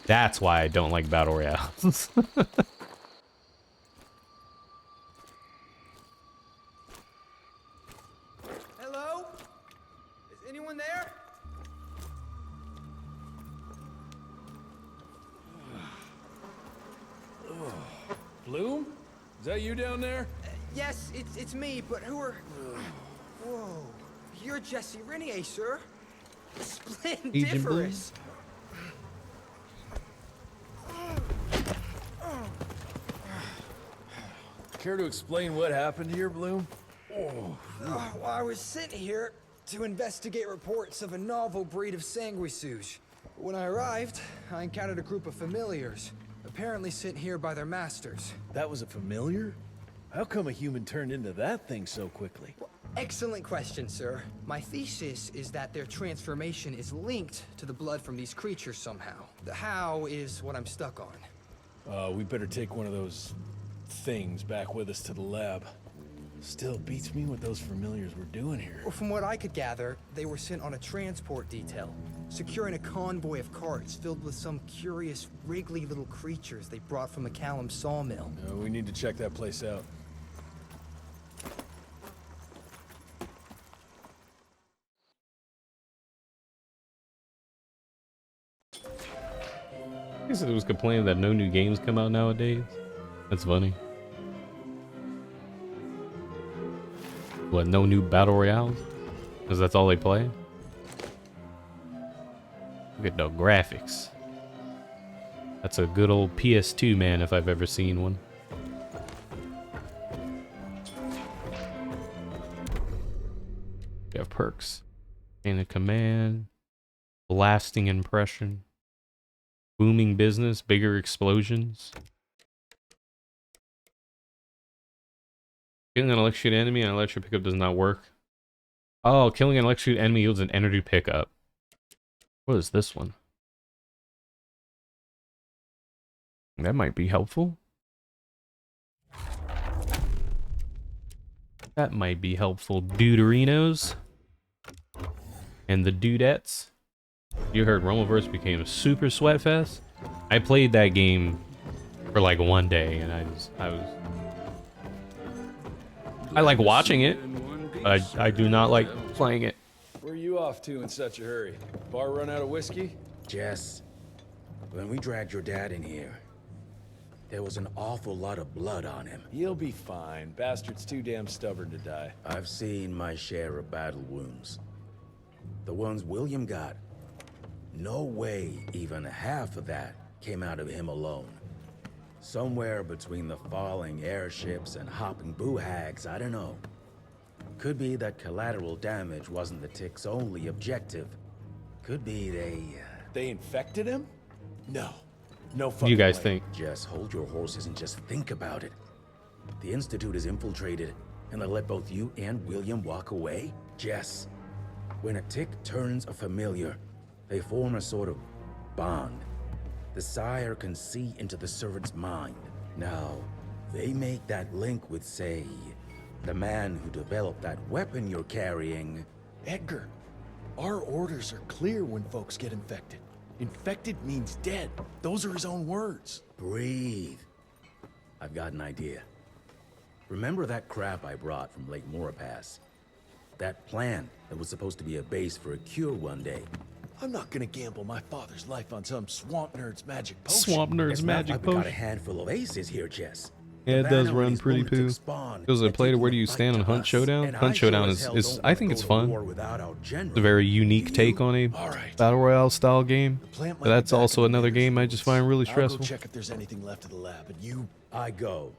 That's why I don't like Battle Royales. Hello? Is anyone there? Bloom? Is that you down there? Yes, it's me, but who are... Whoa. You're Jesse Renier, sir. Splendiferous. Care to explain what happened here, Bloom? Well, I was sent here to investigate reports of a novel breed of sanguisuge. When I arrived, I encountered a group of familiars, apparently sent here by their masters. That was a familiar? How come a human turned into that thing so quickly? Excellent question, sir. My thesis is that their transformation is linked to the blood from these creatures somehow. The how is what I'm stuck on. We better take one of those things back with us to the lab. Still beats me what those familiars were doing here. Well, from what I could gather, they were sent on a transport detail, securing a convoy of carts filled with some curious, wriggly little creatures they brought from McCallum sawmill. We need to check that place out. I guess it was complaining that no new games come out nowadays. That's funny. What, no new battle royales? Because that's all they play? Look at the graphics. That's a good old PS2, man, if I've ever seen one. We have perks. Chain of command. Blasting impression. Booming business, bigger explosions. Killing an electrocuted enemy and an electric pickup does not work. Oh, killing an electrocuted enemy yields an energy pickup. What is this one? That might be helpful. That might be helpful. Duderinos. And the dudettes. You heard Rumbleverse became a super sweatfest? I played that game for like one day and I like watching it. I do not like playing it. Where are you off to in such a hurry? Bar run out of whiskey? Jess, when we dragged your dad in here, there was an awful lot of blood on him. He'll be fine. Bastard's too damn stubborn to die. I've seen my share of battle wounds. The ones William got. No way even half of that came out of him alone. Somewhere between the falling airships and hopping boo-hags, I don't know. Could be that collateral damage wasn't the Tick's only objective. Could be They infected him? No. No What do you guys way. think? Just hold your horses and just think about it. The Institute is infiltrated, and they let both you and William walk away? Jess, when a Tick turns a familiar, they form a sort of bond. The sire can see into the servant's mind. Now, they make that link with, say, the man who developed that weapon you're carrying. Edgar, our orders are clear when folks get infected. Infected means dead. Those are his own words. Breathe. I've got an idea. Remember that crap I brought from Lake Morapass? That plan that was supposed to be a base for a cure one day. I'm not gonna gamble my father's life on some swamp nerd's magic potion. Swamp nerd's magic I've got a potion. handful of aces here, Jess. Yeah, it does run pretty poo. Because I played it, where do you stand on Hunt Showdown? Hunt Showdown is I think it's fun. It's a very unique take on a Battle Royale style game. But that's also another game I just find really I'll stressful. go check if there's anything left of the lab, and you... I go.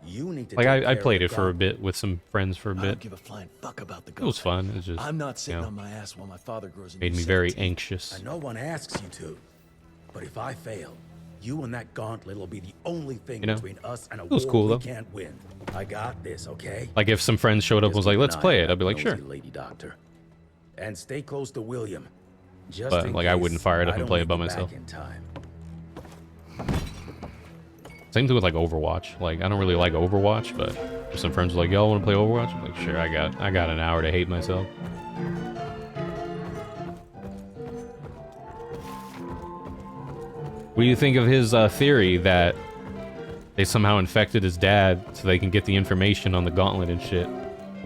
You need to Like, take I care played of it for a bit with some friends for a I don't bit. give a flying fuck about the It was fun. It's just, I'm not sitting you know, on my ass while my father grows a made new me very 17. anxious. No one asks you to. But if I fail, you and that gauntlet will be the only thing You know, between us and a it was war cool, we though. can't win. I got this, okay? Like, if some friends showed up and was like, let's play it, I'd be like, sure. Lady Doctor. And stay close to William. Just But, in like, I case wouldn't fire it up I and don't play it by make myself. back in time. Same thing with like Overwatch. Like, I don't really like Overwatch, but if some friends were like, y'all want to play Overwatch? I'm like, sure, I got an hour to hate myself. What do you think of his theory that they somehow infected his dad so they can get the information on the gauntlet and shit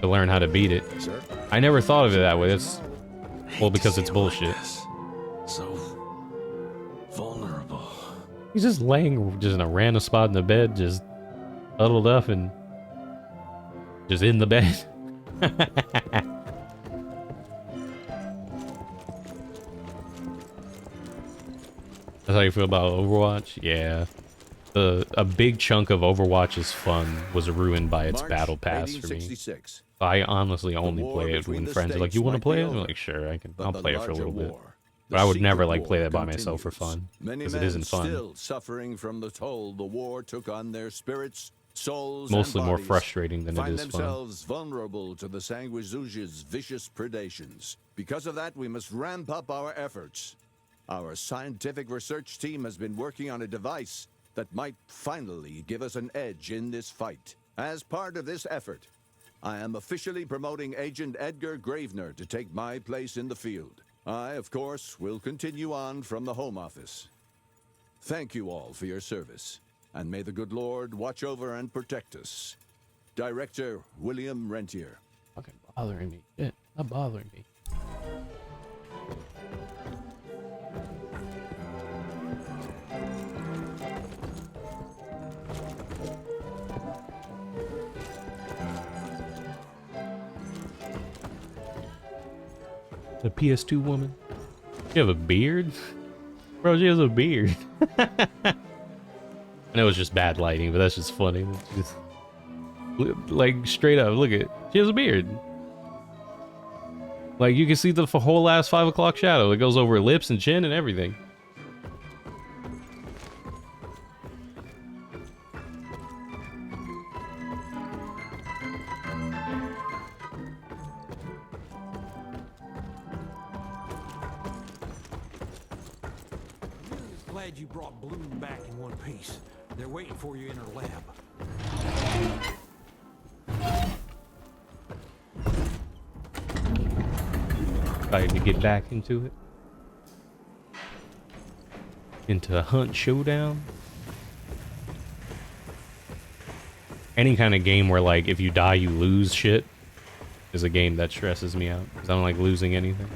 to learn how to beat it? Sir? I never thought of it that way. It's, well, because it's bullshit. So vulnerable. He's just laying just in a random spot in the bed, just huddled up and just in the bed. That's how you feel about Overwatch? Yeah. A big chunk of Overwatch's fun was ruined by its March battle pass for me. 1866. I honestly only war play it between when the friends are like, states "You want to might play be it?" I'm over, like, "Sure, but I'll the play it for a larger little bit." war, But the I would never secret like play war that by myself for continues. fun Many because it men isn't fun. still suffering from the toll the war took on their spirits, Souls Mostly and more bodies frustrating than it find is fun. themselves vulnerable to the Sanguizuj's vicious predations. Because of that, we must ramp up our efforts. Our scientific research team has been working on a device that might finally give us an edge in this fight. As part of this effort, I am officially promoting Agent Edgar Gravener to take my place in the field. I, of course, will continue on from the Home Office. Thank you all for your service, and may the good Lord watch over and protect us. Director William Rentier. Fucking bothering me. Shit, not bothering me. The PS2 woman. You have a beard? Bro, she has a beard. I know it's just bad lighting, but that's just funny. It's just, like, straight up, look at, she has a beard. Like, you can see the whole last 5 o'clock shadow. It goes over her lips and chin and everything. Glad you brought Bloom back in one piece. They're waiting for you in her lab. Excited to get back into it. Into a hunt showdown. Any kind of game where, like, if you die you lose shit is a game that stresses me out, because I don't like losing anything.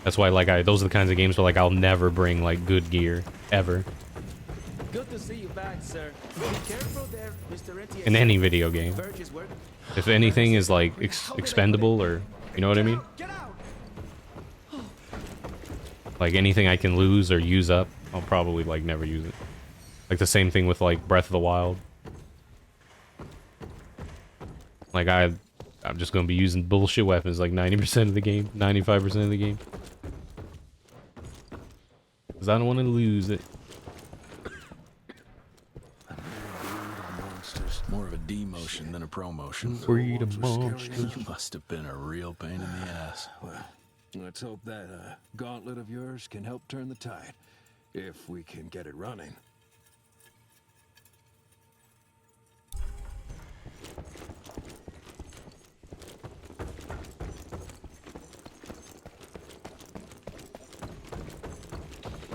That's why, like, those are the kinds of games where, like, I'll never bring, like, good gear ever Good to see you back, sir. Be careful there, Mr. Rentier. in any video game. If anything is, like, expendable, or, you know what I mean? Like, anything I can lose or use up, I'll probably, like, never use it. Like, the same thing with, like, Breath of the Wild. Like, I'm just gonna be using bullshit weapons like 90% of the game, 95% of the game. Because I don't want to lose it. More of a demotion than a promotion. Freedom monsters. You must have been a real pain in the ass. Well, let's hope that gauntlet of yours can help turn the tide, if we can get it running.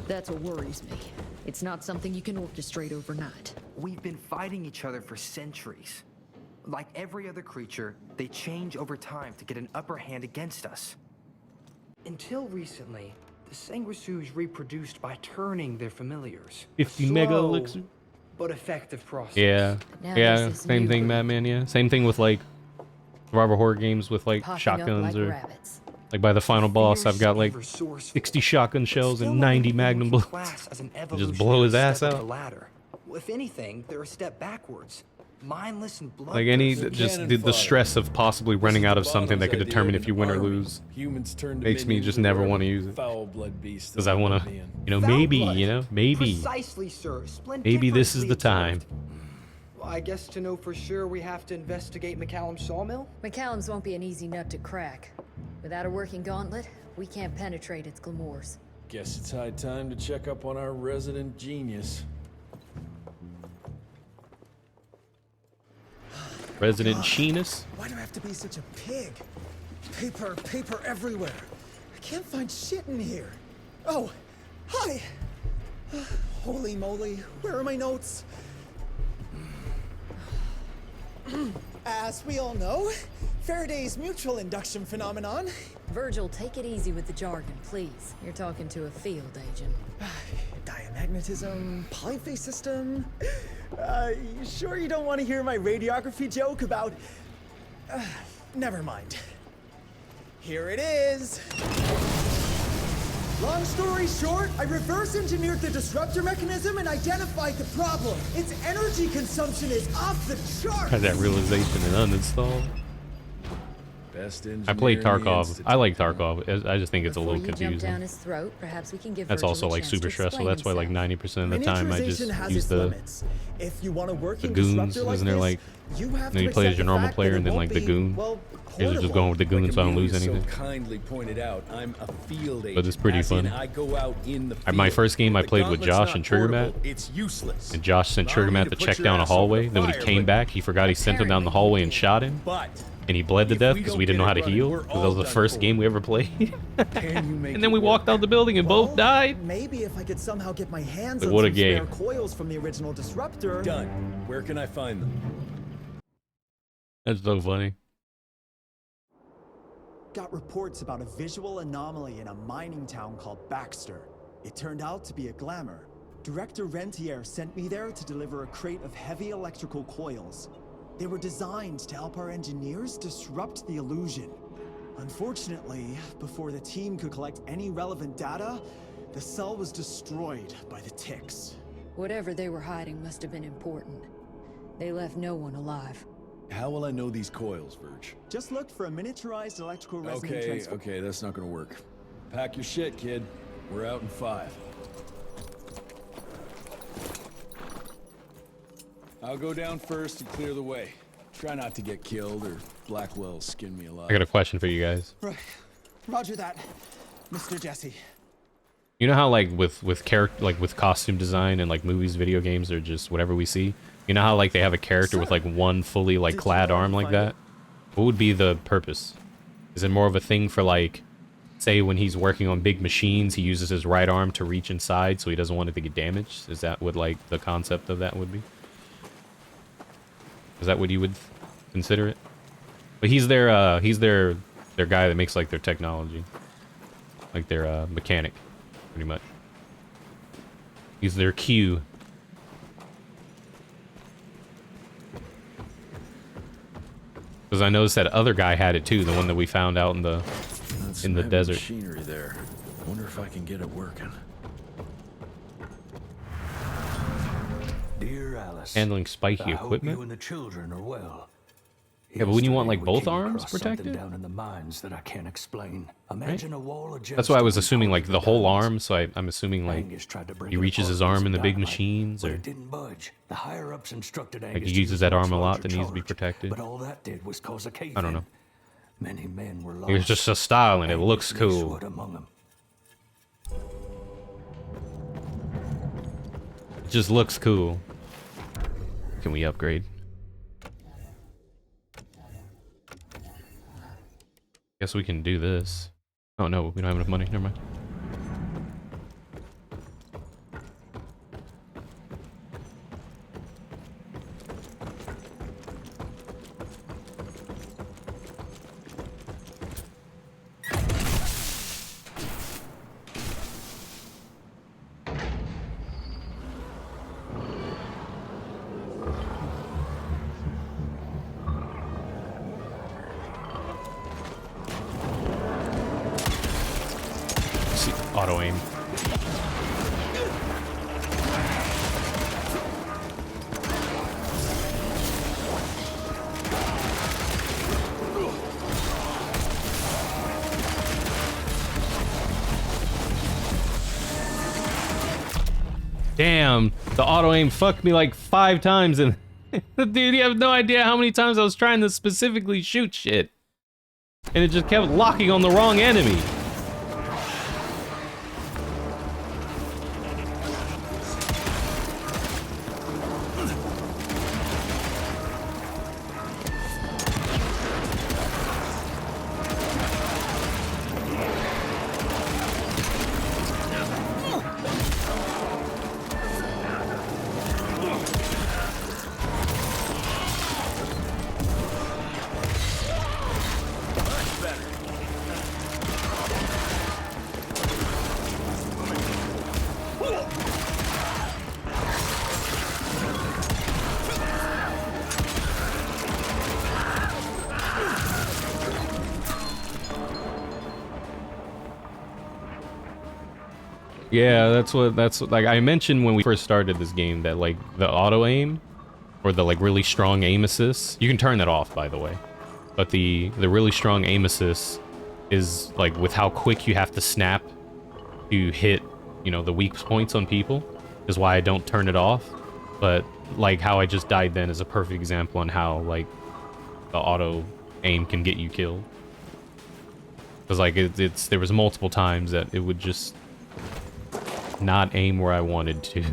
That's what worries me. It's not something you can orchestrate overnight. We've been fighting each other for centuries. Like every other creature, they change over time to get an upper hand against us. Until recently, the Sanguisuge reproduced by turning their familiars. 50 mega elixir. But effective process. Yeah, yeah, same thing, Batman, yeah. Same thing with, like, survival horror games with, like, shotguns or... Like, by the final boss, I've got, like, 60 shotgun shells and 90 magnum bullets. Just blow his ass out. If anything, they're a step backwards. Mindless and bloodless. Like, just the stress of possibly running out of something that could determine if you win or lose makes me just never want to use it. Because I want to, you know, maybe, Precisely, sir. Maybe this is the time. Well, I guess to know for sure we have to investigate McCallum's sawmill? McCallum's won't be an easy nut to crack. Without a working gauntlet, we can't penetrate its glamours. Guess it's high time to check up on our resident genius. Resident Sheenus? Why do I have to be such a pig? Paper everywhere. I can't find shit in here. Oh, hi. Holy moly, where are my notes? As we all know, Faraday's mutual induction phenomenon. Virgil, take it easy with the jargon, please. You're talking to a field agent. Diamagnetism, polyphase system. You sure you don't want to hear my radiography joke about... never mind. Here it is. Long story short, I reverse engineered the disruptor mechanism and identified the problem. Its energy consumption is off the chart. Had that realization and uninstall. Best I played engineer in the Tarkov. I like Institute, huh? Tarkov. I just think it's a Before little you jump confusing. down his throat, perhaps we can give That's Virgil also a like chance super to stressful. explain That's why like himself. 90% of the time I just Miniaturization has use its the limits. If you want a working goons. disruptor like Isn't there this, like you have then to you play as accept your the normal fact player that and it then won't like the be, goon? well, You're just going with the goon Like so I don't lose Amelia anything. so kindly pointed out, I'm a field agent. But it's pretty as in fun. I go out in the field. My first game I The played with gauntlet's Josh not and Trigger Matt. portable, it's useless. And Josh sent Trigger Allowing Matt you to to put check your down a ass over hallway. the Then when he fire, came but back, he forgot he sent him down the hallway and shot him. But And he bled to if death we because don't we didn't get know how it to running, heal. we're Because that all was the done first for. game we ever played. Can you make And then it we work? walked out the building and both died. Maybe if I could somehow get my hands Like, on what a some spare game. coils from the original disruptor. Done. Where can I find them? That's so funny. Got reports about a visual anomaly in a mining town called Baxter. It turned out to be a glamour. Director Rentier sent me there to deliver a crate of heavy electrical coils. They were designed to help our engineers disrupt the illusion. Unfortunately, before the team could collect any relevant data, the cell was destroyed by the ticks. Whatever they were hiding must have been important. They left no one alive. How will I know these coils, Verge? Just look for a miniaturized electrical resonant Okay, transfer. okay, that's not gonna work. Pack your shit, kid. We're out in 5. I'll go down first and clear the way. Try not to get killed or Blackwell skin me alive. I got a question for you guys. Right. Roger that, Mr. Jesse. You know how like with character like with costume design and like movies, video games, or just whatever we see. You know how like they have a character with like one fully like clad arm like that? What would be the purpose? Is it more of a thing for like, say when he's working on big machines, he uses his right arm to reach inside so he doesn't want it to get damaged? Is that what like the concept of that would be? Is that what you would consider it? But he's their guy that makes like their technology. Like their mechanic, pretty much. He's their Q. Because I noticed that other guy had it too, the one that we found out in the Heavy desert. machinery there. Wonder if I can get it working. Dear Alice, Handling spiky I hope equipment? you and the children are well. Yeah, but when you want Yesterday, like we both came arms across something protected? down in the mines that I can't explain. Imagine a wall of That's why I was gemstones assuming like holding the whole diamonds. arm, so I'm assuming like Angus tried to break he it reaches apart his with arm some in the big dynamite, machines, but or it didn't budge. The higher ups instructed like Angus he to uses use that a arm a much lot larger that needs to be charge, protected. But all that did was cause a cave. I don't know. Many men were lost. It's just a style and it looks Angus cool. Leeswood among them. It just looks cool. Can we upgrade? Guess we can do this. Oh no, we don't have enough money. Never mind. See, auto aim. Damn, the auto aim fucked me like 5 times, and dude, you have no idea how many times I was trying to specifically shoot shit, and it just kept locking on the wrong enemy. Yeah, that's what like I mentioned when we first started this game, that like the auto aim or the like really strong aim assist, you can turn that off, by the way. but the really strong aim assist is like with how quick you have to snap to hit, you know, the weak points on people is why I don't turn it off. But like how I just died then is a perfect example on how like the auto aim can get you killed. Because like there was multiple times that it would just not aim where I wanted to.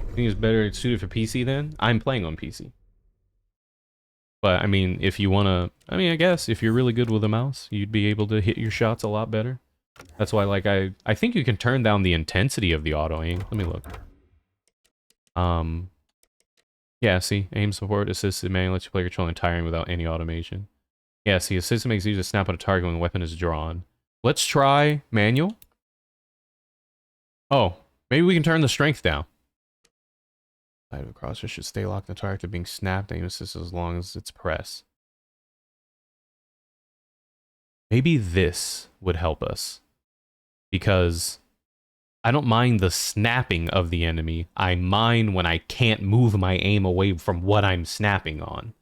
I think it's better suited for PC then. I'm playing on PC. But I mean, if you want to, I mean, I guess if you're really good with a mouse, you'd be able to hit your shots a lot better. That's why, like, I think you can turn down the intensity of the auto aim. Let me look. Yeah, see, aim support, assisted manual lets you play control entire aim without any automation. Yeah, see, assisted makes it easy to snap on a target when the weapon is drawn. Let's try manual. Oh, maybe we can turn the strength down. Side of a crosshair should stay locked in the target to being snapped. Aim assist as long as it's pressed. Maybe this would help us. Because I don't mind the snapping of the enemy. I mind when I can't move my aim away from what I'm snapping on.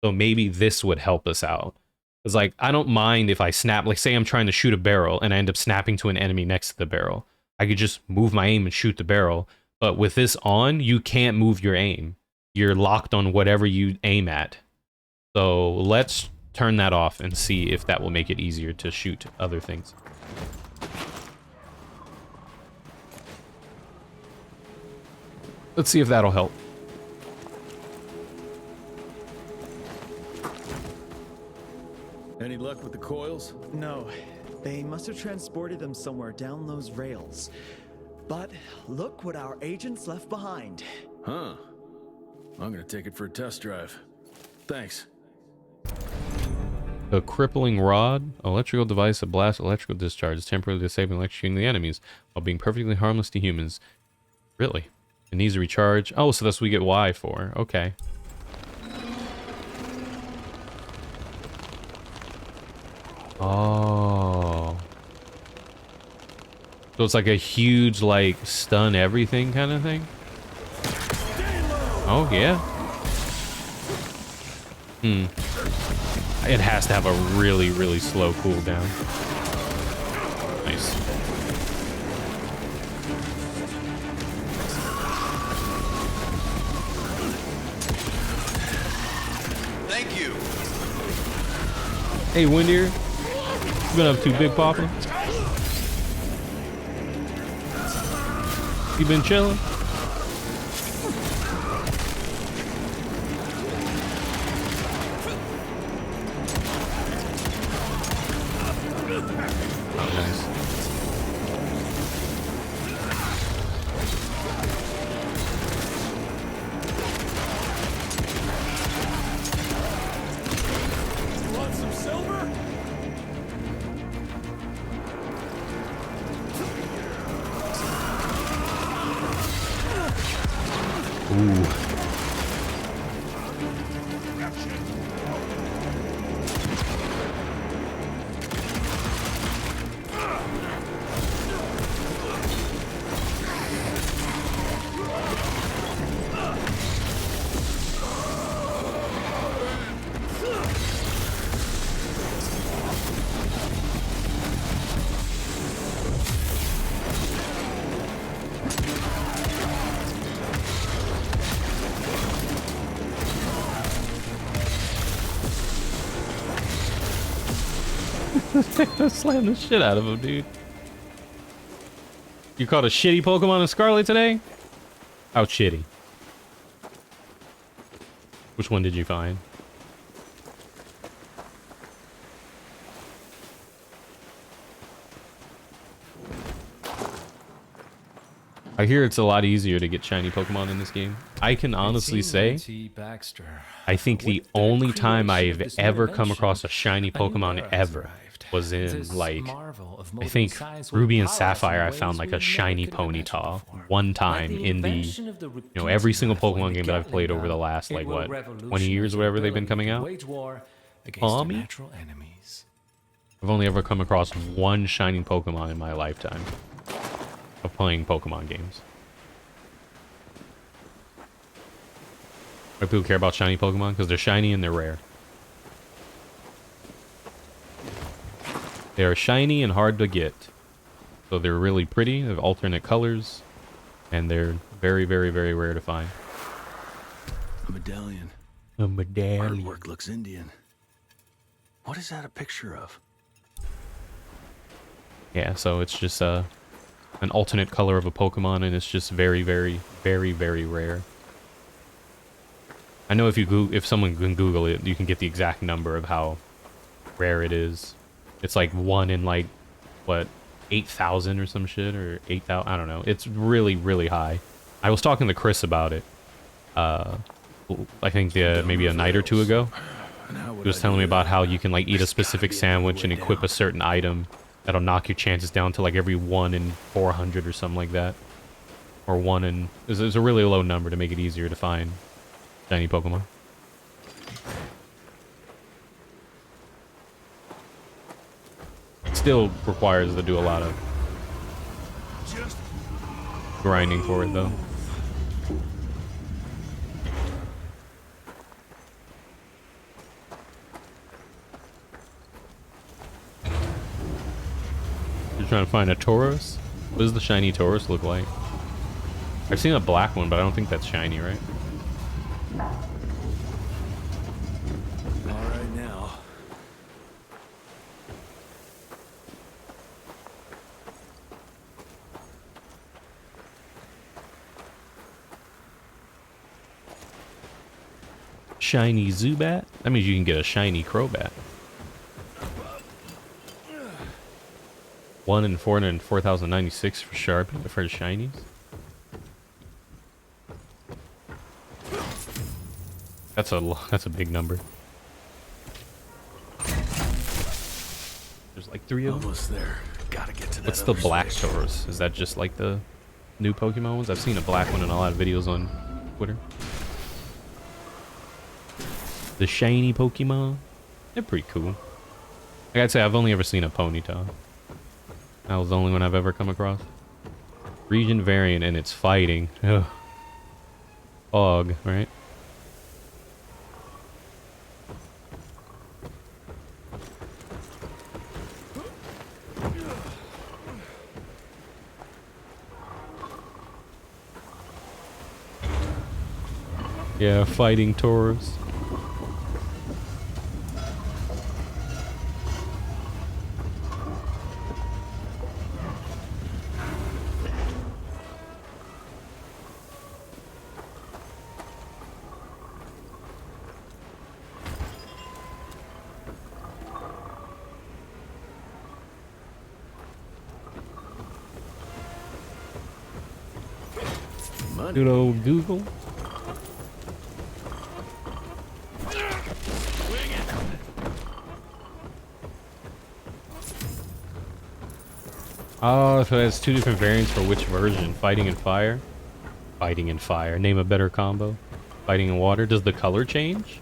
So maybe this would help us out. Because like, I don't mind if I snap, like say I'm trying to shoot a barrel and I end up snapping to an enemy next to the barrel. I could just move my aim and shoot the barrel. But with this on, you can't move your aim. You're locked on whatever you aim at. So let's turn that off and see if that will make it easier to shoot other things. Let's see if that'll help. Any luck with the coils? No. They must have transported them somewhere down those rails. But look what our agents left behind. Huh. I'm gonna take it for a test drive. Thanks. The crippling rod, electrical device that blasts electrical discharges, temporarily disabling electrocuting the enemies while being perfectly harmless to humans. Really? It needs to recharge. Oh, so that's what we get Y for. Okay. Oh. So it's like a huge, like, stun everything kind of thing? Oh, yeah. It has to have a really, really slow cooldown. Nice. Thank you. Hey, Windier. You been up to, Big Papa? You been chilling? Oh, nice. You want some silver? Ooh. Slam the shit out of him, dude. You caught a shitty Pokemon in Scarlet today? How shitty? Which one did you find? I hear it's a lot easier to get shiny Pokemon in this game. I can honestly say, I think the only time I've ever come across a shiny Pokemon ever was in This like marvel of I modern think science will Ruby and empower us in Sapphire. I ways found like we a shiny never could have imagined Ponyta before. one Like time the in the invention of the every single repeating rifle Pokemon in game the that I've played over Gatling the gun. last It like will what 20 revolutionize years or your whatever they've been ability coming to out. wage war against your Tommy? natural enemies. I've only ever come across one shining Pokemon in my lifetime of playing Pokemon games. Why people care about shiny Pokemon? Because they're shiny and they're rare. They are shiny and hard to get. So they're really pretty, they have alternate colors, and they're very, very, very rare to find. A medallion. A medallion. Artwork looks Indian. What is that a picture of? Yeah, so it's just an alternate color of a Pokemon, and it's just very, very, very, very rare. I know if someone can Google it, you can get the exact number of how rare it is. It's like 1 in like, what, 8,000 or some shit, or 8,000, I don't know. It's really, really high. I was talking to Chris about it, I think maybe a night or two ago. He was telling me about how you can like eat a specific sandwich and equip a certain item that'll knock your chances down to like every 1 in 400 or something like that. Or 1 in... It's a really low number to make it easier to find shiny Pokemon. Still requires to do a lot of grinding for it though. You're trying to find a Tauros? What does the shiny Tauros look like? I've seen a black one, but I don't think that's shiny, right? All right now. Shiny Zubat? That means you can get a shiny Crobat. 1 in 4,096 for Sharp for the shinies. That's a big number. There's like 3 of them. Almost there. Gotta get to that. What's the black Tauros? Is that just like the new Pokemon ones? I've seen a black one in a lot of videos on Twitter. The shiny Pokemon. They're pretty cool. Like I'd say I've only ever seen a Ponyta. That was the only one I've ever come across. Region variant and it's fighting. Ugh. Fog, right? Yeah, fighting Tauros. Good old Google. Oh, so that's 2 different variants for which version? Fighting and Fire? Fighting and Fire. Name a better combo. Fighting and Water. Does the color change?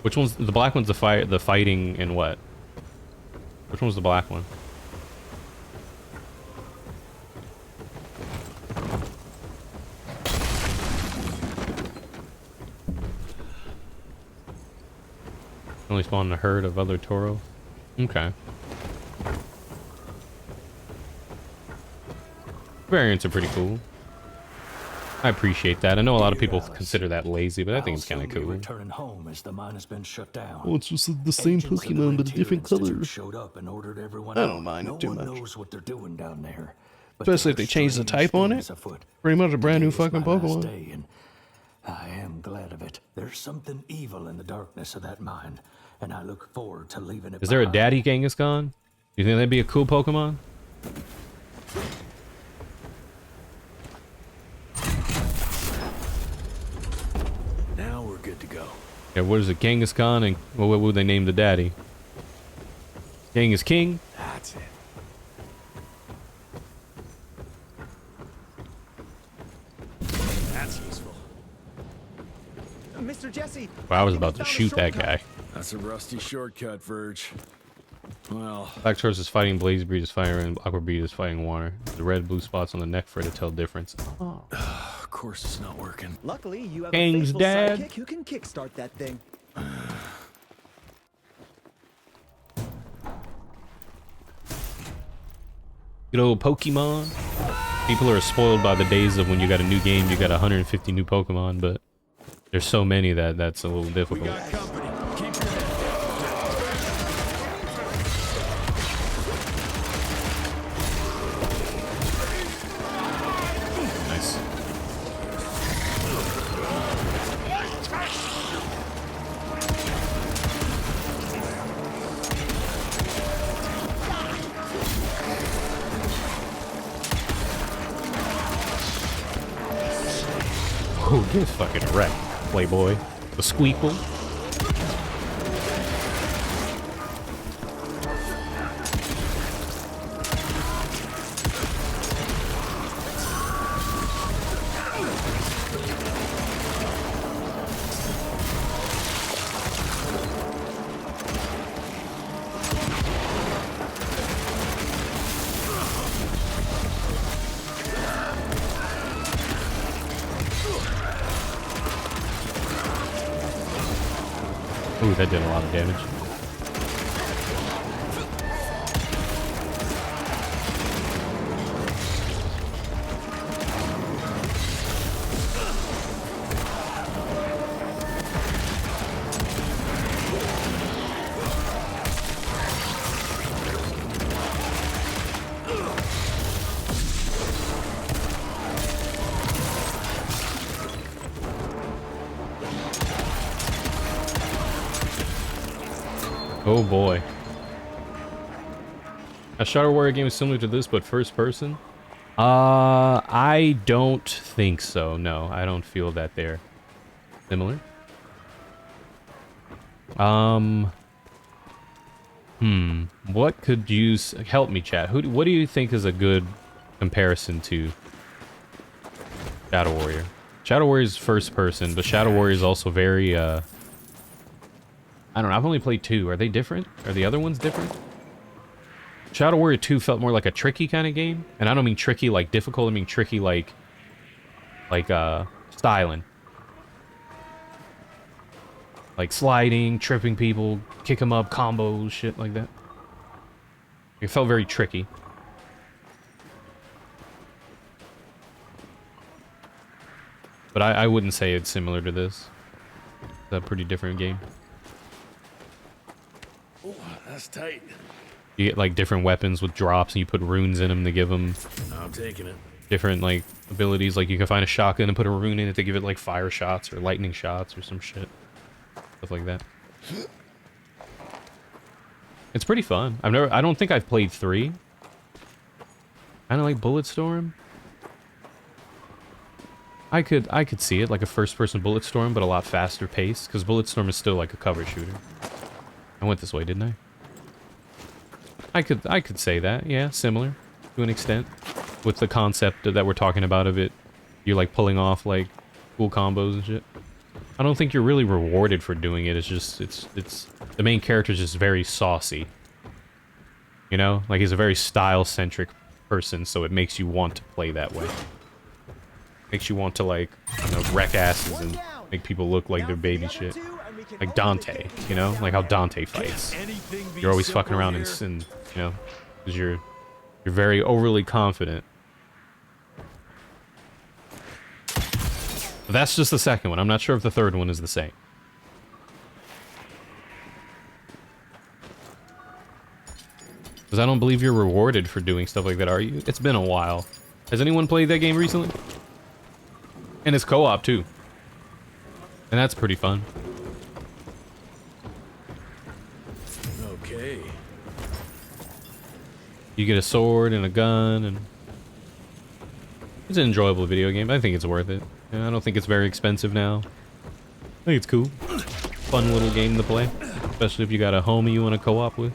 Which one's... The black one's the fighting and what? Which one's the black one? Only spawned a herd of other Tauros. Okay. Variants are pretty cool. I appreciate that. I know a lot of people consider that lazy, but I think it's kind of cool. Returning home as the mine has been shut down. Oh, it's just the same Pokemon, but a different color. Showed up and ordered everyone I don't mind it too much. No one knows what they're doing down there. Especially if they change the type on it. Pretty much a brand new fucking Pokemon. I am glad of it. There's something evil in the darkness of that mine, and I look forward to leaving it. Is there a daddy Kangaskhan? You think that'd be a cool Pokemon? Now we're good to go. Yeah, what is it? Kangaskhan, and what would they name the daddy? Gang is king. That's it. That's useful. Mr. Jesse. Well, I was about to shoot that guy. That's a rusty shortcut, Verge. Well, Black Source is fighting, Blaze Breed is fire, and Aqua Breed is fighting water. The red blue spots on the neck for it to tell difference. Oh. of course it's not working. Luckily, you have King's a faithful dad. sidekick who can kickstart that thing. Good old Pokemon. People are spoiled by the days of when you got a new game, you got 150 new Pokemon, but there's so many that that's a little difficult. Nice. Oh, get fucking wrecked, Playboy. The Squeakle. Ooh, that did a lot of damage. Oh boy. A Shadow Warrior game is similar to this, but first person? I don't think so. No, I don't feel that they're similar. What could you help me, chat? What do you think is a good comparison to Shadow Warrior? Shadow Warrior is first person, but Shadow Warrior is also very I don't know, I've only played 2. Are they different? Are the other ones different? Shadow Warrior 2 felt more like a tricky kind of game. And I don't mean tricky like difficult, I mean tricky like styling. Like sliding, tripping people, kick them up, combos, shit like that. It felt very tricky. But I wouldn't say it's similar to this. It's a pretty different game. Oh, that's tight. You get like different weapons with drops and you put runes in them to give them I'm taking it. different like abilities. Like you can find a shotgun and put a rune in it to give it like fire shots or lightning shots or some shit. Stuff like that. It's pretty fun. I don't think I've played 3. Kinda like Bulletstorm. I could see it like a first person Bulletstorm, but a lot faster pace, because Bulletstorm is still like a cover shooter. I went this way, didn't I? I could say that, yeah, similar to an extent, with the concept that we're talking about of it. You're like pulling off like cool combos and shit. I don't think you're really rewarded for doing it. It's just it's the main character is just very saucy. You know, like he's a very style-centric person, so it makes you want to play that way. Makes you want to like, you know, wreck asses and make people look like they're baby shit. Like Dante, you know? Like how Dante fights. You're always fucking around and you know, because you're very overly confident. But that's just the second one. I'm not sure if the third one is the same. Because I don't believe you're rewarded for doing stuff like that, are you? It's been a while. Has anyone played that game recently? And it's co-op too. And that's pretty fun. Okay. You get a sword and a gun, and it's an enjoyable video game. I think it's worth it. And I don't think it's very expensive now. I think it's cool. Fun little game to play, especially if you got a homie you want to co-op with.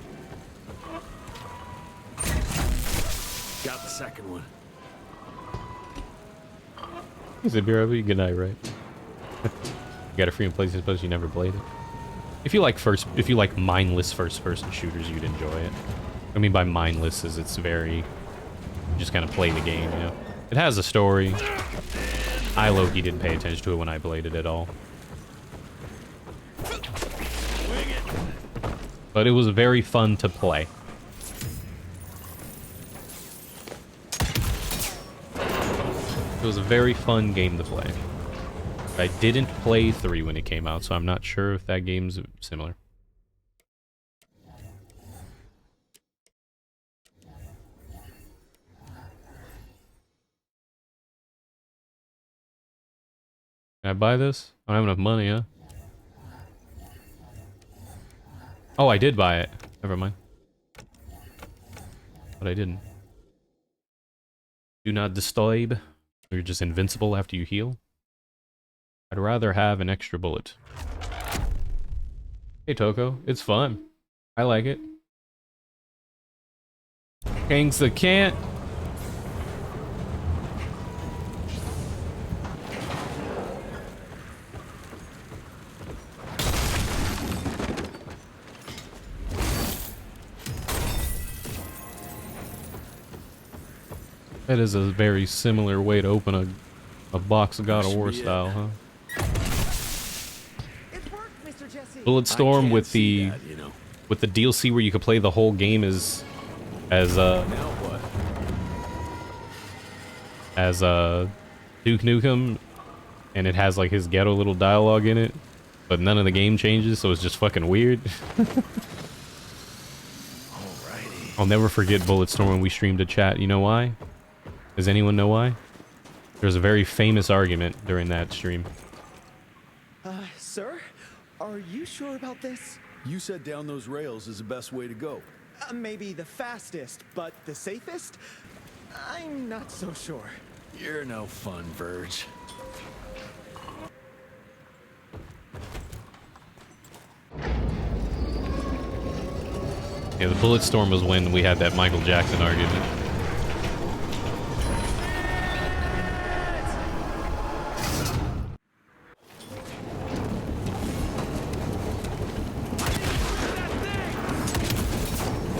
second one. Is it BRB? Good night, right? You got it free in PlayStation Plus, you never played it. If you like mindless first-person shooters, you'd enjoy it. I mean by mindless is it's very, you just kind of play the game, you know. It has a story. I low-key didn't pay attention to it when I played it at all. But it was very fun to play. It was a very fun game to play. I didn't play 3 when it came out, so I'm not sure if that game's similar. Can I buy this? I don't have enough money, huh? Oh, I did buy it. Never mind. But I didn't. Do not disturb. You're just invincible after you heal. I'd rather have an extra bullet. Hey, Toko. It's fun. I like it. Kings the can't. That is a very similar way to open a box of God of War style, huh? Bulletstorm with the that, you know. with the DLC where you could play the whole game as Duke Nukem, and it has like his ghetto little dialogue in it, but none of the game changes, so it's just fucking weird. I'll never forget Bulletstorm when we streamed a chat. You know why? Does anyone know why? There's a very famous argument during that stream. Sir? Are you sure about this? You said down those rails is the best way to go. Maybe the fastest, but the safest? I'm not so sure. You're no fun, Verge. Yeah, the Bulletstorm was when we had that Michael Jackson argument.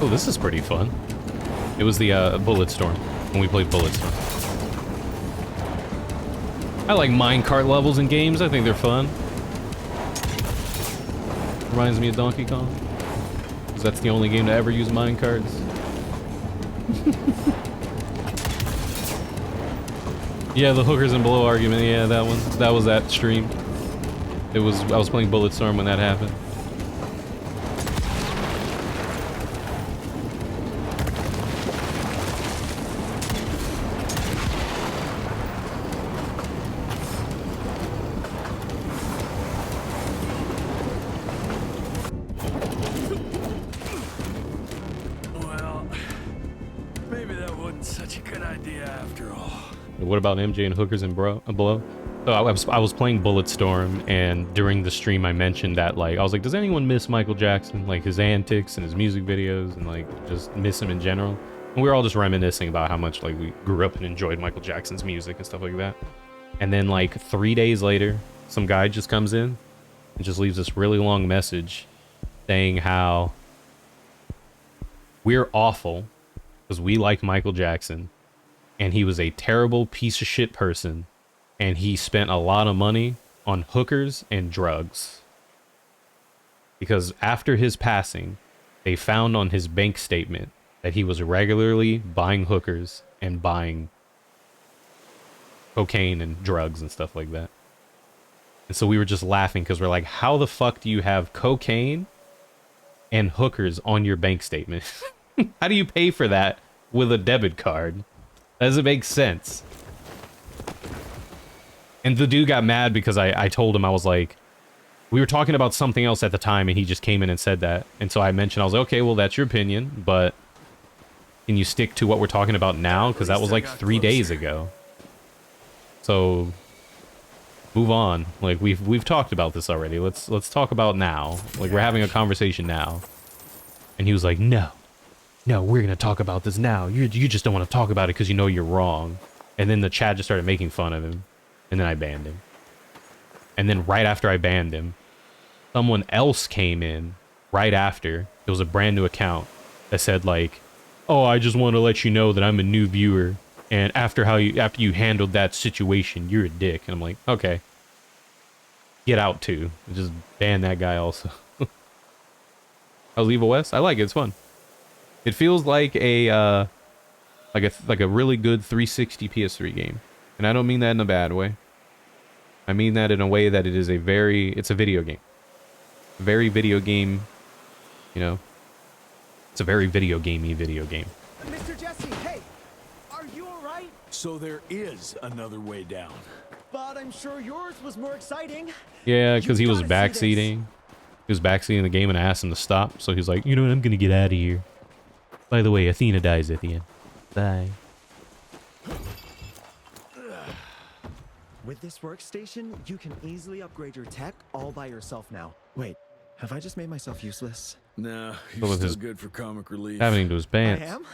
Oh, this is pretty fun. It was the Bulletstorm, when we played Bulletstorm. I like minecart levels in games, I think they're fun. Reminds me of Donkey Kong. Because that's the only game to ever use minecarts. Yeah, the hookers and below argument, yeah, that one. That was that stream. I was playing Bulletstorm when that happened. What about MJ and hookers and below? So I was playing Bulletstorm, and during the stream I mentioned that, like, I was like, does anyone miss Michael Jackson? Like, his antics and his music videos, and, like, just miss him in general? And we were all just reminiscing about how much, like, we grew up and enjoyed Michael Jackson's music and stuff like that. And then, like, 3 days later, some guy just comes in and just leaves this really long message saying how we're awful because we like Michael Jackson, and he was a terrible piece of shit person, and he spent a lot of money on hookers and drugs. Because after his passing, they found on his bank statement that he was regularly buying hookers and buying cocaine and drugs and stuff like that. And so we were just laughing because we're like, how the fuck do you have cocaine and hookers on your bank statement? How do you pay for that with a debit card? That doesn't make sense. And the dude got mad because I told him, I was like, we were talking about something else at the time, and he just came in and said that. And so I mentioned, I was like, okay, well, that's your opinion, but can you stick to what we're talking about now? Because that was like 3 days ago. So move on. Like, we've talked about this already. Let's talk about now. Like, we're having a conversation now. And he was like, no. no, we're gonna talk about this now. You just don't want to talk about it because you know you're wrong. And then the chat just started making fun of him, and then I banned him. And then right after I banned him, someone else came in right after. It was a brand new account that said like, "Oh, I just want to let you know that I'm a new viewer, and after you handled that situation, you're a dick." And I'm like, okay, get out too. And just ban that guy also. How's Evil West? I like it. It's fun. It feels like a like a really good 360 PS3 game, and I don't mean that in a bad way. I mean that in a way that it's a video game. Very video game, you know. It's a very video gamey video game. Mr. Jesse, hey! Are you alright? So there is another way down. But I'm sure yours was more exciting. Yeah, because he was backseating. He was backseating the game and I asked him to stop. So he's like, you know what, I'm gonna get out of here. By the way, Athena dies at the end. Bye. With this workstation, you can easily upgrade your tech all by yourself now. Wait, have I just made myself useless? No, What you're was still good for comic relief. happening to his pants? I am?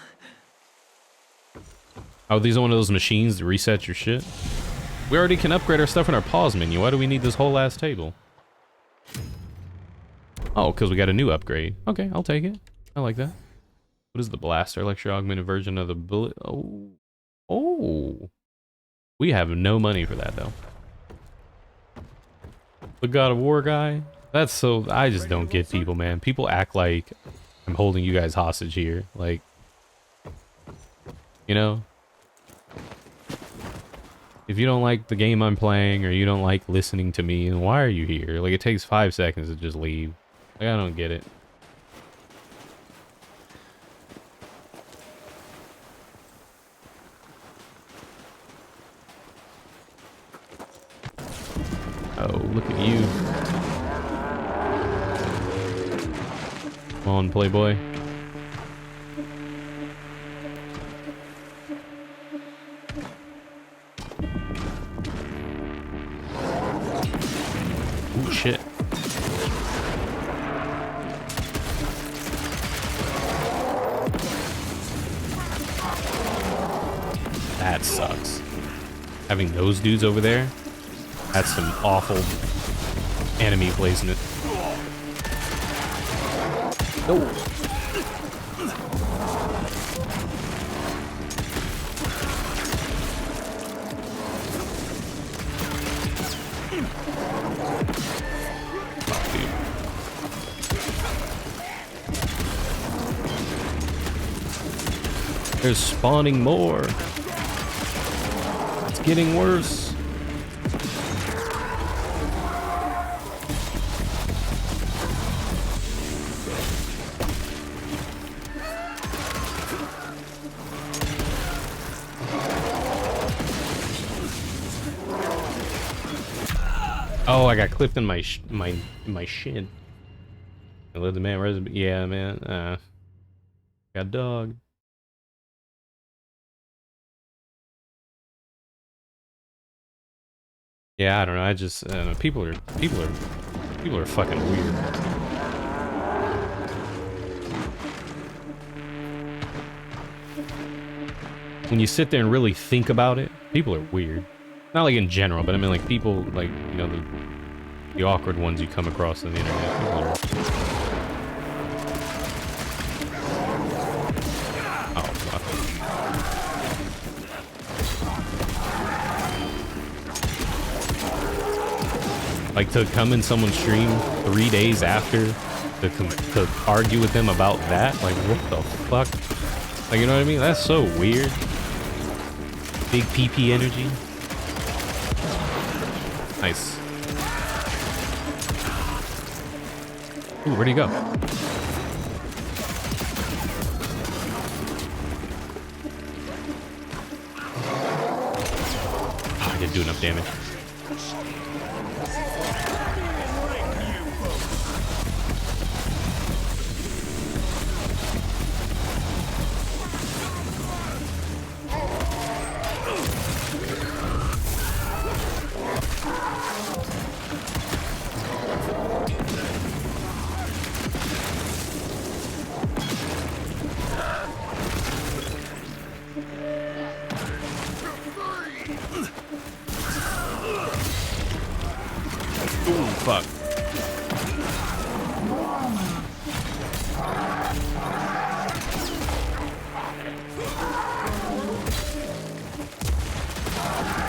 Oh, these are one of those machines that reset your shit? We already can upgrade our stuff in our pause menu. Why do we need this whole ass table? Oh, because we got a new upgrade. Okay, I'll take it. I like that. What is the blaster? Lecture augmented version of the bullet? Oh. Oh. We have no money for that, though. The God of War guy? That's so... I just don't get people, man. People act like I'm holding you guys hostage here. Like... You know? If you don't like the game I'm playing, or you don't like listening to me, then why are you here? Like, it takes 5 seconds to just leave. Like, I don't get it. Oh, look at you. Come on, Playboy. Ooh, shit. That sucks. Having those dudes over there, that's some awful enemy placement. No. There's spawning more. It's getting worse. Oh, I got clipped in my shin. I love the man. Yeah, man. Got a dog. Yeah, I don't know. I just people are fucking weird. When you sit there and really think about it, people are weird. Not like in general, but I mean like people like, you know, the awkward ones you come across on the internet. People are... Oh, fuck. Like to come in someone's stream 3 days after to argue with them about that? Like what the fuck? Like, you know what I mean? That's so weird. Big PP energy. Nice. Ooh, where'd he go? Oh, I didn't do enough damage. fuck.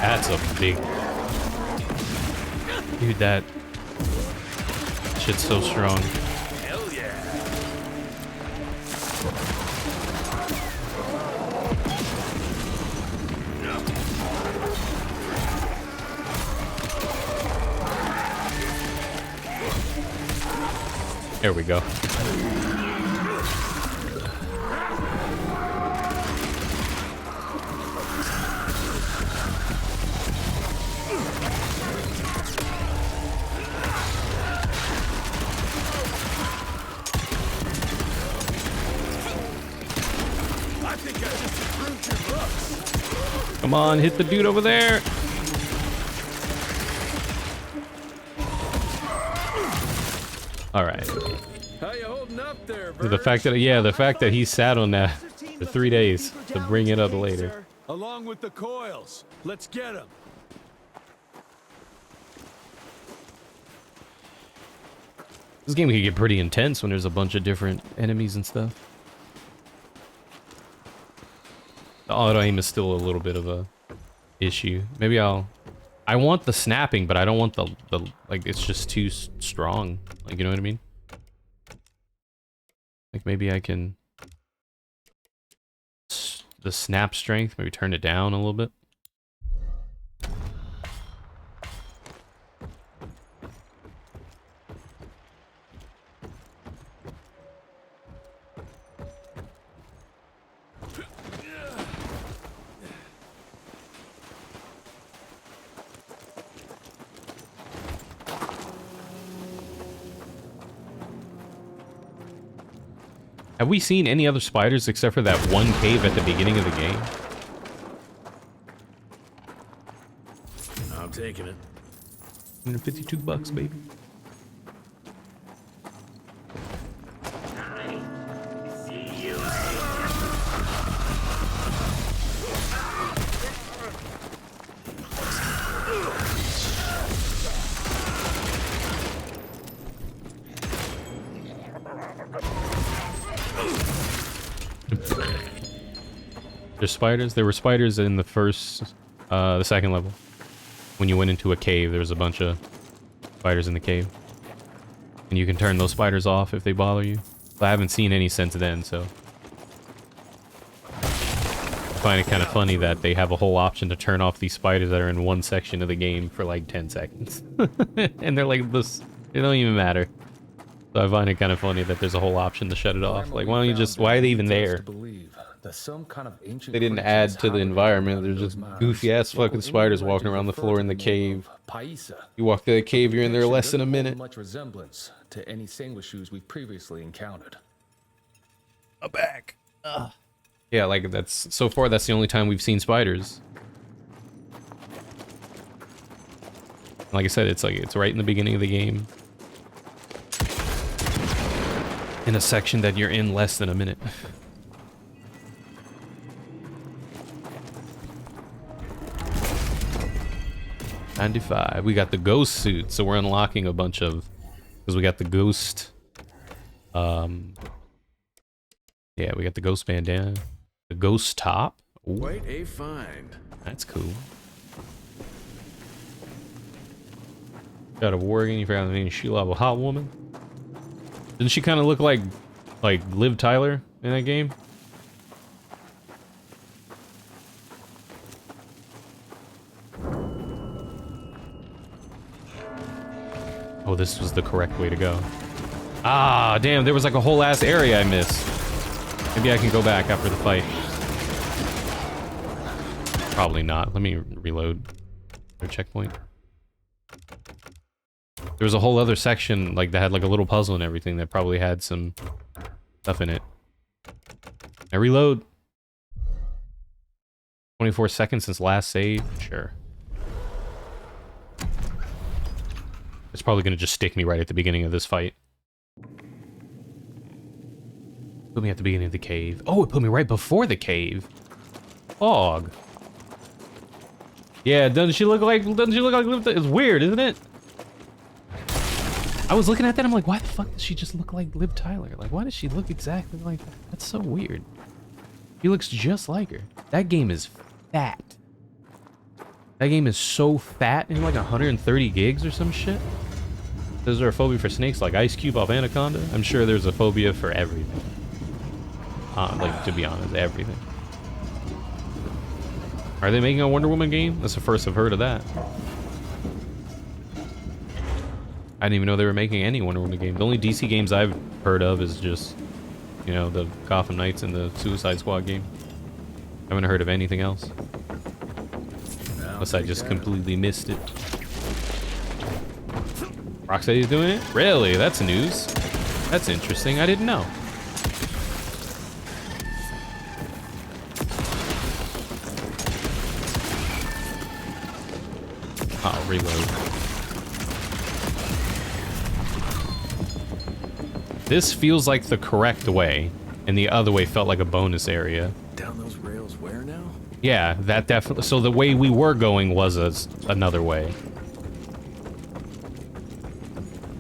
That's a big... Dude, that shit's so strong. Hell yeah. There we go. Come on, hit the dude over there. All right. How you holding up there, The fact that he sat on that for 3 days to bring it up later. Along with the coils. Let's get them. This game can get pretty intense when there's a bunch of different enemies and stuff. The auto aim is still a little bit of a issue. Maybe I want the snapping, but I don't want the like, it's just too strong. Like, you know what I mean? Like, maybe I can... The snap strength, maybe turn it down a little bit. Have we seen any other spiders except for that one cave at the beginning of the game? I'm taking it. $152, baby. There's spiders. There were spiders in the the second level. When you went into a cave, there was a bunch of spiders in the cave. And you can turn those spiders off if they bother you. But I haven't seen any since then, so... I find it kind of funny that they have a whole option to turn off these spiders that are in one section of the game for like 10 seconds. And they're like, this, it don't even matter. So I find it kind of funny that there's a whole option to shut it off. Like, why don't you just, why are they even there? They didn't add to the environment. They're just goofy ass fucking spiders walking around the floor in the cave. You walk to the cave, you're in there less than a minute. Much resemblance to any sanguishues we've previously encountered. A back. Yeah, like that's so far that's the only time we've seen spiders. Like I said, it's right in the beginning of the game. In a section that you're in less than a minute. $95. We got the ghost suit, so we're unlocking a bunch of, because we got the ghost. Yeah, we got the ghost bandana, the ghost top. Ooh. Quite a find. That's cool. Got a wargame. You forgot the name. She love a hot woman. Didn't she kind of look like Liv Tyler in that game? Oh, this was the correct way to go. Ah, damn, there was like a whole ass area I missed. Maybe I can go back after the fight. Probably not. Let me reload. Their checkpoint. There was a whole other section like that had like a little puzzle and everything that probably had some stuff in it. I reload. 24 seconds since last save. Sure. It's probably gonna just stick me right at the beginning of this fight. Put me at the beginning of the cave. Oh, it put me right before the cave. Fog. Yeah, doesn't she look like it's weird, isn't it? I was looking at that, I'm like, why the fuck does she just look like Liv Tyler? Like, why does she look exactly like that? That's so weird. She looks just like her. That game is fat. That game is so fat, and like 130 gigs or some shit. Is there a phobia for snakes like Ice Cube off Anaconda? I'm sure there's a phobia for everything. Like, to be honest, everything. Are they making a Wonder Woman game? That's the first I've heard of that. I didn't even know they were making any Wonder Woman game. The only DC games I've heard of is just, you know, the Gotham Knights and the Suicide Squad game. I haven't heard of anything else. Unless I just completely missed it. Rocksteady's doing it? Really? That's news. That's interesting. I didn't know. Oh, reload. This feels like the correct way, and the other way felt like a bonus area. Down those rails where now? Yeah, that definitely. So the way we were going was another way.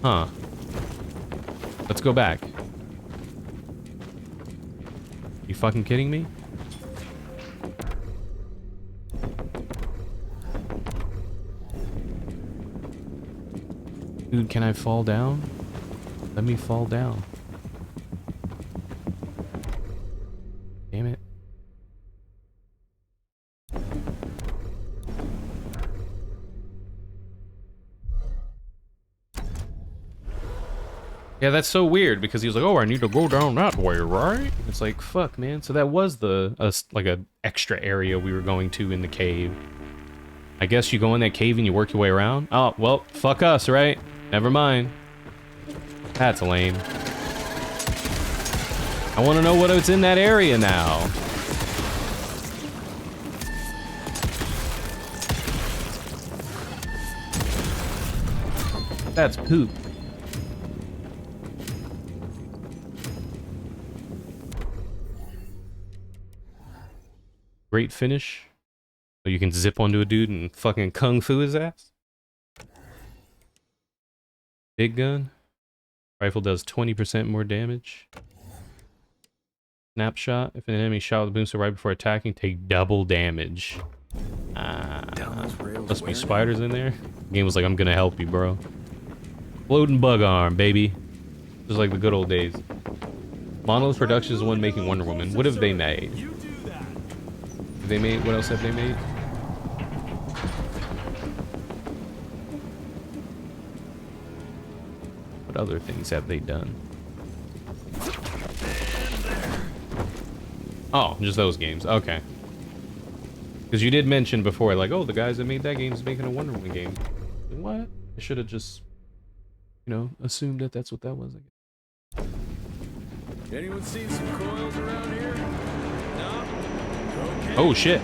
Huh. Let's go back. You fucking kidding me? Dude, can I fall down? Let me fall down. Damn it. Yeah, that's so weird because he was like, "Oh, I need to go down that way, right?" It's like, fuck, man. So that was like a extra area we were going to in the cave. I guess you go in that cave and you work your way around. Oh, well, fuck us, right? Never mind. That's lame. I want to know what's in that area now. That's poop. Great finish. So you can zip onto a dude and fucking kung fu his ass. Big gun. Rifle does 20% more damage. Snapshot. If an enemy shot with a boomstick right before attacking, take double damage. Must be spiders in there. The game was like, I'm gonna help you, bro. Floating bug arm, baby. Just like the good old days. Monolith Productions is the one making Wonder Woman. What have they made? What else have they made? What other things have they done? Oh, just those games. Okay. Because you did mention before, like, oh, the guys that made that game is making a Wonder Woman game. What? I should have just, you know, assumed that that's what that was. Anyone seen some coils around here? No? Okay. Oh, shit.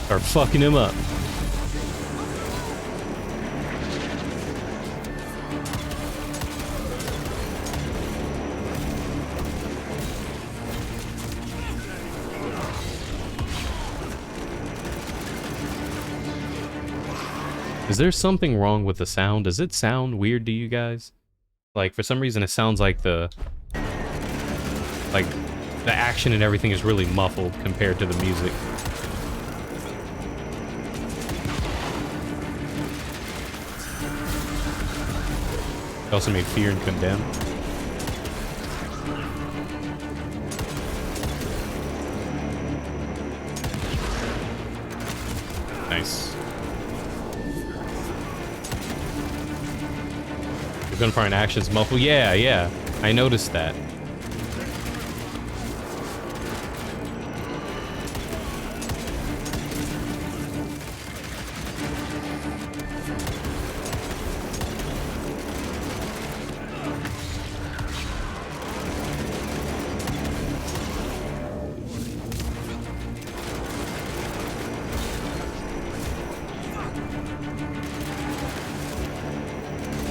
Start fucking him up. Is there something wrong with the sound? Does it sound weird to you guys? Like, for some reason it sounds like the action and everything is really muffled compared to the music. It also made Fear and Condemn. Nice. The gunfire and action's muffled. Yeah, yeah. I noticed that.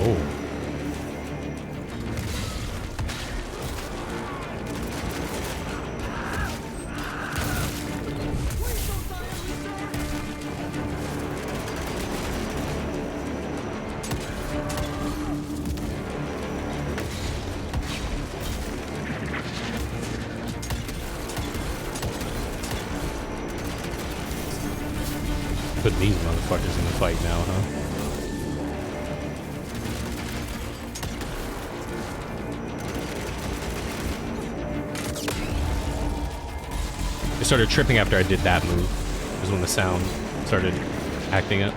Oh. Put these motherfuckers in the fight now, huh? I started tripping after I did that move. Is when the sound started acting up.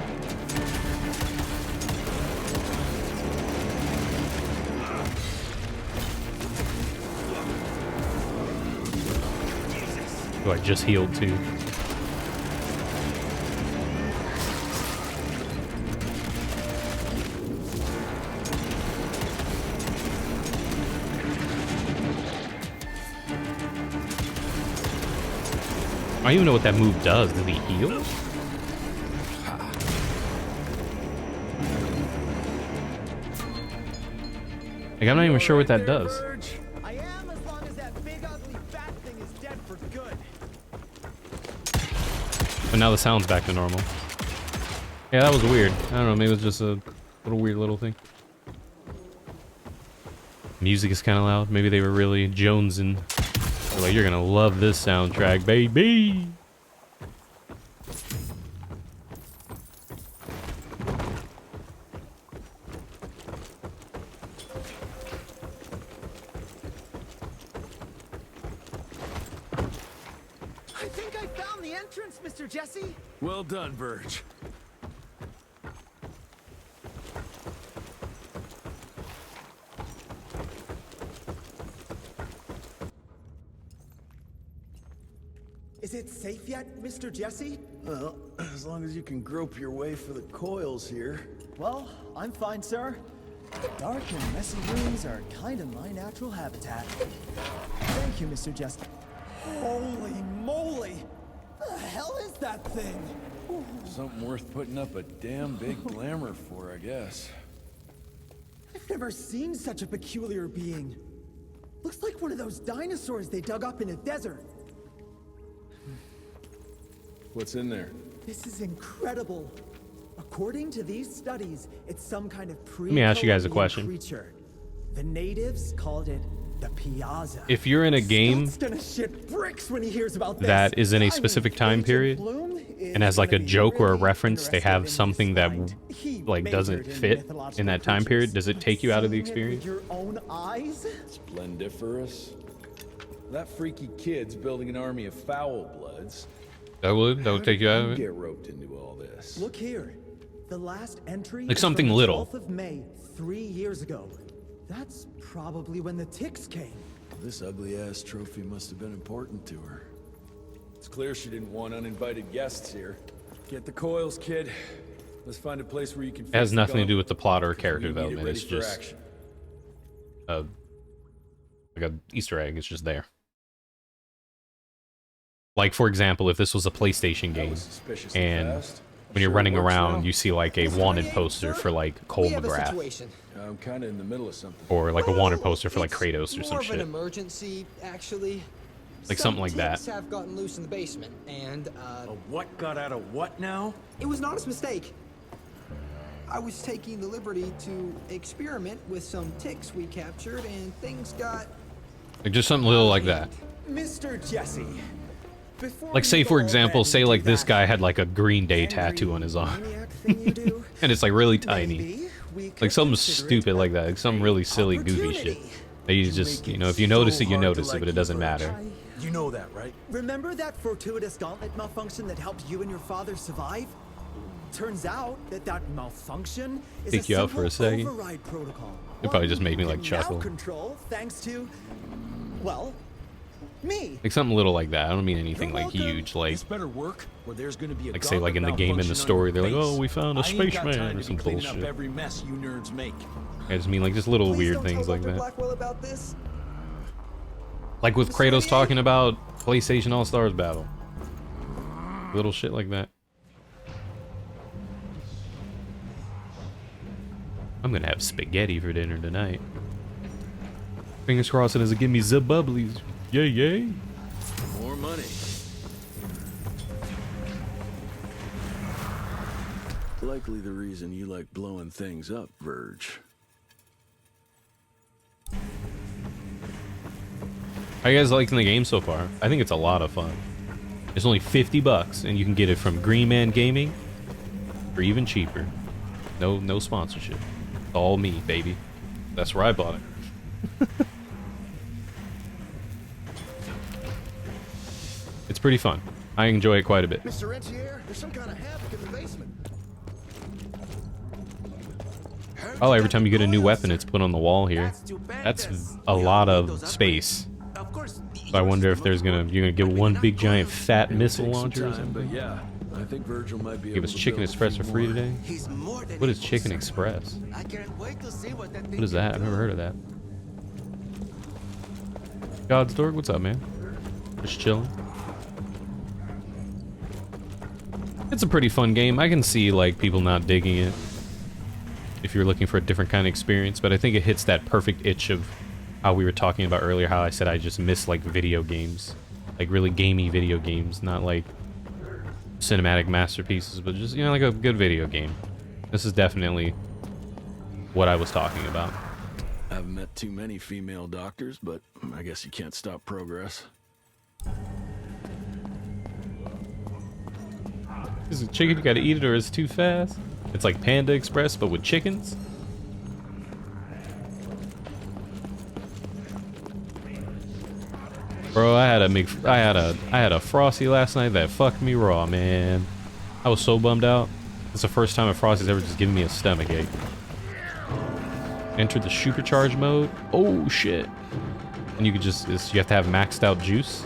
Oh, I just healed too. I don't even know what that move does. Does he heal? Like, I'm not even sure what that does. I am, as long as that big ugly fat thing is dead for good. But now the sound's back to normal. Yeah, that was weird. I don't know, maybe it was just a little weird little thing. Music is kind of loud. Maybe they were really jonesing. They're like, you're gonna love this soundtrack, baby. I think I found the entrance, Mr. Jesse. Well done, Verge. Is it safe yet, Mr. Jesse? Well, as long as you can grope your way for the coils here. Well, I'm fine, sir. Dark and messy rooms are kind of my natural habitat. Thank you, Mr. Jesse. Holy moly! The hell is that thing? Something worth putting up a damn big glamour for, I guess. I've never seen such a peculiar being. Looks like one of those dinosaurs they dug up in a desert. What's in there? This is incredible. According to these studies, it's some kind of Let me ask you guys a question. creature. The natives called it the Piazza. If you're in a game Scott's gonna shit bricks when he hears about this. that is in a specific time period and has like a joke or a reference, they have something that like doesn't fit in that time period, does it take you out of the experience? Your own eyes? Splendiferous. That freaky kid's building an army of foul bloods. That would take you out of it? Get roped into all this. Look here. The last entry Like is something from the little. 12th of May, 3 years ago. That's probably when the ticks came. This ugly-ass trophy must have been important to her. It's clear she didn't want uninvited guests here. Get the coils, kid. Let's find a place where you can. It has nothing to do with the plot or character development. It's just like a Easter egg. It's just there. Like, for example, if this was a PlayStation game, and when you're running around, you see like a wanted poster for like Cole McGrath, I'm kind of in the middle of something. or like a wanted poster for like Kratos or some More of an shit, emergency, actually. like something like that. Ticks have gotten loose in the basement, and what got out of what now? It was an honest mistake. I was taking the liberty to experiment with some ticks we captured, and things got. Like just something little like that. Mr. Jesse. Like say for example, say like this guy had like a Green Day tattoo on his arm, and it's like really tiny, like something stupid like that, like some really silly goofy shit. That you just, you know, if you notice it, you notice it, but it doesn't matter. You know that, right? Remember that fortuitous gauntlet malfunction that helped you and your father survive? Turns out that malfunction is Take you out for a second. override protocol. It probably just made me like chuckle. Now control thanks to, well, me. Like something little like that. I don't mean anything like huge, like This better work, or there's gonna be a like say like in the game in the story, they're like, oh, we found a spaceman or some bullshit. Every mess you nerds make. I just mean like just little Please weird don't things tell like Dr. that. Blackwell about this. Like with Kratos talking about PlayStation All-Stars battle. Little shit like that. I'm gonna have spaghetti for dinner tonight. Fingers crossed it doesn't give me the bubblies. Yay, yay. More money. Likely the reason you like blowing things up, Verge. How you guys liking the game so far? I think it's a lot of fun. It's only $50 and you can get it from Green Man Gaming or even cheaper. No sponsorship. It's all me, baby. That's where I bought it. It's pretty fun. I enjoy it quite a bit. Mr. Rentier, there's some kind of havoc in the basement. Oh, every time you get a new weapon, it's put on the wall here. That's a lot of space. So I wonder if you're gonna get one big giant fat missile launcher or something. But yeah, I think Virgil might be Give us Chicken Express for free today. What is Chicken Express? What is that? I've never heard of that. God's Dork, what's up, man? Just chilling. It's a pretty fun game. I can see like people not digging it if you're looking for a different kind of experience, but I think it hits that perfect itch of how we were talking about earlier, how I said I just miss like video games, like really gamey video games, not like cinematic masterpieces, but just, you know, like a good video game. This is definitely what I was talking about. I haven't met too many female doctors, but I guess you can't stop progress. Is it chicken? You gotta eat it or it's too fast? It's like Panda Express, but with chickens? Bro, I had a Frosty last night that fucked me raw, man. I was so bummed out. It's the first time a Frosty's ever just given me a stomach ache. Entered the supercharge mode. Oh shit. And you could just, you have to have maxed out juice.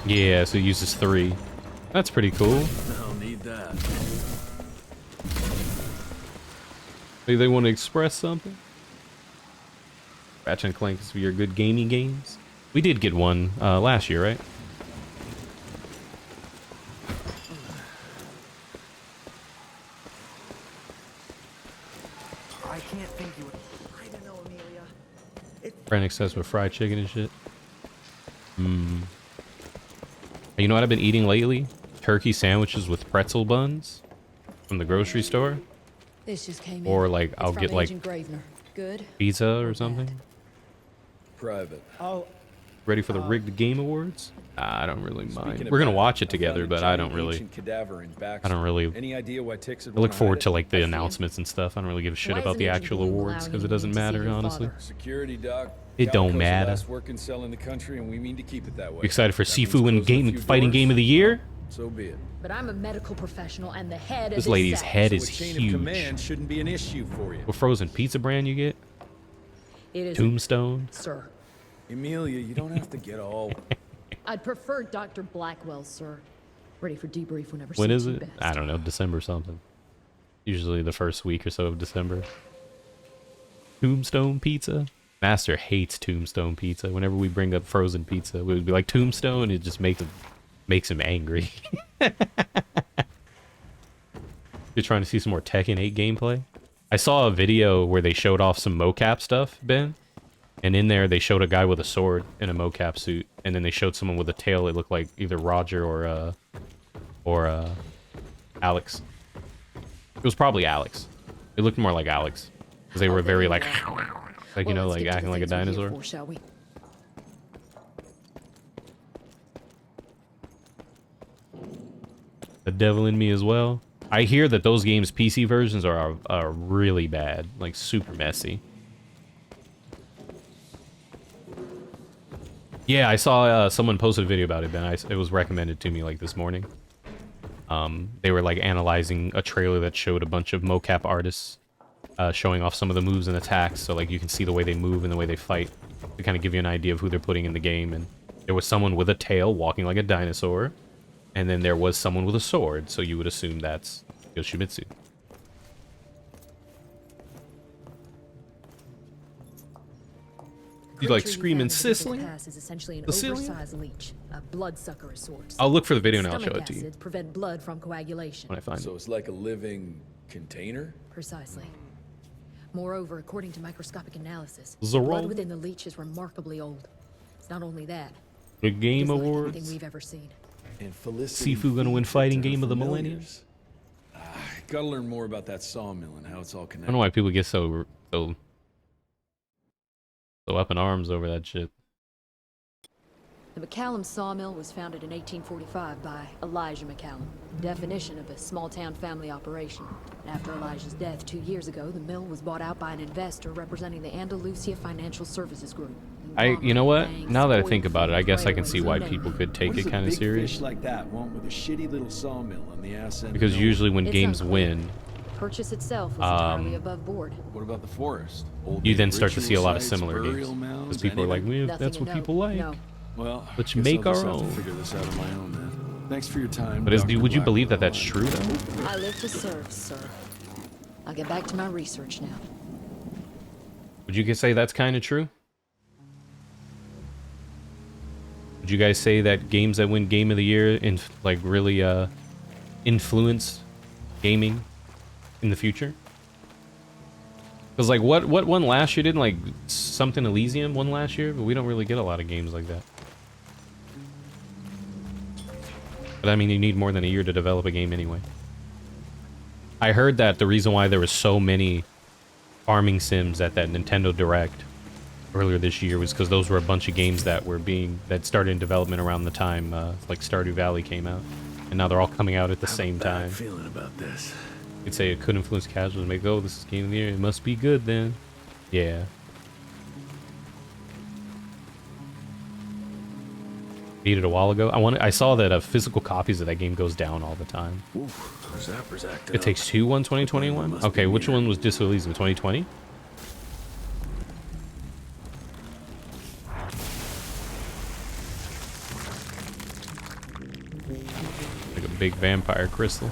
Yeah, so it uses 3. That's pretty cool. I'll need that. Maybe they want to express something? Ratchet & Clank is for your good gaming games. We did get one last year, right? I can't think you would. I don't know, Amelia. Friend obsessed with fried chicken and shit. You know what I've been eating lately? Turkey sandwiches with pretzel buns from the grocery store. This just came Or in. like It's I'll from get like Agent Gravener. Good. pizza or something. Private. Oh, Ready for the Rigged Game Awards? I don't really mind. Speaking We're gonna of watch it that, I together, found a but I giant don't really. ancient cadaver in Baxter. I don't really. Any idea why Ticks would I look wanna forward hide to it? like the announcements and stuff. I don't really give a shit Why about isn't the Agent actual Bloom awards allowing because it you doesn't to see matter, your honestly. father? Security, Doc. It don't Galco's the matter. last working cell in the country, and we mean to keep it that way. You excited for That means Sifu and closing a few fighting doors? game of the year? So be it. But I'm a medical professional and the head of This this lady's set. head So is a chain huge. of command shouldn't be an issue for you. What frozen pizza brand you get? It is, Tombstone. sir. Emilia, you don't have to get all. I'd prefer Dr. Blackwell, sir. Ready for debrief whenever When suits is you it? best. I don't know. December something. Usually the first week or so of December. Tombstone pizza. Master hates Tombstone pizza. Whenever we bring up frozen pizza, we would be like Tombstone. It just makes him angry. You're trying to see some more Tekken 8 gameplay? I saw a video where they showed off some mocap stuff, Ben. And in there, they showed a guy with a sword in a mocap suit. And then they showed someone with a tail. It looked like either Roger or Alex. It was probably Alex. It looked more like Alex. Because they were very like you know, like acting like a dinosaur. For, shall we? The Devil in Me as well. I hear that those games' PC versions are really bad, like super messy. Yeah, I saw someone posted a video about it, Ben. It was recommended to me like this morning. They were like analyzing a trailer that showed a bunch of mocap artists showing off some of the moves and attacks, so like you can see the way they move and the way they fight to kind of give you an idea of who they're putting in the game. And there was someone with a tail walking like a dinosaur, and then there was someone with a sword, so you would assume that's Yoshimitsu. You like creature screaming found in People's Sicily? Pass is essentially an Sicilian? oversized leech, a bloodsucker of sorts. I'll look for the video and I'll show Stomach it to you acids prevent blood from coagulation. when I find So it. it's like a living container? Precisely. Moreover, according to microscopic analysis, The the blood roll. within the leech is remarkably old. It's not only that, The Game it's like anything Awards. we've ever seen. And Felicity Sifu gonna win feeds it fighting to her game of the millennium. familiars. Gotta learn more about that sawmill and how it's all I connected. don't know why people get so up in arms over that shit. The McCallum sawmill was founded in 1845 by Elijah McCallum, definition of a small-town family operation. And after Elijah's death 2 years ago, the mill was bought out by an investor representing the Andalusia Financial Services Group. You know what? Now that I think about it, I guess I can see why people could take What it does a kind of big serious. fish like that want with a shitty little sawmill on the ass end? Because of usually when It's games unclear. win, Purchase itself was entirely above board. What about the forest? Old you then start to see a ritual lot of sites, similar games. burial mounds, Because people are like, anything? well, that's what people like. No. Well, Let's guess make I'll our just have to own. figure this out on my own then. Thanks for your time. But Dr. would you believe that Blackwell. that's true though? I live to serve, sir. I'll get back to my research now. Would you guys say that's kind of true? Would you guys say that games that win Game of the Year really influence gaming in the future? Because like what won last year? Didn't like something Elysium won last year? But we don't really get a lot of games like that. But I mean, you need more than a year to develop a game anyway. I heard that the reason why there were so many farming sims at that Nintendo Direct earlier this year was because those were a bunch of games that started in development around the time like Stardew Valley came out, and now they're all coming out at the same time. Feeling about this. You'd say it could influence casuals and make, oh, this is Game of the Year, it must be good then. Yeah. Beat it a while ago. I saw that physical copies of that game goes down all the time. Oof, Zapper's acting It up. Takes Two won 2021? Okay, which one was Disco Elysium? 2020? Like a big vampire crystal.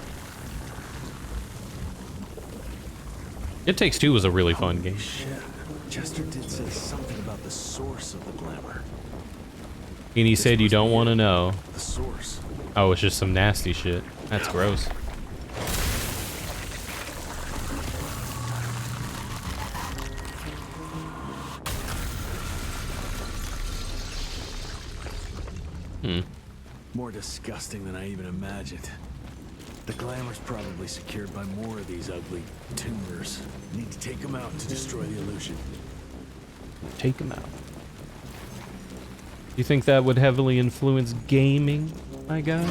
It Takes Two was a really fun game. Shit. Chester did say something about the source of the glamour. And he said you don't want to know. The source. Oh, it's just some nasty shit. That's gross. More disgusting than I even imagined. The glamour's probably secured by more of these ugly tumors. Need to take them out to destroy the illusion. Take them out. You think that would heavily influence gaming, my guy?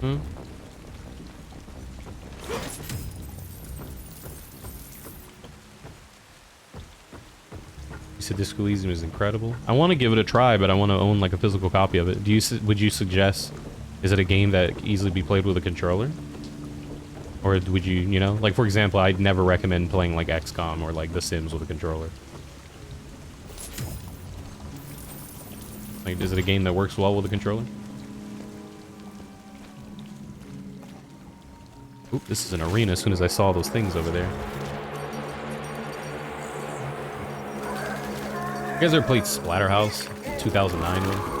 Hmm? You said Disco Elysium is incredible. I want to give it a try, but I want to own like a physical copy of it. Would you suggest? Is it a game that can easily be played with a controller? Or would you, like for example, I'd never recommend playing like XCOM or like The Sims with a controller. Like, is it a game that works well with a controller? Oop, this is an arena as soon as I saw those things over there. You guys ever played Splatterhouse? 2009 one?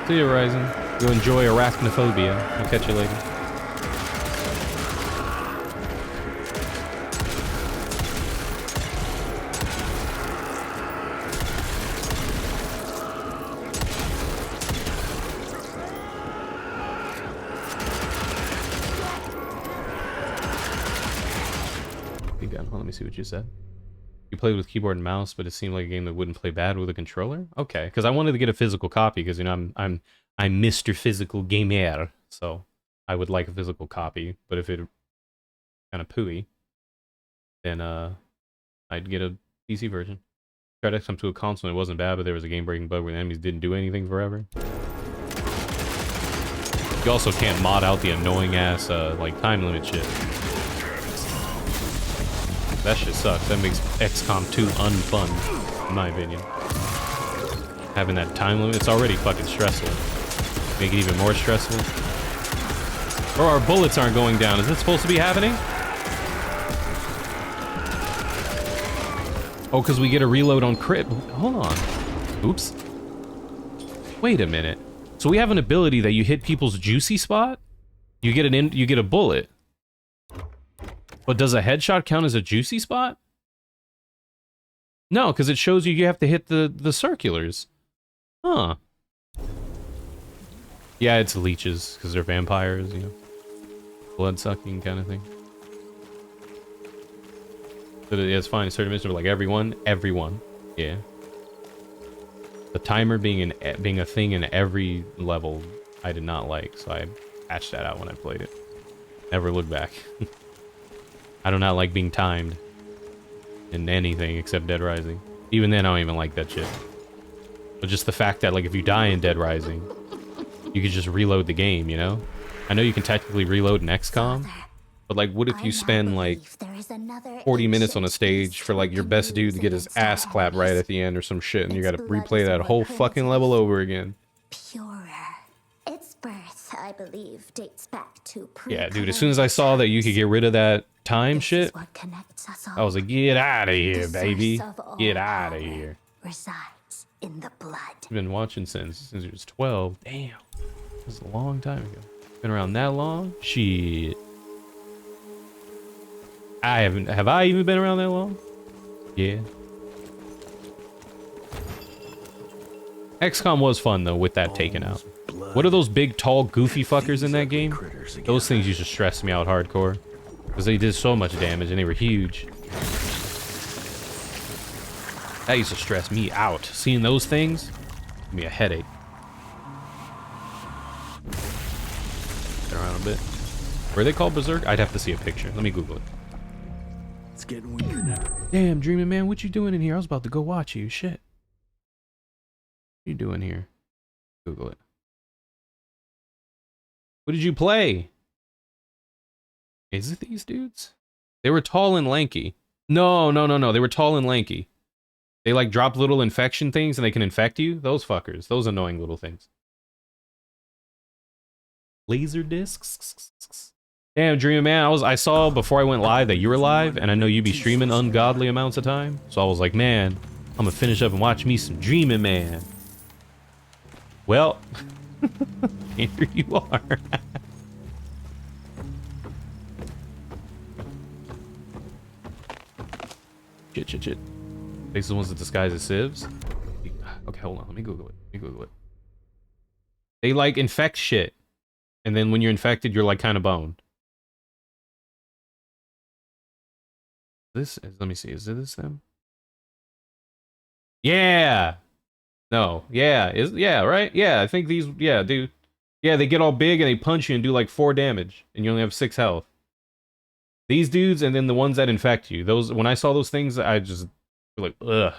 See you, Horizon. You'll enjoy arachnophobia. I'll catch you later. Let me see what you said. You played with keyboard and mouse, but it seemed like a game that wouldn't play bad with a controller. Okay, because I wanted to get a physical copy because I'm Mr. Physical Gamer, so I would like a physical copy. But if it kind of pooey, then I'd get a PC version. Tried to come to a console and it wasn't bad, but there was a game-breaking bug where the enemies didn't do anything forever. You also can't mod out the annoying ass like time limit shit. That shit sucks. That makes XCOM 2 unfun, in my opinion. Having that time limit, it's already fucking stressful. Make it even more stressful. Or our bullets aren't going down. Is this supposed to be happening? Oh, because we get a reload on crit. Hold on. Oops. Wait a minute. So we have an ability that you hit people's juicy spot? You get you get a bullet. But does a headshot count as a juicy spot? No, because it shows you have to hit the circulars. Huh. Yeah, it's leeches, because they're vampires, you know. Blood-sucking kind of thing. But yeah, it's fine. Certain missions, like everyone. Yeah. The timer being a thing in every level, I did not like, so I patched that out when I played it. Never looked back. I do not like being timed in anything except Dead Rising. Even then, I don't even like that shit. But just the fact that, like, if you die in Dead Rising, you could just reload the game, you know? I know you can technically reload in XCOM, but, like, what if you spend, like, 40 minutes on a stage for, like, your best dude to get his ass clapped right at the end or some shit, and you gotta replay that whole fucking level over again? Purer. Its birth, I believe, dates back to Yeah, dude, as soon as I saw that you could get rid of that time shit, I was like, get out of here, baby. Get out of here. Resides in the blood. I've been watching since it was 12. Damn. That was a long time ago. Been around that long? Shit. I haven't. Have I even been around that long? Yeah. XCOM was fun, though, with that taken out. What are those big, tall, goofy fuckers in that game? Those things used to stress me out hardcore. Because they did so much damage and they were huge. That used to stress me out. Seeing those things, give me a headache. Get around a bit. Were they called Berserk? I'd have to see a picture. Let me Google it. It's getting weaker now. Damn, Dreaming Man, what you doing in here? I was about to go watch you. Shit. What you doing here? Google it. What did you play? Is it these dudes? They were tall and lanky. No. They were tall and lanky. They like drop little infection things and they can infect you. Those fuckers. Those annoying little things. Laser discs. Damn, Dreamer Man. I saw before I went live that you were live, and I know you be streaming ungodly amounts of time. So I was like, man, I'm gonna finish up and watch me some Dreaming Man. Well, here you are. Shit. These are the ones that disguise as civs? Okay, hold on. Let me Google it. They, like, infect shit. And then when you're infected, you're, like, kind of boned. Let me see. Is this them? Yeah! No. Yeah. Yeah, right? Yeah, I think these... Yeah, dude. Yeah, they get all big and they punch you and do, like, 4 damage. And you only have 6 health. These dudes and then the ones that infect you. Those, when I saw those things, I just like, ugh.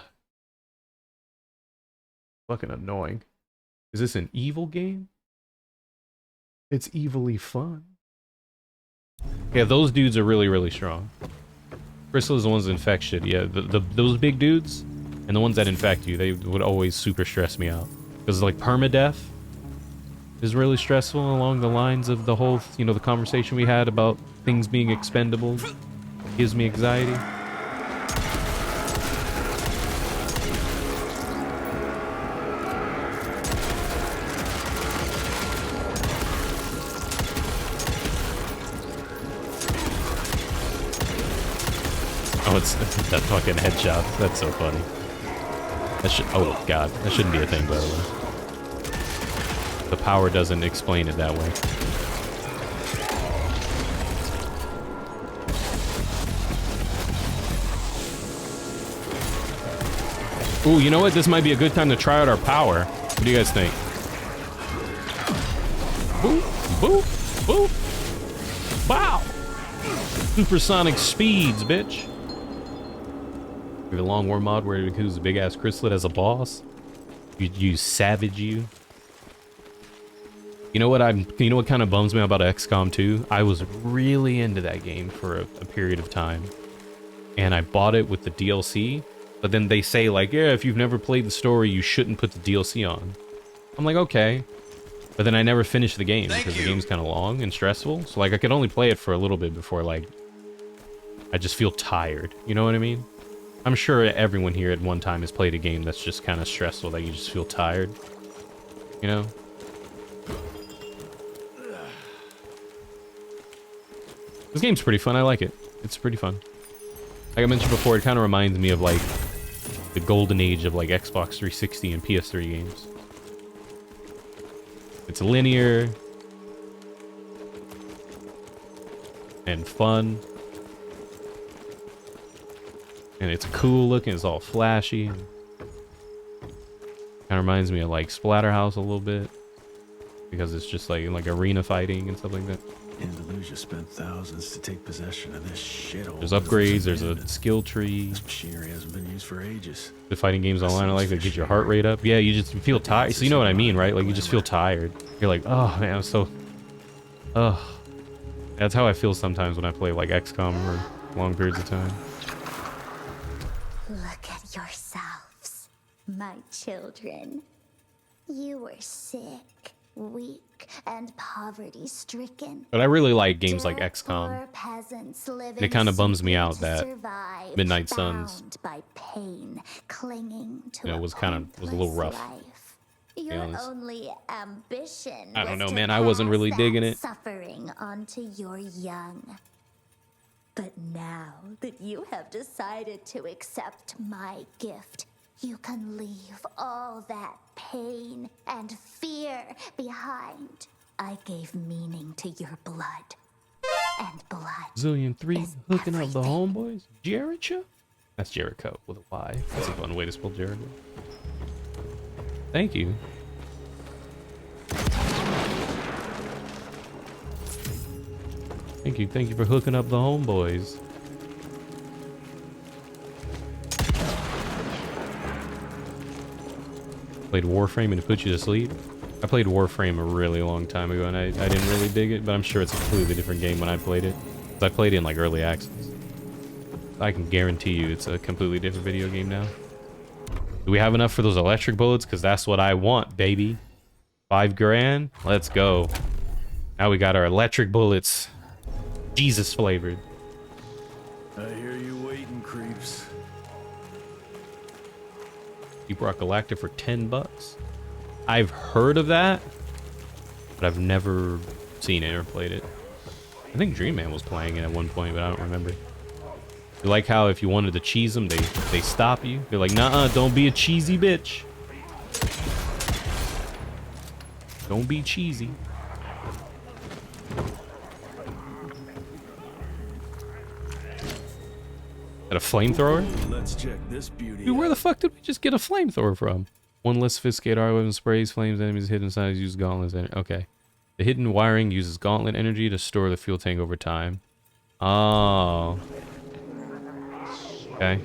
Fucking annoying. Is this an evil game? It's evilly fun. Yeah, those dudes are really, really strong. Crystal is the ones that infect shit. Yeah, those big dudes and the ones that infect you, they would always super stress me out. Because like permadeath is really stressful along the lines of the whole, you know, the conversation we had about things being expendable. Gives me anxiety. Oh, it's that fucking headshot. That's so funny. That should, oh god, that shouldn't be a thing, by the way. The power doesn't explain it that way. Ooh, you know what? This might be a good time to try out our power. What do you guys think? Boop, boop, boop. Wow! Supersonic speeds, bitch. We have a long war mod where it includes a big ass chrysalid as a boss. You savage you. You know what kind of bums me out about XCOM 2? I was really into that game for a period of time. And I bought it with the DLC. But then they say like, yeah, if you've never played the story, you shouldn't put the DLC on. I'm like, okay. But then I never finished the game because the game's kind of long and stressful. So like I could only play it for a little bit before like I just feel tired. You know what I mean? I'm sure everyone here at one time has played a game that's just kind of stressful that you just feel tired. You know? This game's pretty fun. I like it. It's pretty fun. Like I mentioned before, it kind of reminds me of like the golden age of like Xbox 360 and PS3 games. It's linear and fun, and it's cool looking. It's all flashy. Kind of reminds me of like Splatterhouse a little bit because it's just like arena fighting and stuff like that. Andalusia spent thousands to take possession of this shithole. There's upgrades. There's a skill tree. This machinery hasn't been used for ages. The fighting games online are like they get your heart rate up. Yeah, you just feel tired. So you know what I mean, right? Like you just feel tired. You're like, oh man, I'm so. Ugh. That's how I feel sometimes when I play like XCOM or long periods of time. Look at yourselves, my children. You were sick, weak, and poverty-stricken. But I really like games like XCOM. It kind of bums me out that Midnight Suns, by pain, clinging to you know, was a little rough. Your only ambition. I don't know, man. I wasn't really digging it. Suffering onto your young. But now that you have decided to accept my gift, you can leave all that pain and fear behind. I gave meaning to your blood. And blood. Zillion 3 hooking up the homeboys? Jericho? That's Jericho with a Y. That's a fun way to spell Jericho. Thank you. Thank you for hooking up the homeboys. Played Warframe and it put you to sleep. I played Warframe a really long time ago and I didn't really dig it, but I'm sure it's a completely different game when I played it. I played it in like early access. I can guarantee you it's a completely different video game now. Do we have enough for those electric bullets? Because that's what I want, baby. 5 grand? Let's go. Now we got our electric bullets. Jesus flavored. I hear you waiting, creeps. Deep Rock Galactic for 10 bucks. I've heard of that, but I've never seen it or played it. I think Dream Man was playing it at one point, but I don't remember. You like how if you wanted to cheese them, they stop you. They're like, nah, don't be a cheesy bitch. Don't be cheesy. Got a flamethrower? Let's check this beauty. Dude, where the fuck did we just get a flamethrower from? One less sophisticated R weapon sprays flames enemies hidden inside use gauntlets. Okay. The hidden wiring uses gauntlet energy to store the fuel tank over time. Oh. Okay.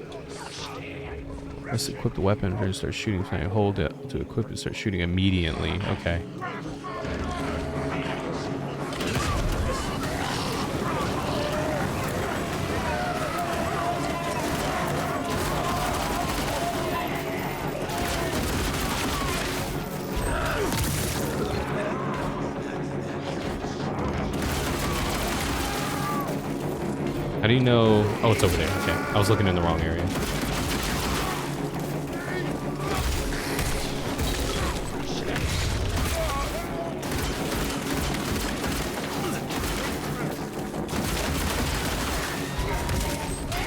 Let's equip the weapon and start shooting. Hold it to equip it, start shooting immediately. Okay. How do you know? Oh, it's over there. Okay. I was looking in the wrong area.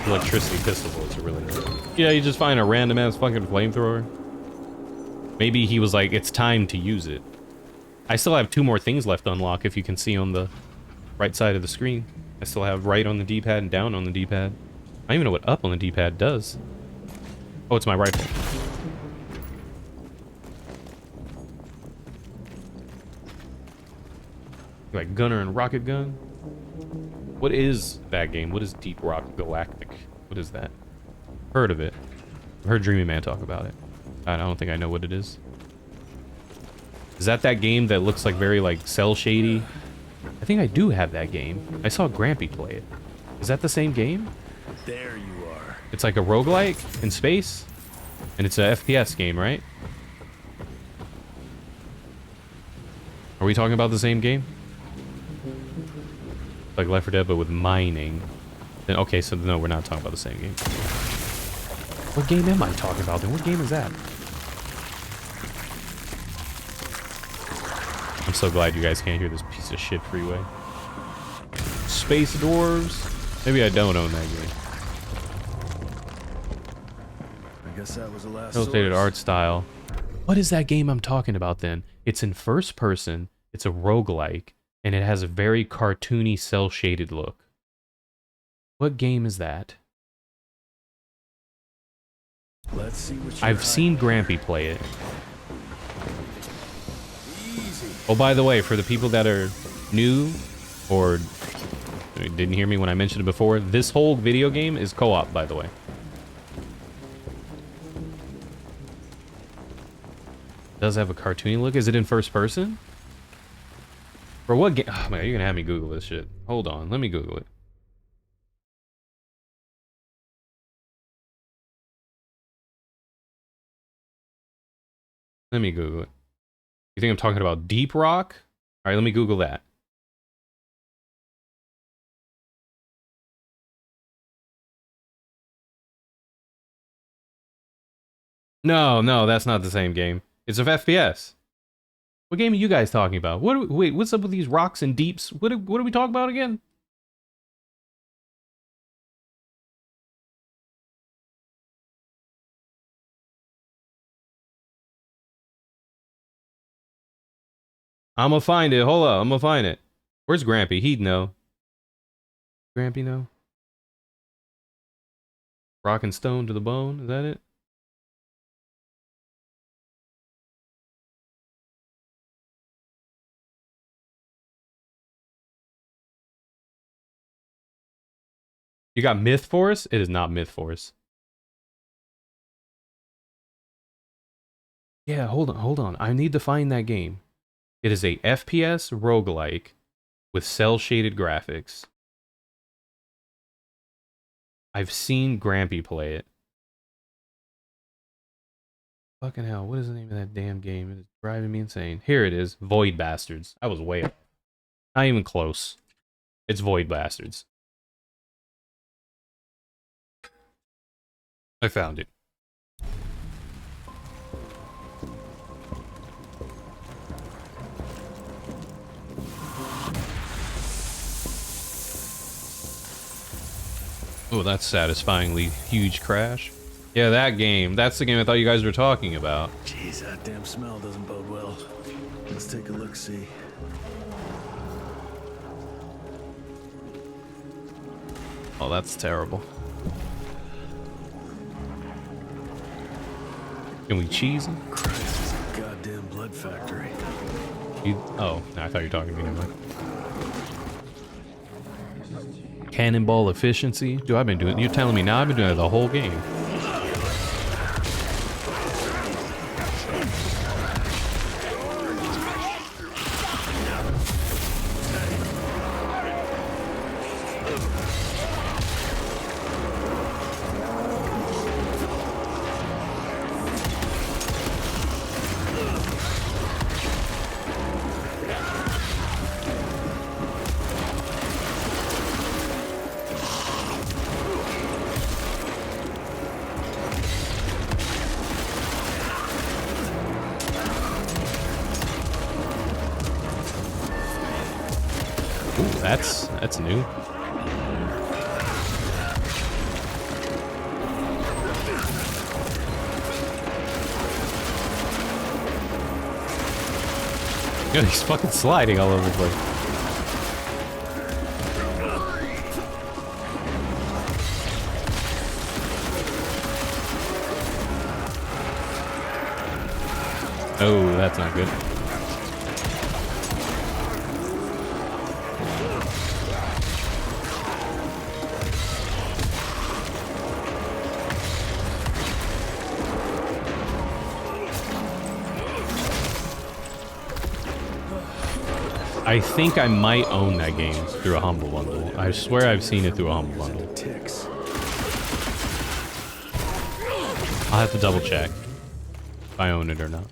Electricity pistol bullets are really good. Yeah, you just find a random ass fucking flamethrower. Maybe he was like, it's time to use it. I still have 2 more things left to unlock, if you can see on the right side of the screen. I still have right on the D-pad and down on the D-pad. I don't even know what up on the D-pad does. Oh, it's my rifle. Like gunner and rocket gun. What is that game? What is Deep Rock Galactic? What is that? Heard of it. I've heard Dreamy Man talk about it. I don't think I know what it is. Is that game that looks like very like cell shady? I think I do have that game. I saw Grampy play it. Is that the same game? There you are. It's like a roguelike in space, and it's a FPS game, right? Are we talking about the same game? Like Left 4 Dead, but with mining. Then okay, so no, we're not talking about the same game. What game am I talking about then? What game is that? I'm so glad you guys can't hear this piece of shit freeway. Space Dwarves? Maybe I don't own that game. I guess that was the last Illustrated source. art style. What is that game I'm talking about then? It's in first person, it's a roguelike, and it has a very cartoony cel-shaded look. What game is that? Let's see what I've seen Grampy play it. Oh, by the way, for the people that are new or didn't hear me when I mentioned it before, this whole video game is co-op, by the way. It does have a cartoony look. Is it in first person? For what game? Oh man, you're gonna have me Google this shit. Hold on, let me Google it. Let me Google it. You think I'm talking about Deep Rock? All right, let me Google that. No, no, that's not the same game. It's an FPS. What game are you guys talking about? Wait, what's up with these rocks and deeps? What are we talking about again? I'm gonna find it. Hold up, I'm gonna find it. Where's Grampy? He'd know. Grampy know? Rock and stone to the bone, is that it? You got Myth Force? It is not Myth Force. Yeah, hold on. I need to find that game. It is a FPS roguelike with cel-shaded graphics. I've seen Grampy play it. Fucking hell, what is the name of that damn game? It is driving me insane. Here it is, Void Bastards. I was way up. Not even close. It's Void Bastards. I found it. Oh, that's satisfyingly huge crash. Yeah, that game. That's the game I thought you guys were talking about. Jeez, that damn smell doesn't bode well. Let's take a look-see. Oh, that's terrible. Can we cheese them? Christ, this is a goddamn blood factory. Oh, I thought you were talking to me anyway. Cannonball efficiency? Dude, I've been doing it. You're telling me now I've been doing it the whole game. That's new. Yo, he's fucking sliding all over the place. Oh, that's not good. I think I might own that game through a Humble Bundle. I swear I've seen it through a Humble Bundle. I'll have to double check if I own it or not.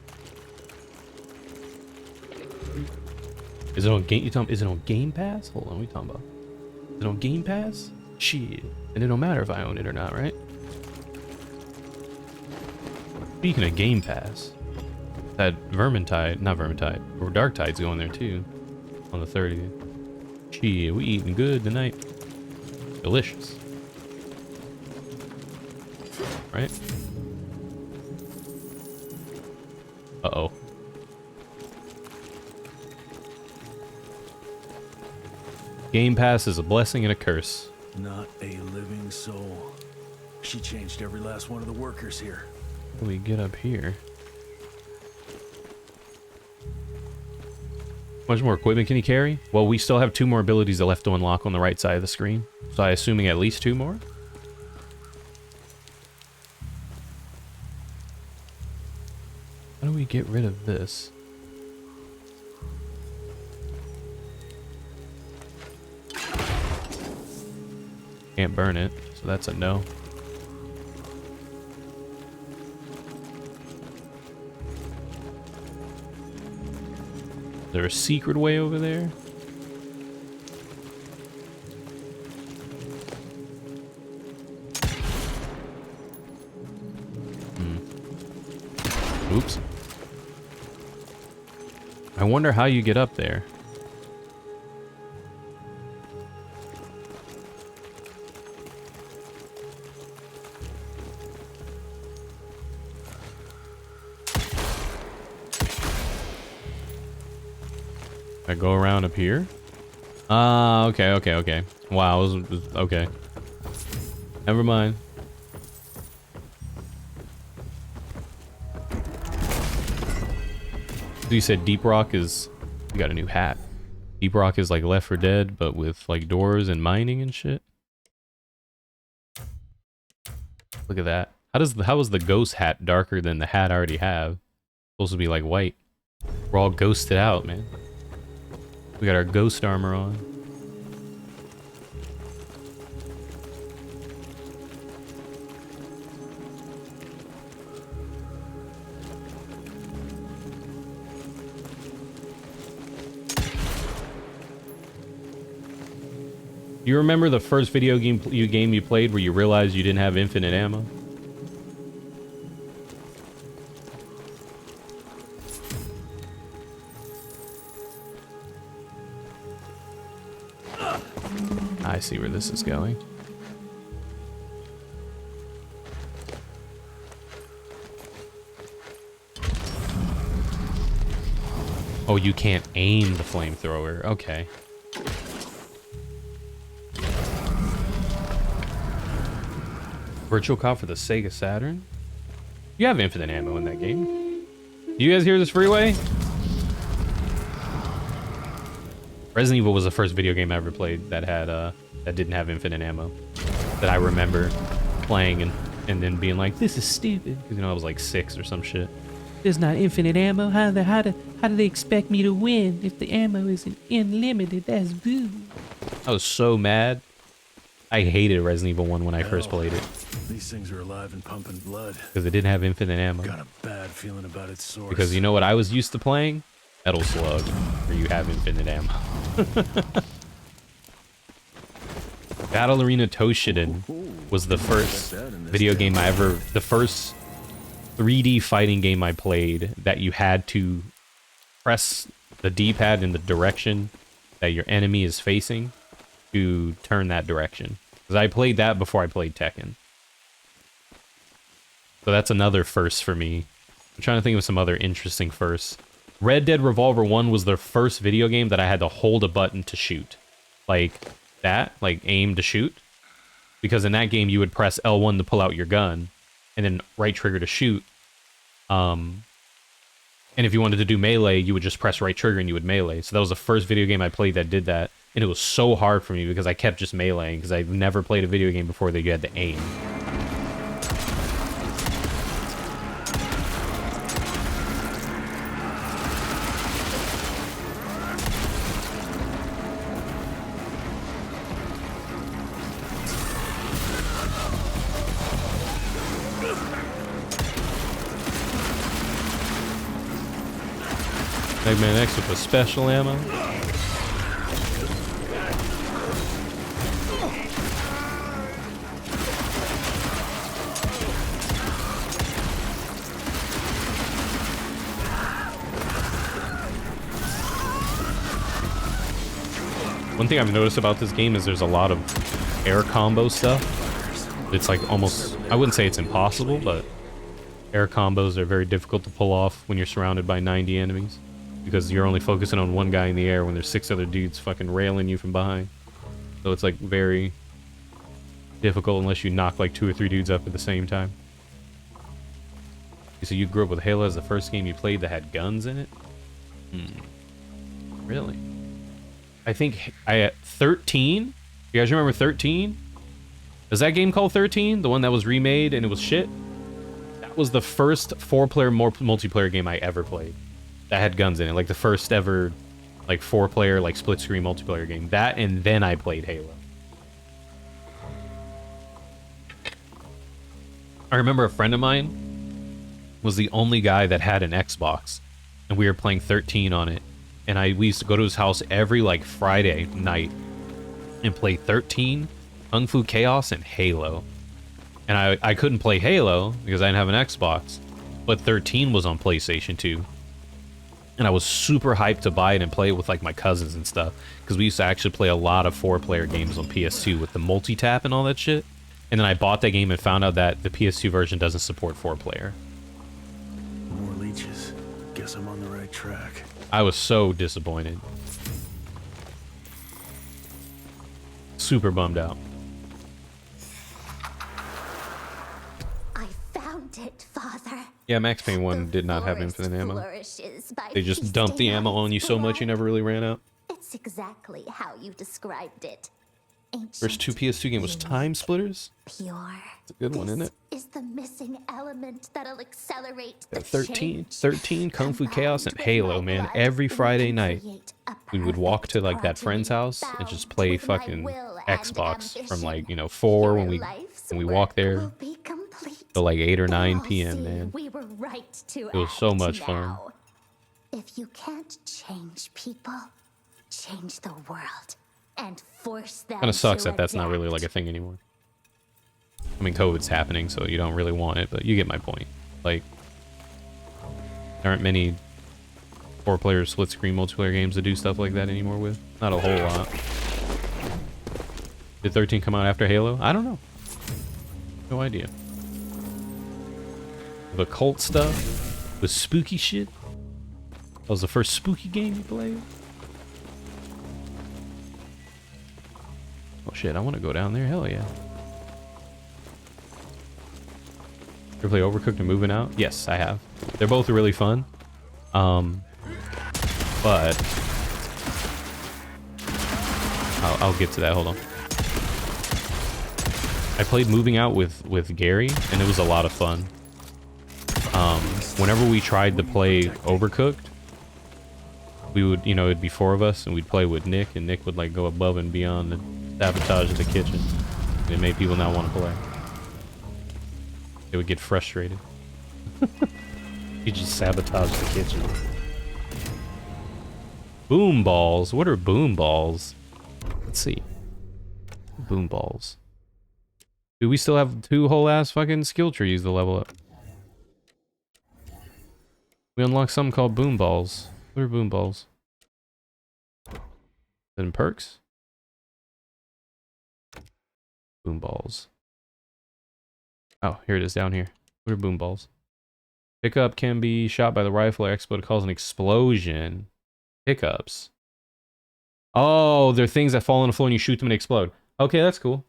Is it on game? Is it on Game Pass? Hold on, what are we talking about? Is it on Game Pass? Shit. And it don't matter if I own it or not, right? Speaking of Game Pass, that not Vermintide, or Dark Tide's going there too, on the 30th. Shit, we eating good tonight. Delicious. Right? Uh-oh. Game Pass is a blessing and a curse. Not a living soul. She changed every last one of the workers here. How do we get up here? How much more equipment can you carry? Well, we still have 2 more abilities left to unlock on the right side of the screen. So I'm assuming at least 2 more? How do we get rid of this? Can't burn it, so that's a no. Is there a secret way over there? Oops. I wonder how you get up there. I go around up here? Okay. Wow, okay. Never mind. So you said Deep Rock is... You got a new hat. Deep Rock is like Left 4 Dead, but with like doors and mining and shit. Look at that. How is the ghost hat darker than the hat I already have? It's supposed to be like white. We're all ghosted out, man. We got our ghost armor on. You remember the first video game you played where you realized you didn't have infinite ammo? I see where this is going. Oh, you can't aim the flamethrower. Okay. Virtual Cop for the Sega Saturn? You have infinite ammo in that game. Do you guys hear this freeway? Resident Evil was the first video game I ever played that had that didn't have infinite ammo. That I remember playing and then being like, this is stupid. Because, you know, I was like 6 or some shit. There's not infinite ammo. How do they expect me to win if the ammo isn't unlimited? That's boo. I was so mad. I hated Resident Evil 1 when I first played it. These things are alive and pumping blood. Because it didn't have infinite ammo. Got a bad feeling about its source. Because you know what I was used to playing? Metal Slug, where you have infinite ammo. Battle Arena Toshinden was the first video game the first 3D fighting game I played that you had to press the D-pad in the direction that your enemy is facing to turn that direction. Because I played that before I played Tekken. So that's another first for me. I'm trying to think of some other interesting firsts. Red Dead Revolver 1 was the first video game that I had to hold a button to shoot. Like that, like aim to shoot. Because in that game you would press L1 to pull out your gun, and then right trigger to shoot. And if you wanted to do melee, you would just press right trigger and you would melee. So that was the first video game I played that did that. And it was so hard for me because I kept just meleeing, because I've never played a video game before that you had to aim. Eggman X with the special ammo. One thing I've noticed about this game is there's a lot of air combo stuff. It's like almost, I wouldn't say it's impossible, but air combos are very difficult to pull off when you're surrounded by 90 enemies. Because you're only focusing on one guy in the air when there's 6 other dudes fucking railing you from behind. So it's like very difficult unless you knock like 2 or 3 dudes up at the same time. So you grew up with Halo as the first game you played that had guns in it? Really? I think I at 13? You guys remember 13? Is that game called 13? The one that was remade and it was shit? That was the first 4-player multiplayer game I ever played that had guns in it. Like the first ever like 4-player like split screen multiplayer game. That, and then I played Halo. I remember a friend of mine was the only guy that had an Xbox, and we were playing 13 on it. And we used to go to his house every like Friday night and play 13, Kung Fu Chaos, and Halo. And I couldn't play Halo because I didn't have an Xbox, but 13 was on PlayStation 2. And I was super hyped to buy it and play it with like my cousins and stuff, because we used to actually play a lot of 4-player games on PS2 with the multi-tap and all that shit. And then I bought that game and found out that the PS2 version doesn't support 4-player. More leeches. Guess I'm on the right track. I was so disappointed. Super bummed out. I found it, Father. Yeah, Max Payne 1 did not have infinite ammo. They just dumped the ammo on you so much you never really ran out. It's exactly how you described it. First 2 PS2 game was Time Splitters. Pure. It's a good one, isn't it? Is the missing element that'll accelerate Yeah, the 13, Kung Fu Chaos, and Halo, man. Every Friday night, we would walk to like that friend's house and just play fucking Xbox from like, you know, 4 when we walk there till like 8 or 9 p.m. man. We were right to It was so much fun. now. If you can't change people, change the world and force them. Kind of sucks to that that's not really like a thing anymore. I mean, COVID's happening, so you don't really want it, but you get my point. Like, there aren't many 4-player split-screen multiplayer games to do stuff like that anymore with. Not a whole lot. Did 13 come out after Halo? I don't know. No idea. The cult stuff with spooky shit. That was the first spooky game you played. Oh shit, I want to go down there. Hell yeah. Ever play Overcooked and Moving Out? Yes, I have. They're both really fun. But I'll get to that. Hold on. I played Moving Out with Gary, and it was a lot of fun. Whenever we tried to play Overcooked, we would, you know, it'd be 4 of us, and we'd play with Nick, and Nick would like go above and beyond and sabotage the kitchen. And it made people not want to play. They would get frustrated. You just sabotage the kitchen. Boom balls. What are boom balls? Let's see. Boom balls. Do we still have 2 whole ass fucking skill trees to level up? We unlocked something called boom balls. What are boom balls? Is it in perks? Boom balls. Oh, here it is down here. What are boom balls? Pickup can be shot by the rifle or explode. It causes an explosion. Pickups. Oh, they're things that fall on the floor and you shoot them and explode. Okay, that's cool.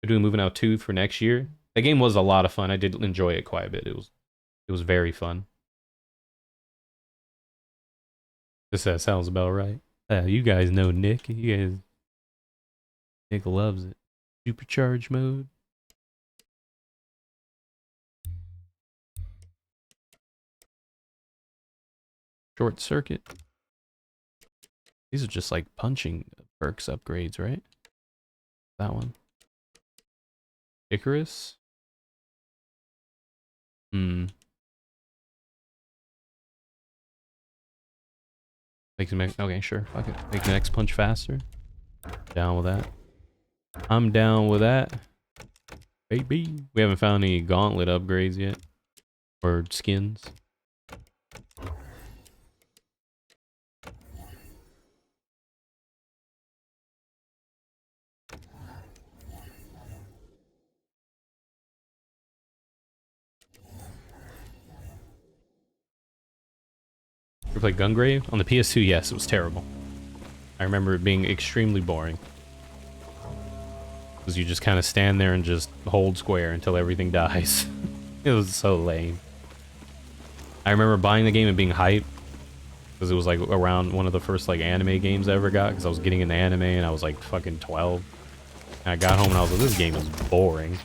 They're doing Moving Out 2 for next year. That game was a lot of fun. I did enjoy it quite a bit. It was very fun. That sounds about right. You guys know Nick. Nick loves it. Supercharge mode. Short circuit. These are just like punching perks upgrades, right? That one. Icarus. Okay, sure. Fuck it. Make the next punch faster. Down with that. I'm down with that. Baby. We haven't found any gauntlet upgrades yet. Or skins. You play Gungrave? On the PS2, yes, it was terrible. I remember it being extremely boring. Because you just kind of stand there and just hold square until everything dies. It was so lame. I remember buying the game and being hyped. Because it was like around one of the first like anime games I ever got. Because I was getting into anime and I was like fucking 12. And I got home and I was like, this game is boring.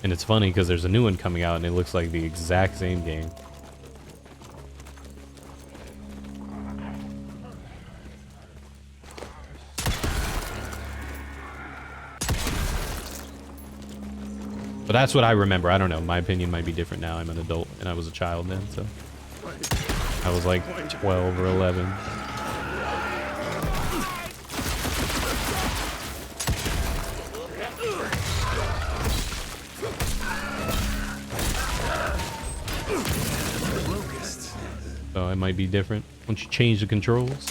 And it's funny because there's a new one coming out and it looks like the exact same game. But that's what I remember. I don't know. My opinion might be different now. I'm an adult and I was a child then, so. I was like 12 or 11. So it might be different once you change the controls.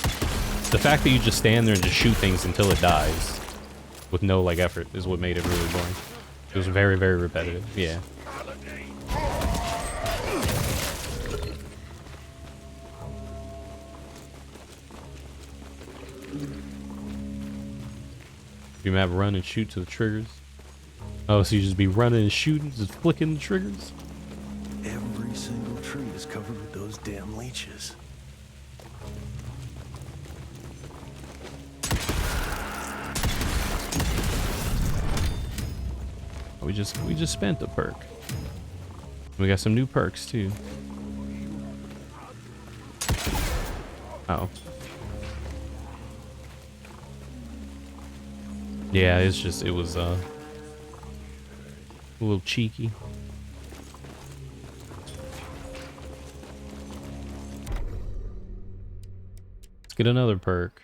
The fact that you just stand there and just shoot things until it dies with no like effort is what made it really boring. It was very, very repetitive. Yeah. You map run and shoot to the triggers. Oh, so you just be running and shooting, just flicking the triggers? Every single tree is covered with those damn leeches. We just spent a perk. We got some new perks too. Oh. Yeah, it's just it was a little cheeky. Let's get another perk.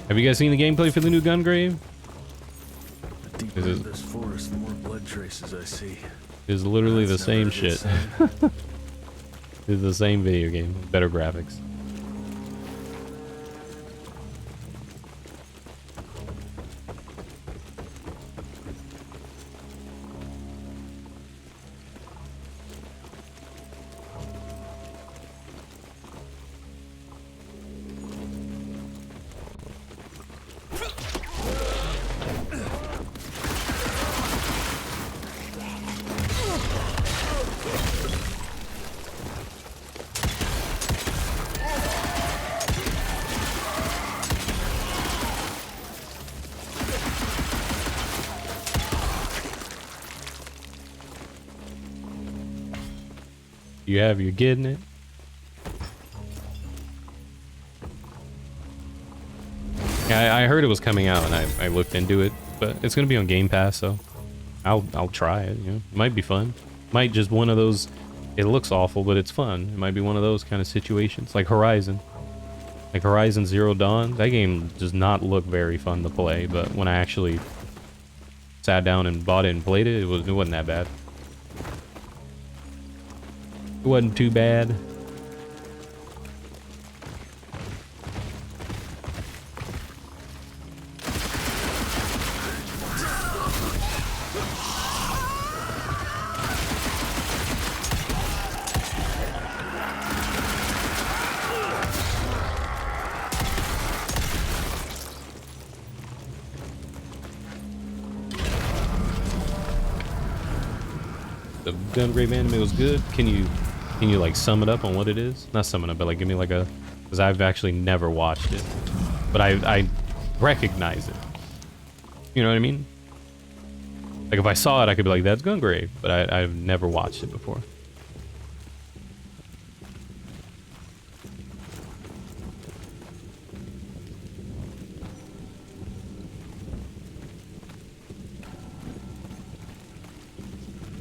Have you guys seen the gameplay for the new Gungrave? The deeper into this forest, the more blood traces I see. It's literally the same shit. It's the same video game, better graphics. You're getting it. Yeah, I heard it was coming out and I looked into it, but it's gonna be on Game Pass, so I'll try it, you know. It might be fun. Might just one of those, it looks awful, but it's fun. It might be one of those kind of situations, like Horizon. Like Horizon Zero Dawn, that game does not look very fun to play, but when I actually sat down and bought it and played it, it wasn't that bad. It wasn't too bad. The Gungrave anime was good. Can you like sum it up on what it is? Not sum it up, but like give me like a, because I've actually never watched it, but I recognize it. You know what I mean? Like if I saw it, I could be like, that's Gungrave, but I've never watched it before.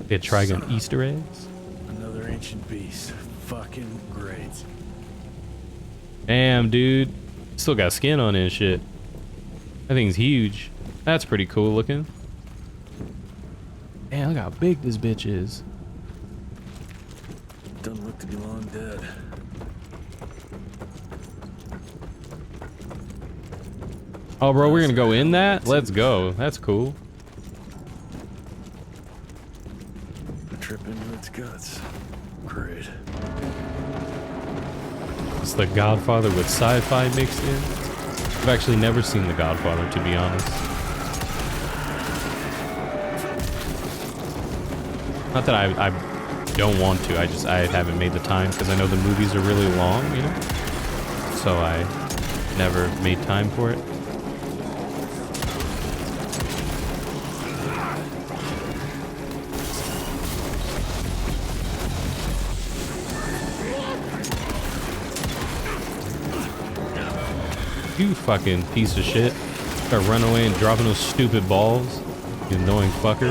They had Trigon Easter eggs. Another ancient beast. Fucking great. Damn, dude. Still got skin on it and shit. That thing's huge. That's pretty cool looking. Man, look how big this bitch is. Doesn't look to be long dead. Oh, bro, we're gonna go in that? Let's go. That's cool. A trip into its guts. Great. It's The Godfather with sci-fi mixed in. I've actually never seen The Godfather, to be honest. Not that I don't want to, I haven't made the time because I know the movies are really long, you know? So I never made time for it. You fucking piece of shit. Start running away and dropping those stupid balls. You annoying fucker.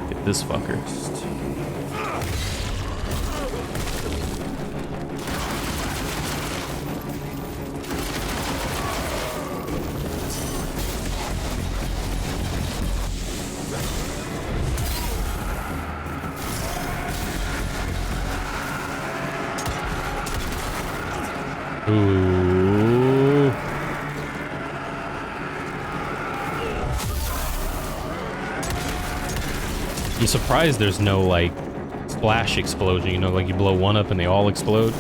Get this fucker. Ooh. I'm surprised there's no like splash explosion, you know, like you blow one up and they all explode.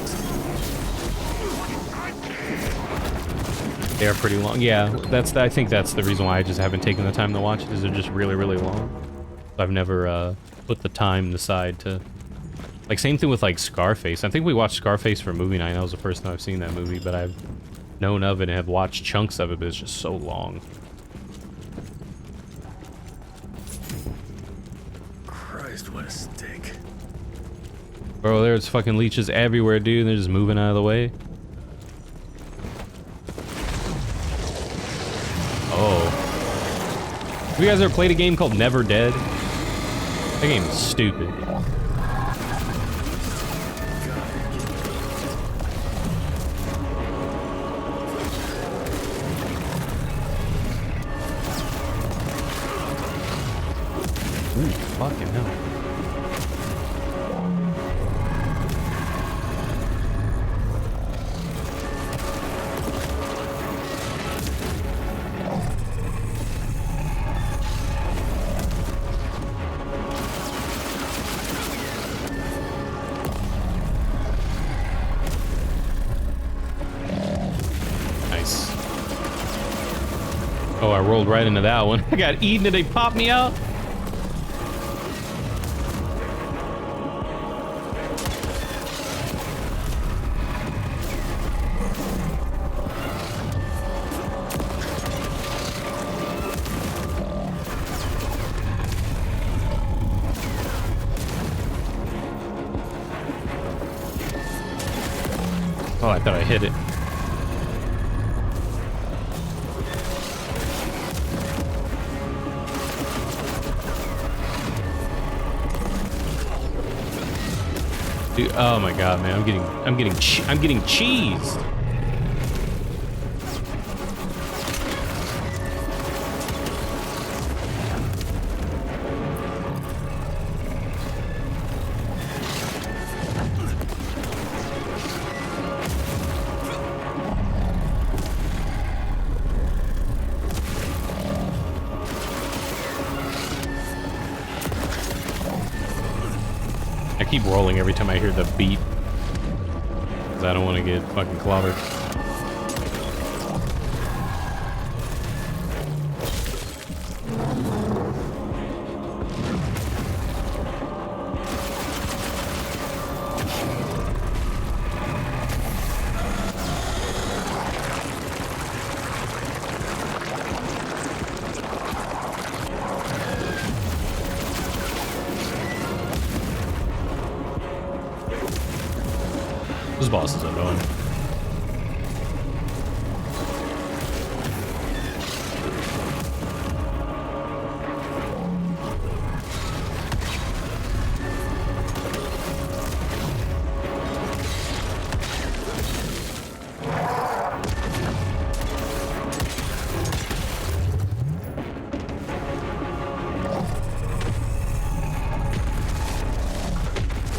They are pretty long. Yeah, I think that's the reason why I just haven't taken the time to watch it, is they're just really, really long. I've never put the time aside to... Like, same thing with, like, Scarface. I think we watched Scarface for movie night. That was the first time I've seen that movie, but I've known of it and have watched chunks of it, but it's just so long. Christ, what a stink. Bro, there's fucking leeches everywhere, dude. They're just moving out of the way. Oh. Have you guys ever played a game called Never Dead? That game is stupid. Ooh, fucking hell. Nice. Oh, I rolled right into that one. I got eaten and they popped me out. Oh, I thought I hit it. Dude, oh my god, man, I'm getting cheesed. I keep rolling every time I hear the beat, because I don't want to get fucking clobbered. This boss is annoying.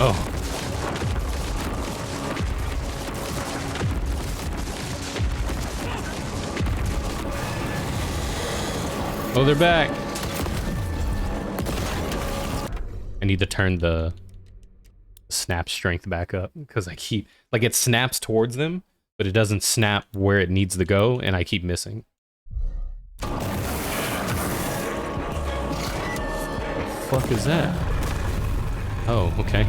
Oh. Oh, they're back. I need to turn the snap strength back up because I keep, like, it snaps towards them, but it doesn't snap where it needs to go, and I keep missing. What the fuck is that? Oh, okay.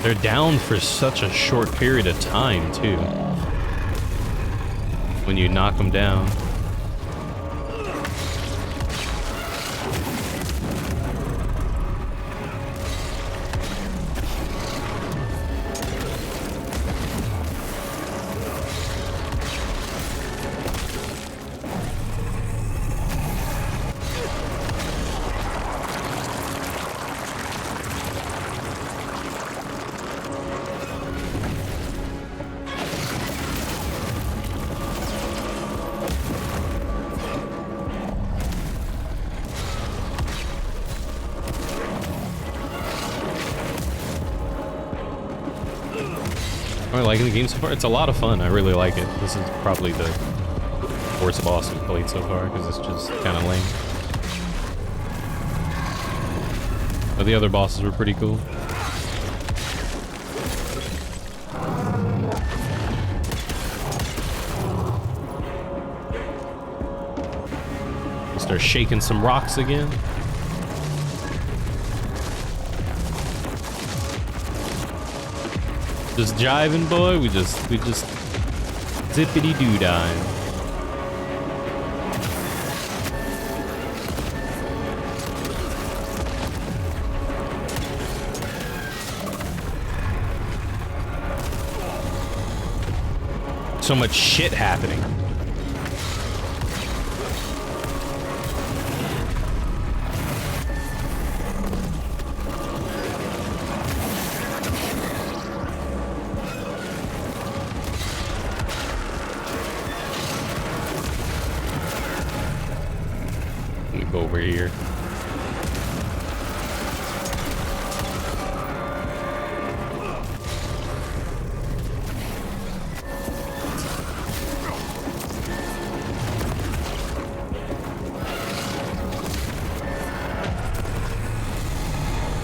They're down for such a short period of time, too. When you knock them down. I'm liking the game so far. It's a lot of fun. I really like it. This is probably the worst boss we've played so far because it's just kind of lame. But the other bosses were pretty cool. Start shaking some rocks again. Just jiving, boy. We just zippity doo dime. So much shit happening. Over here.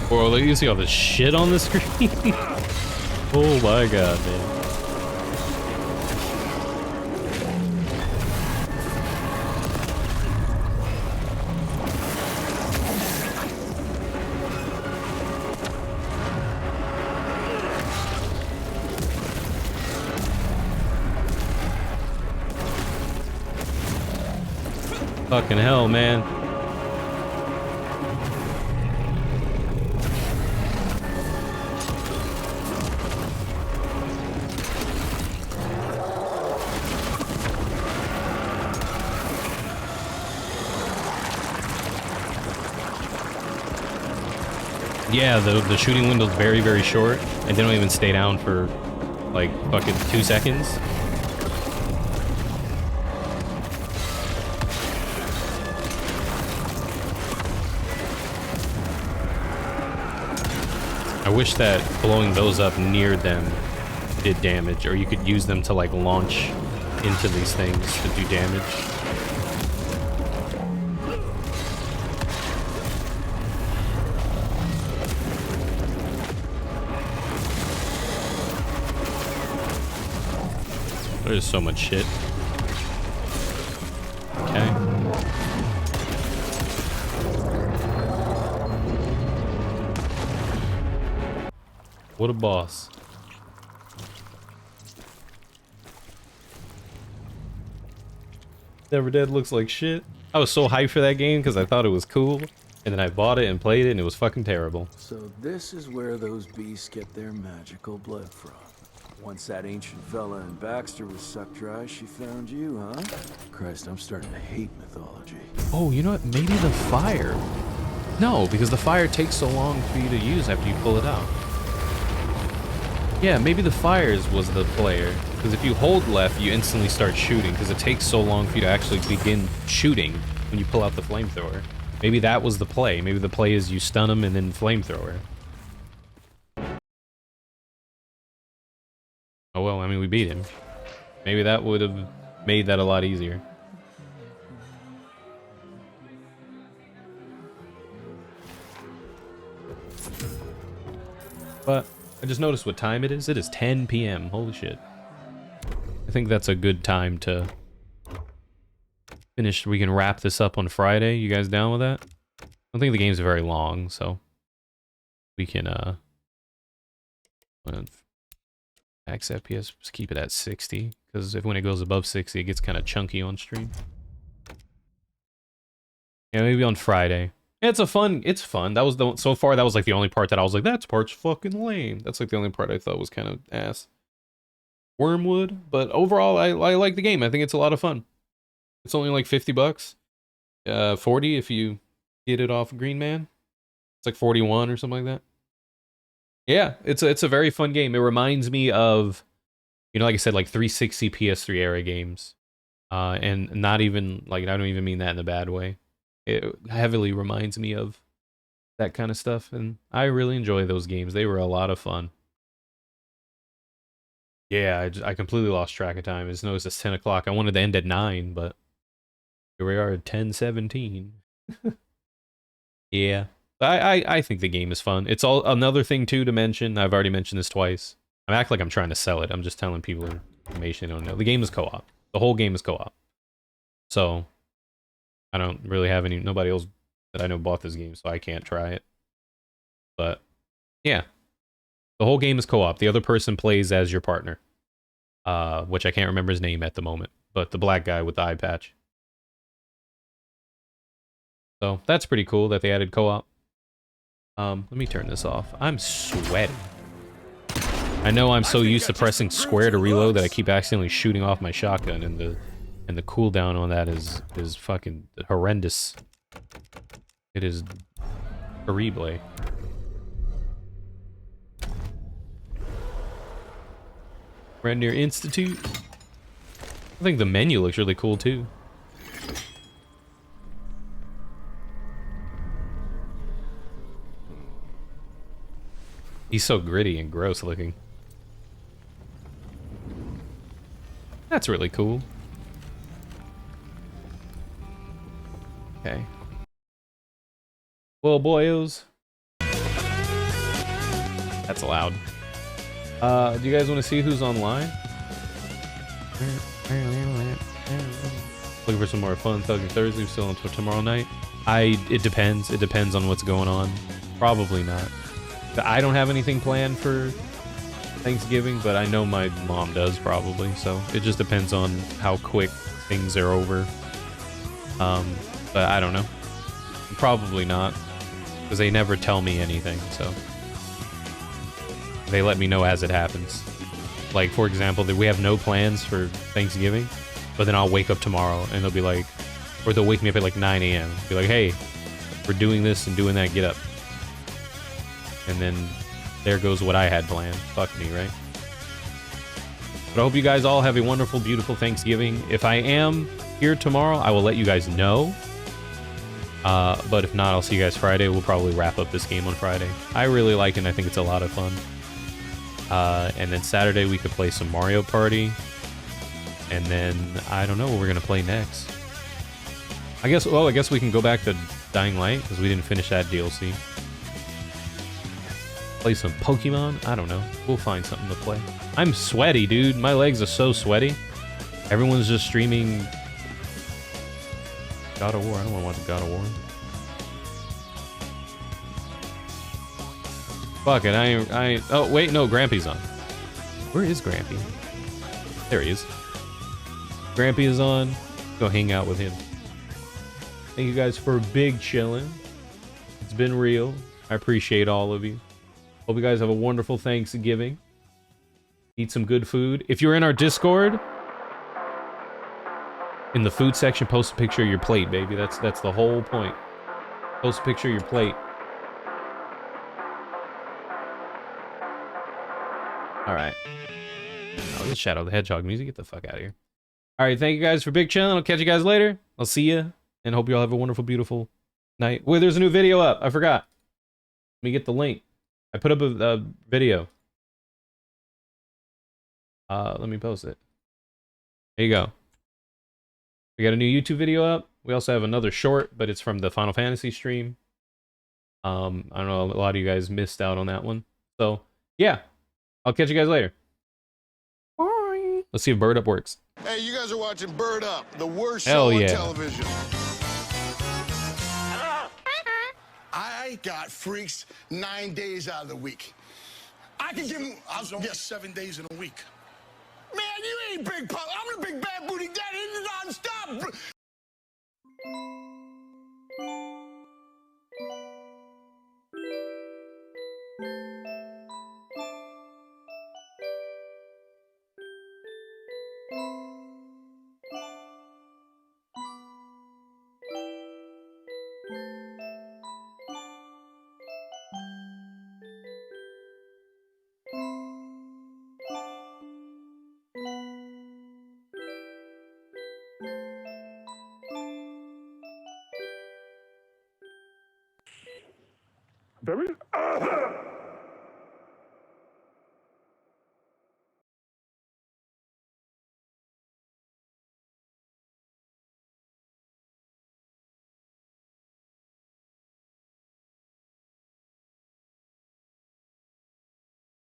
Bro, you see all this shit on the screen? Oh my god, man. Fucking hell, man. Yeah, the shooting window's very, very short, and they don't even stay down for, like, fucking 2 seconds. I wish that blowing those up near them did damage, or you could use them to, like, launch into these things to do damage. There's so much shit. Okay. What a boss. Never Dead looks like shit. I was so hyped for that game because I thought it was cool, and then I bought it and played it, and it was fucking terrible. So this is where those beasts get their magical blood from. Once that ancient fella in Baxter was sucked dry, she found you, huh? Christ, I'm starting to hate mythology. Oh, you know what? Maybe the fire. No, because the fire takes so long for you to use after you pull it out. Yeah, maybe the fires was the player. Because if you hold left, you instantly start shooting, because it takes so long for you to actually begin shooting when you pull out the flamethrower. Maybe that was the play. Maybe the play is you stun him and then flamethrower. Oh well, I mean, we beat him. Maybe that would have made that a lot easier. But I just noticed what time it is. It is 10 p.m. Holy shit. I think that's a good time to finish. We can wrap this up on Friday. You guys down with that? I don't think the game's very long, so we can max FPS, just keep it at 60, because when it goes above 60, it gets kind of chunky on stream. Yeah, maybe on Friday. It's fun. That was so far that was like the only part that I was like, that part's fucking lame. That's like the only part I thought was kind of ass. Wormwood, but overall I like the game. I think it's a lot of fun. It's only like $50. 40 if you get it off Green Man. It's like 41 or something like that. Yeah, it's a very fun game. It reminds me of, you know, like I said, like 360 PS3 era games. And not even, like, I don't even mean that in a bad way. It heavily reminds me of that kind of stuff, and I really enjoy those games. They were a lot of fun. Yeah, I completely lost track of time. I just noticed it's 10 o'clock. I wanted to end at 9, but here we are at 10:17. Yeah. I think the game is fun. It's all another thing too to mention. I've already mentioned this twice. I act like I'm trying to sell it. I'm just telling people information they don't know. The game is co-op. The whole game is co-op. So I don't really have nobody else that I know bought this game, so I can't try it. But yeah, the whole game is co-op. The other person plays as your partner, which I can't remember his name at the moment, but the black guy with the eye patch. So that's pretty cool that they added co-op. Let me turn this off. I'm sweating. I know I'm so used to pressing square to reload that I keep accidentally shooting off my shotgun, and the cooldown on that is fucking horrendous. It is horrible. Render Institute. I think the menu looks really cool too. He's so gritty and gross looking. That's really cool. Okay. Well, boyos. That's loud. Do you guys want to see who's online? Looking for some more fun Thugging Thursday. We're still until tomorrow night. It depends. It depends on what's going on. Probably not. I don't have anything planned for Thanksgiving, but I know my mom does probably. So it just depends on how quick things are over. But I don't know. Probably not, because they never tell me anything. So they let me know as it happens. Like, for example, that we have no plans for Thanksgiving, but then I'll wake up tomorrow and they'll be like, or they'll wake me up at like 9 a.m. Be like, hey, we're doing this and doing that, get up. And then there goes what I had planned. Fuck me, right? But I hope you guys all have a wonderful, beautiful Thanksgiving. If I am here tomorrow, I will let you guys know. But if not, I'll see you guys Friday. We'll probably wrap up this game on Friday. I really like it, and I think it's a lot of fun. And then Saturday we could play some Mario Party. And then I don't know what we're gonna play next. I guess we can go back to Dying Light, because we didn't finish that DLC. Play some Pokemon? I don't know. We'll find something to play. I'm sweaty, dude. My legs are so sweaty. Everyone's just streaming God of War. I don't want to watch God of War. Fuck it. Oh, wait, no. Grampy's on. Where is Grampy? There he is. Grampy is on. Go hang out with him. Thank you guys for big chilling. It's been real. I appreciate all of you. Hope you guys have a wonderful Thanksgiving. Eat some good food. If you're in our Discord, in the food section, post a picture of your plate, baby. That's the whole point. Post a picture of your plate. Alright. Oh, this Shadow the Hedgehog music. Get the fuck out of here. Alright, thank you guys for big chilling. I'll catch you guys later. I'll see you. And hope you all have a wonderful, beautiful night. Wait, there's a new video up. I forgot. Let me get the link. I put up a video. Let me post it. There you go. We got a new YouTube video up. We also have another short, but it's from the Final Fantasy stream. I don't know, a lot of you guys missed out on that one. So, yeah. I'll catch you guys later. Bye. Let's see if Bird Up works. Hey, you guys are watching Bird Up, the worst Hell show yeah. on television. I got freaks 9 days out of the week. I can give them. I was only 7 days in a week. Man, you ain't big pop. I'm the big bad booty daddy. It's non-stop. Very.